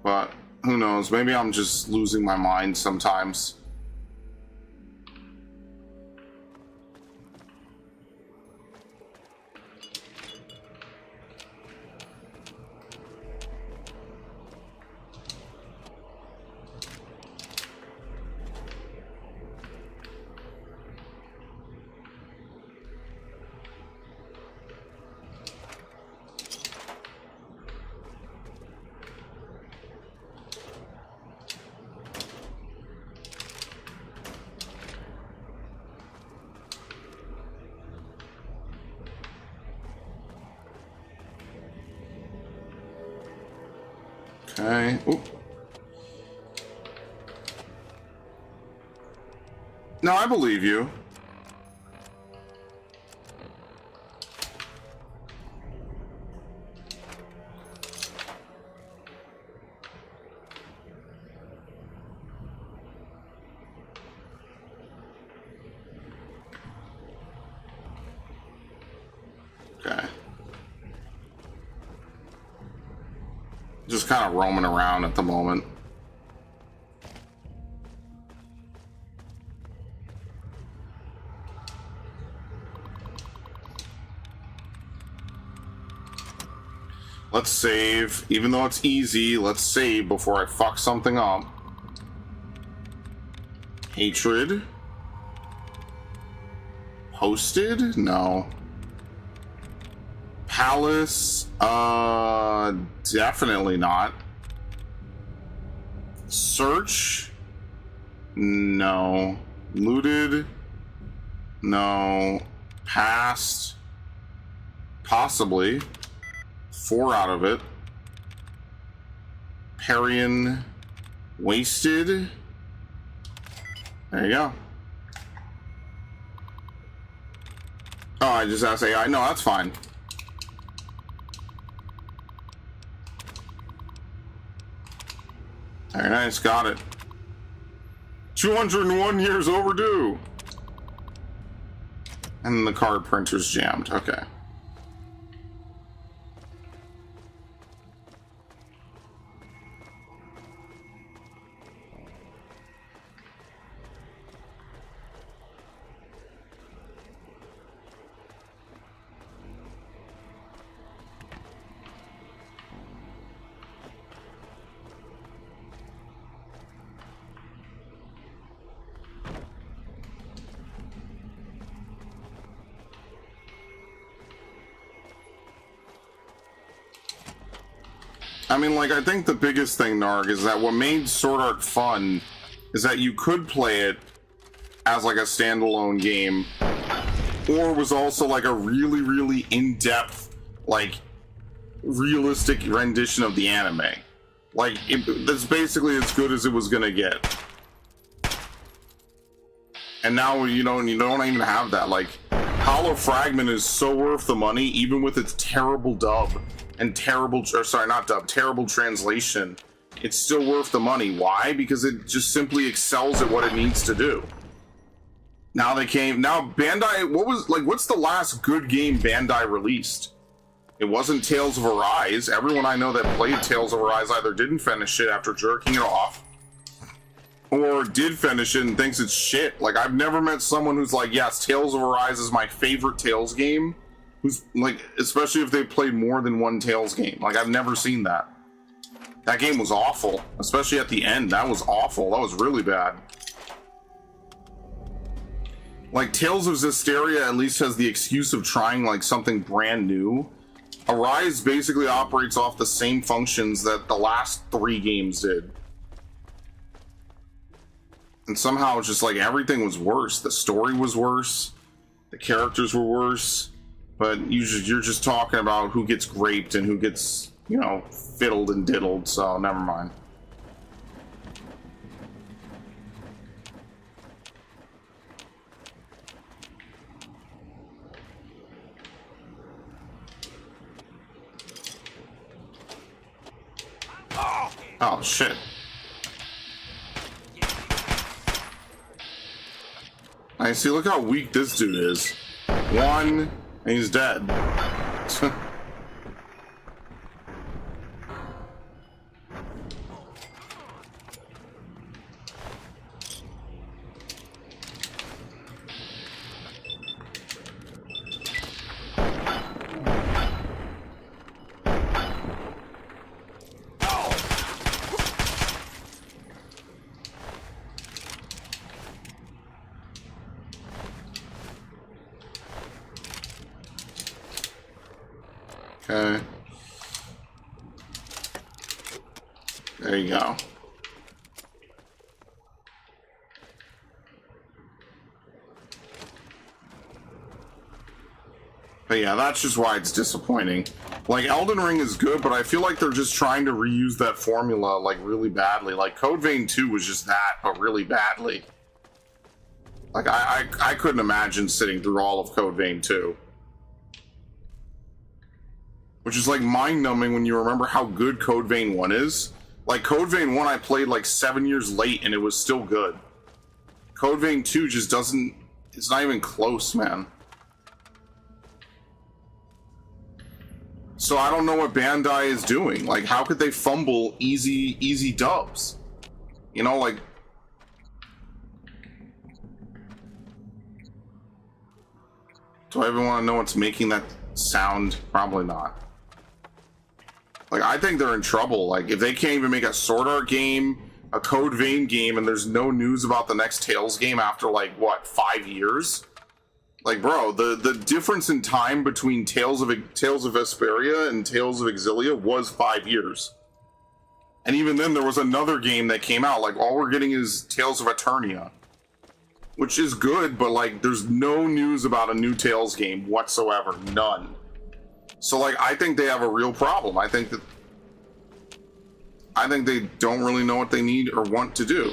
Speaker 1: But who knows? Maybe I'm just losing my mind sometimes. Okay. Ooh. No, I believe you. Okay. Just kind of roaming around at the moment. Let's save. Even though it's easy, let's save before I fuck something up. Hatred. Hosted? No. Palace? Definitely not. Search? No. Looted? No. Past? Possibly. 4 out of it. Parian? Wasted? There you go. Oh, I just asked AI. No, that's fine. Very nice, got it. 201 years overdue. And the card printer's jammed. Okay. I mean, like, I think the biggest thing, Narg, is that what made Sword Art fun is that you could play it as, like, a standalone game, or was also, like, a really, really in-depth, like, realistic rendition of the anime. Like, that's basically as good as it was gonna get. And now you don't even have that. Like, Hollow Fragment is so worth the money, even with its terrible dub. And terrible, or sorry, not dub, terrible translation it's still worth the money. Why? Because it just simply excels at what it needs to do. Now Bandai, what's the last good game Bandai released? It wasn't Tales of Arise. Everyone I know that played Tales of Arise either didn't finish it after jerking it off, or did finish it and thinks it's shit. Like, I've never met someone who's like, yes, Tales of Arise is my favorite Tales game, who's like, especially if they played more than one Tales game. Like, I've never seen that. That game was awful, especially at the end. That was awful. That was really bad. Like, Tales of Zestiria at least has the excuse of trying, like, something brand new. Arise basically operates off the same functions that the last 3 games did. And somehow it's just like everything was worse. The story was worse. The characters were worse. But you're just talking about who gets raped and who gets, you know, fiddled and diddled, so never mind. Oh, shit. I see, look how weak this dude is. 1, and he's dead. Okay. There you go. But yeah, that's just why it's disappointing. Like, Elden Ring is good, but I feel like they're just trying to reuse that formula, like, really badly. Like, Code Vein 2 was just that, but really badly. Like, I couldn't imagine sitting through all of Code Vein 2. Which is, like, mind-numbing when you remember how good Code Vein 1 is. Like, Code Vein 1 I played, like, 7 years late, and it was still good. Code Vein 2 just doesn't... It's not even close, man. So I don't know what Bandai is doing. Like, how could they fumble easy dubs? You know, like... Do I even want to know what's making that sound? Probably not. Like, I think they're in trouble. Like, if they can't even make a Sword Art game, a Code Vein game, and there's no news about the next Tales game after, like, what, 5 years? Like, bro, the difference in time between Tales of Vesperia and Tales of Exilia was 5 years. And even then, there was another game that came out. Like, all we're getting is Tales of Eternia. Which is good, but, like, there's no news about a new Tales game whatsoever. None. So, like, I think they have a real problem. I think they don't really know what they need or want to do.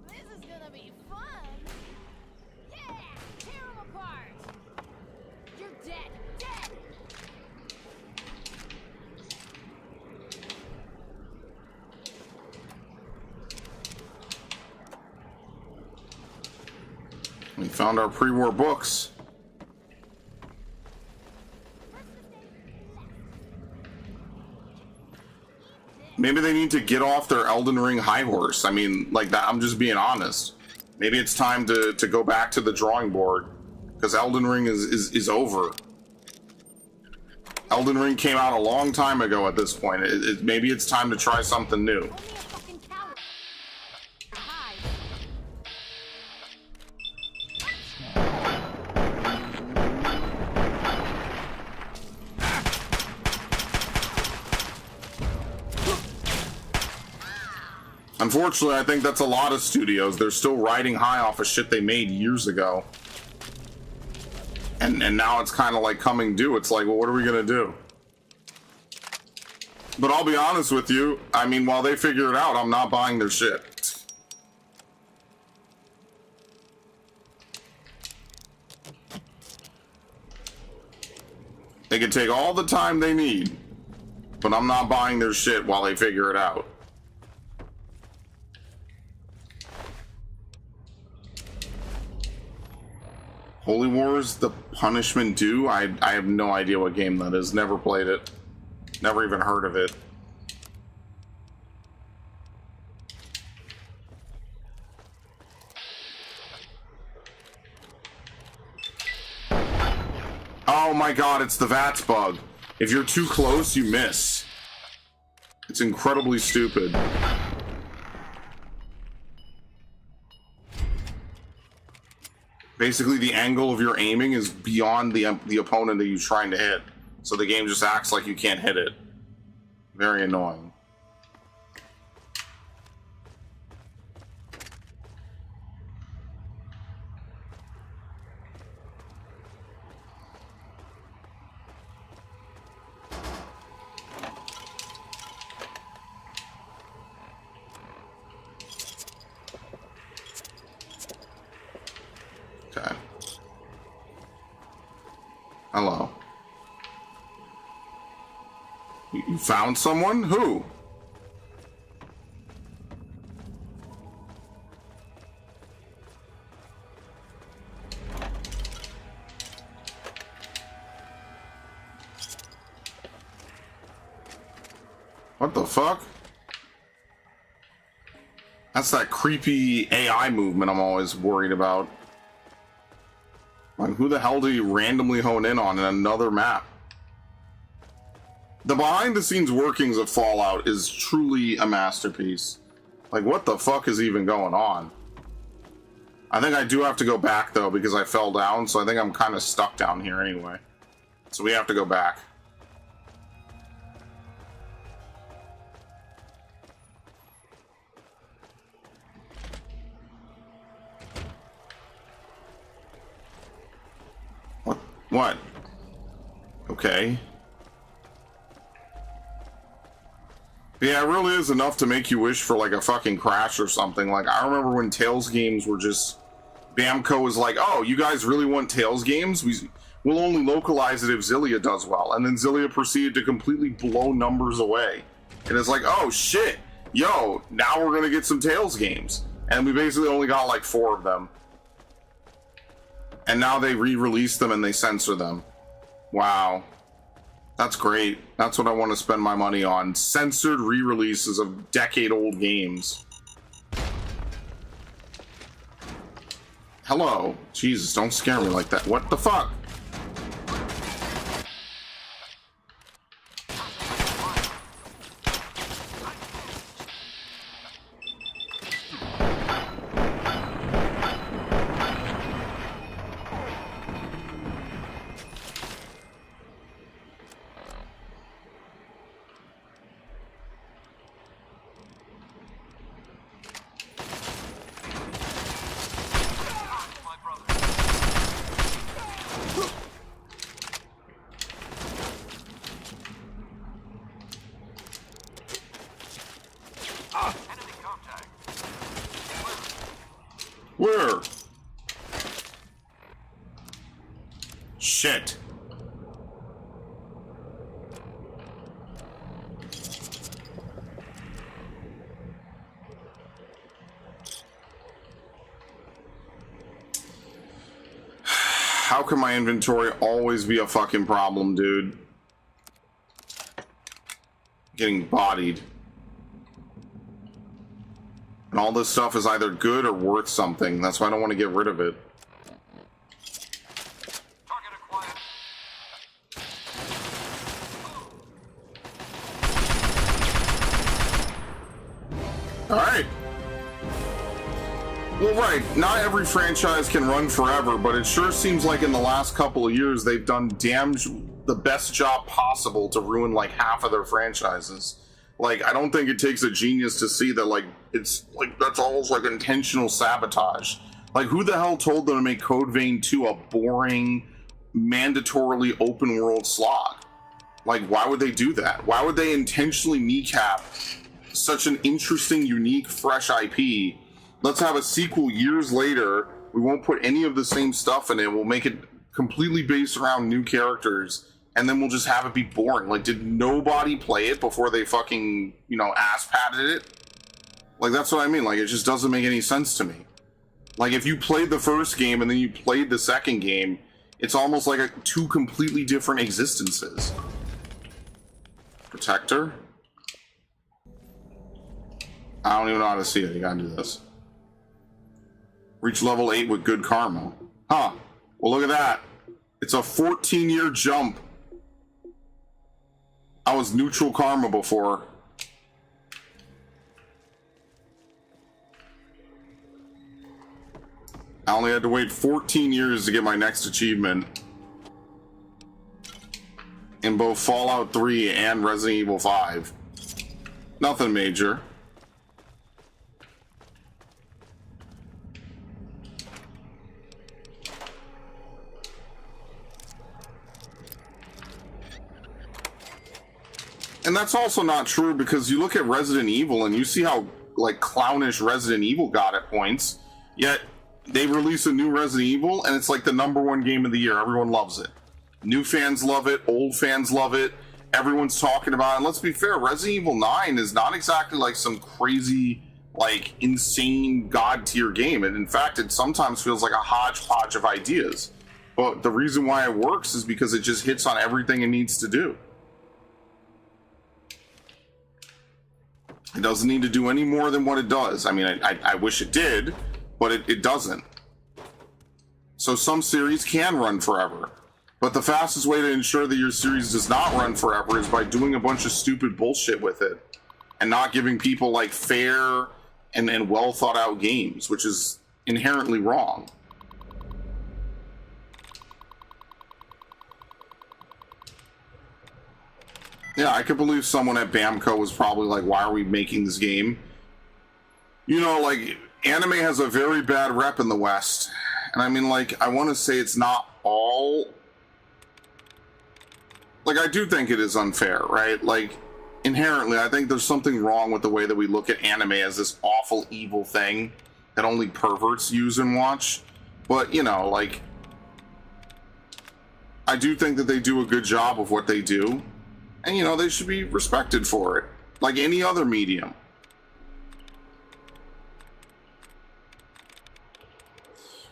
Speaker 7: This is gonna be fun. Yeah, tear them apart. You're dead, dead.
Speaker 1: We found our pre-war books. Maybe they need to get off their Elden Ring high horse. I mean, like that. I'm just being honest. Maybe it's time to go back to the drawing board, because Elden Ring is over. Elden Ring came out a long time ago at this point. Maybe it's time to try something new.
Speaker 7: Only a fucking coward. Hi.
Speaker 1: Unfortunately, I think that's a lot of studios. They're still riding high off of shit they made years ago. And now it's kind of like coming due. It's like, well, what are we going to do? But I'll be honest with you. I mean, while they figure it out, I'm not buying their shit. They can take all the time they need. But I'm not buying their shit while they figure it out. Holy Wars, The Punishment Due? I have no idea what game that is. Never played it. Never even heard of it. Oh my god, it's the VATS bug. If you're too close, you miss. It's incredibly stupid. Basically, the angle of your aiming is beyond the opponent that you're trying to hit. So the game just acts like you can't hit it. Very annoying. Okay. Hello. You found someone? Who? What the fuck? That's that creepy AI movement I'm always worried about. Like, who the hell do you randomly hone in on in another map? The behind-the-scenes workings of Fallout is truly a masterpiece. Like, what the fuck is even going on? I think I do have to go back, though, because I fell down, so I think I'm kind of stuck down here anyway. So we have to go back. What? Okay. Yeah, it really is enough to make you wish for like a fucking crash or something. Like, I remember when Tales games were just... Bamco was like, oh, you guys really want Tales games? We'll only localize it if Zillia does well. And then Zillia proceeded to completely blow numbers away. And it's like, oh shit, yo, now we're gonna get some Tales games. And we basically only got like 4 of them. And now they re-release them and they censor them. Wow. That's great. That's what I want to spend my money on. Censored re-releases of decade-old games. Hello. Jesus, don't scare me like that. What the fuck? Where? Shit. How can my inventory always be a fucking problem, dude? Getting bodied. And all this stuff is either good or worth something. That's why I don't want to get rid of it.
Speaker 6: Target acquired.
Speaker 1: Alright. Well, right. Not every franchise can run forever, but it sure seems like in the last couple of years they've done the best job possible to ruin like half of their franchises. Like, I don't think it takes a genius to see that, like, it's, like, that's almost, like, intentional sabotage. Like, who the hell told them to make Code Vein 2 a boring, mandatorily open-world slog? Like, why would they do that? Why would they intentionally kneecap such an interesting, unique, fresh IP? Let's have a sequel years later. We won't put any of the same stuff in it. We'll make it completely based around new characters and then we'll just have it be boring. Like, did nobody play it before they fucking, you know, ass patted it? Like, that's what I mean. Like, it just doesn't make any sense to me. Like, if you played the first game and then you played the second game, it's almost like two completely different existences. Protector? I don't even know how to see it. You gotta do this. Reach level 8 with good karma. Huh. Well, look at that. It's a 14-year jump. I was neutral karma before. I only had to wait 14 years to get my next achievement in both Fallout 3 and Resident Evil 5. Nothing major. And that's also not true, because you look at Resident Evil and you see how like clownish Resident Evil got at points, yet they release a new Resident Evil and it's like the #1 game of the year. Everyone loves it. New fans love it, old fans love it, everyone's talking about it. And let's be fair, Resident Evil 9 is not exactly like some crazy, like insane god tier game. And in fact, it sometimes feels like a hodgepodge of ideas. But the reason why it works is because it just hits on everything it needs to do. It doesn't need to do any more than what it does. I mean, I wish it did, but it doesn't. So some series can run forever. But the fastest way to ensure that your series does not run forever is by doing a bunch of stupid bullshit with it. And not giving people like fair and well thought out games, which is inherently wrong. Yeah, I could believe someone at Bamco was probably like, why are we making this game? You know, like, anime has a very bad rep in the West. And I mean, like, I want to say it's not all... Like, I do think it is unfair, right? Like, inherently, I think there's something wrong with the way that we look at anime as this awful, evil thing that only perverts use and watch. But, you know, like, I do think that they do a good job of what they do. And, you know, they should be respected for it, like any other medium.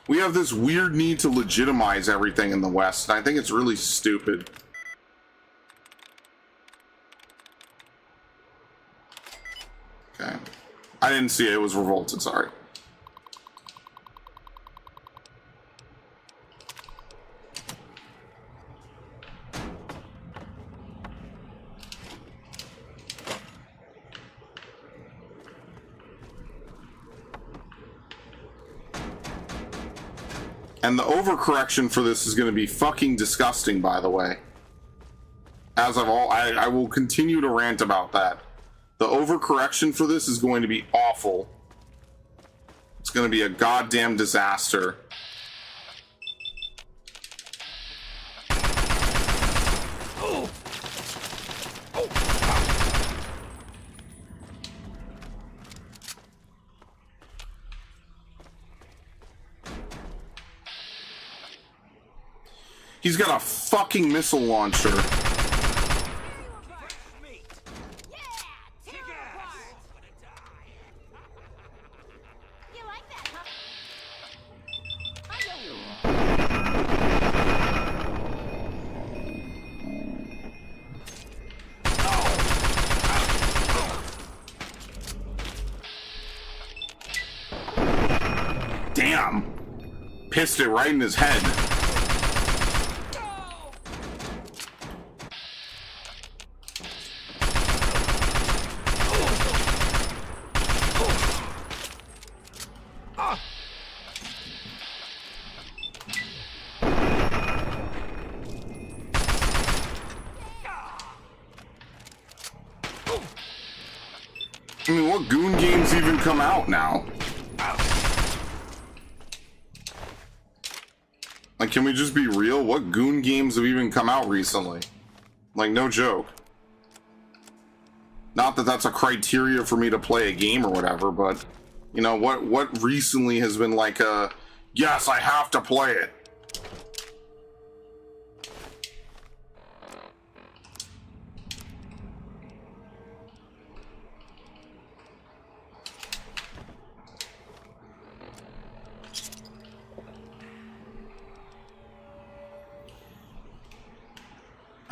Speaker 1: We have this weird need to legitimize everything in the West, and I think it's really stupid. Okay. I didn't see it. It was Revolted, sorry. And the overcorrection for this is going to be fucking disgusting, by the way. As I will continue to rant about that. The overcorrection for this is going to be awful. It's going to be a goddamn disaster. He's got a fucking missile launcher.
Speaker 7: Yeah, tear 'em apart. You like that, huh?
Speaker 1: Damn! Pissed it right in his head. I mean, what Goon games even come out now? Like, can we just be real? What Goon games have even come out recently? Like, no joke. Not that that's a criteria for me to play a game or whatever, but, you know, what recently has been like a, yes, I have to play it.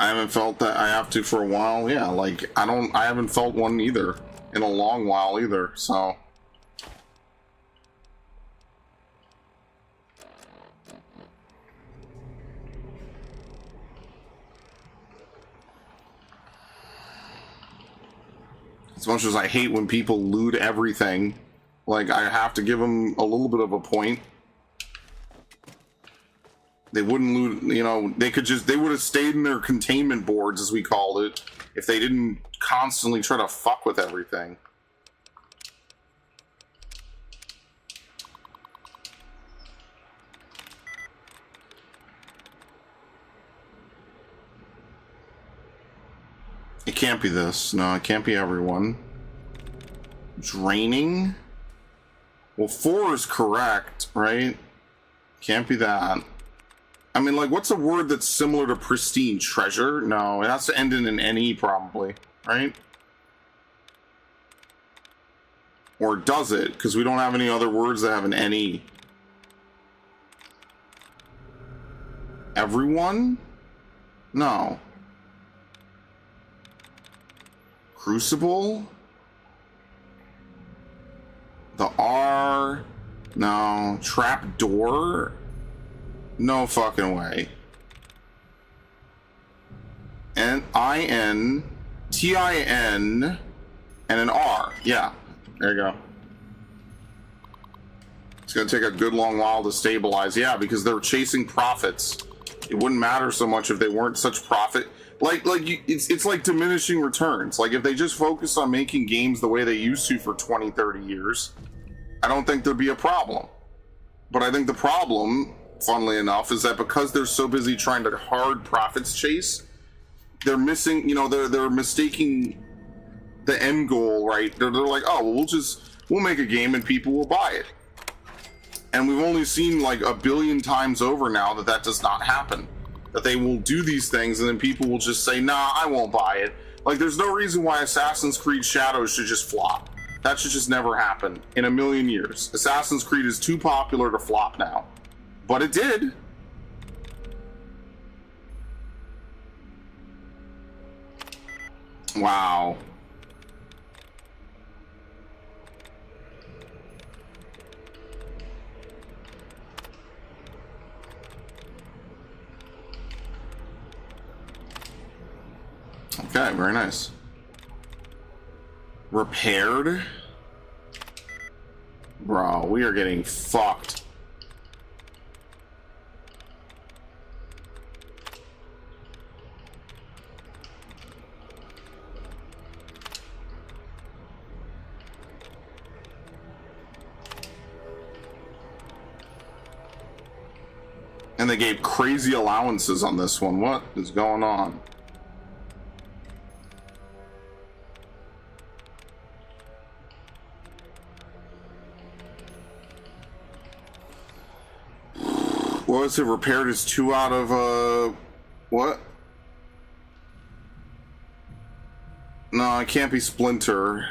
Speaker 1: I haven't felt that I have to for a while. Yeah, like I haven't felt one either in a long while either. So as much as I hate when people loot everything, like I have to give them a little bit of a point. They wouldn't loot, you know, they would have stayed in their containment boards, as we called it, if they didn't constantly try to fuck with everything. It can't be this. No, it can't be everyone. Draining? Well, 4 is correct, right? Can't be that. I mean, like, what's a word that's similar to pristine? Treasure? No, it has to end in an NE, probably, right? Or does it? Because we don't have any other words that have an NE. Everyone? No. Crucible? The R? No. Trapdoor? No fucking way. N-I-N, T-I-N, and an R. Yeah, there you go. It's gonna take a good long while to stabilize. Yeah, because they're chasing profits. It wouldn't matter so much if they weren't such profit. It's like diminishing returns. Like, if they just focused on making games the way they used to for 20, 30 years, I don't think there'd be a problem. But I think the problem, funnily enough, is that because they're so busy trying to hard profits chase, they're missing, you know, they're mistaking the end goal, right? They're like, oh, well, we'll make a game and people will buy it. And we've only seen like a billion times over now that does not happen. That they will do these things and then people will just say, nah, I won't buy it. Like, there's no reason why Assassin's Creed Shadows should just flop. That should just never happen in a million years. Assassin's Creed is too popular to flop now. But it did. Wow. Okay, very nice. Repaired? Bro, we are getting fucked. And they gave crazy allowances on this one. What is going on? What was it? Repaired is 2 out of, what? No, it can't be Splinter.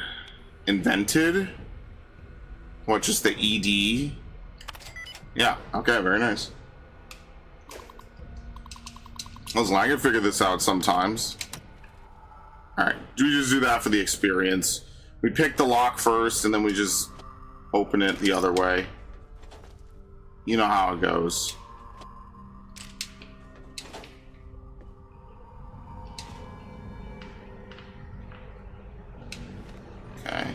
Speaker 1: Invented? What, just the ED? Yeah, okay, very nice. Listen, I can figure this out sometimes. Alright, we just do that for the experience. We pick the lock first, and then we just open it the other way. You know how it goes. Okay.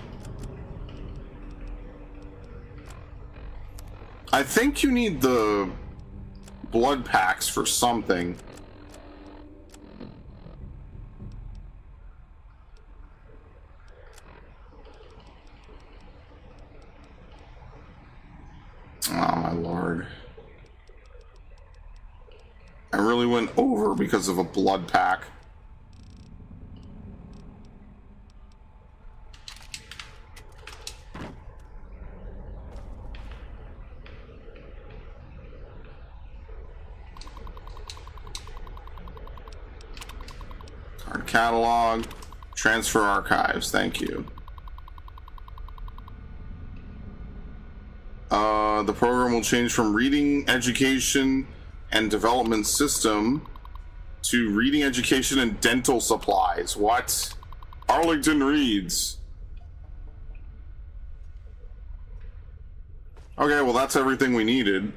Speaker 1: I think you need the blood packs for something. Oh my lord. I really went over because of a blood pack. Card catalog, transfer archives, thank you. The program will change from reading, education, and development system to reading, education, and dental supplies. What? Arlington reads. Okay, well, that's everything we needed.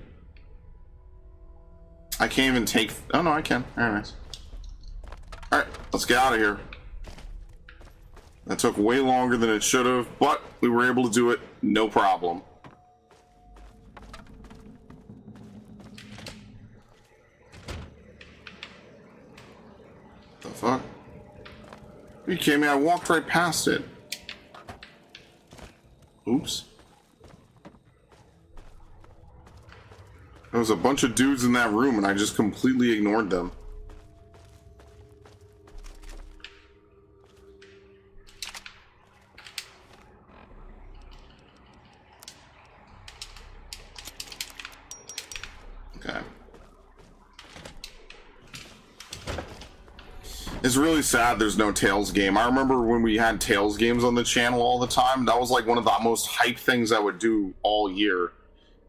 Speaker 1: I can't even take... Oh, no, I can. Very nice. Alright, let's get out of here. That took way longer than it should have, but we were able to do it, no problem. The fuck? Are you kidding me? I walked right past it. Oops. There was a bunch of dudes in that room and I just completely ignored them. Okay. It's really sad there's no Tales game. I remember when we had Tales games on the channel all the time. That was like one of the most hyped things I would do all year.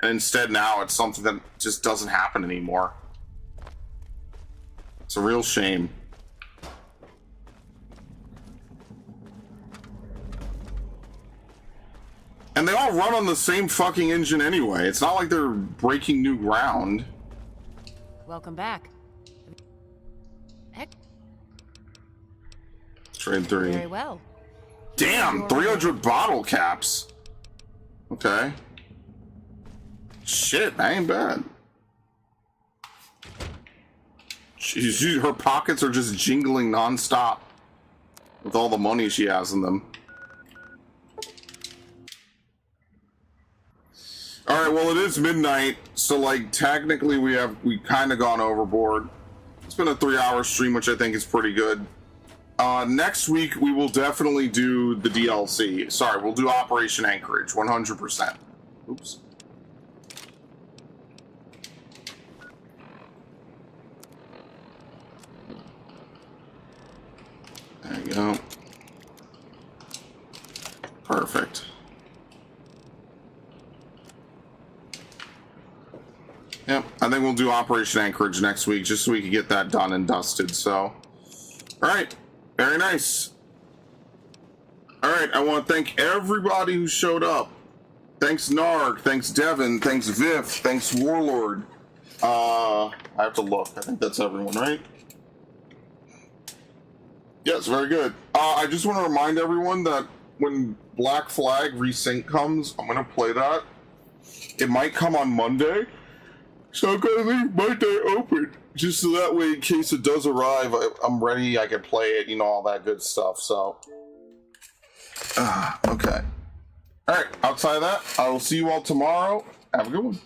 Speaker 1: And instead now it's something that just doesn't happen anymore. It's a real shame. And they all run on the same fucking engine anyway. It's not like they're breaking new ground.
Speaker 4: Welcome back. Heck,
Speaker 1: Trade 3.
Speaker 4: very well.
Speaker 1: Damn, 300 bottle caps. Okay. Shit, that ain't bad. Her pockets are just jingling nonstop with all the money she has in them. Alright, well, it is midnight, so, like, technically we kind of gone overboard. It's been a 3-hour stream, which I think is pretty good. Next week, we will definitely do the DLC. Sorry, we'll do Operation Anchorage, 100%. Oops. There you go. Perfect. Yep, I think we'll do Operation Anchorage next week, just so we can get that done and dusted, so. Alright, very nice. Alright, I want to thank everybody who showed up. Thanks Narg, thanks Devin, thanks Viv, thanks Warlord. I have to look, I think that's everyone, right? Yes, very good. I just want to remind everyone that when Black Flag Resync comes, I'm going to play that. It might come on Monday, so I'm going to leave my day open, just so that way, in case it does arrive, I'm ready, I can play it, you know, all that good stuff, so. Okay. Alright, outside of that, I will see you all tomorrow. Have a good one.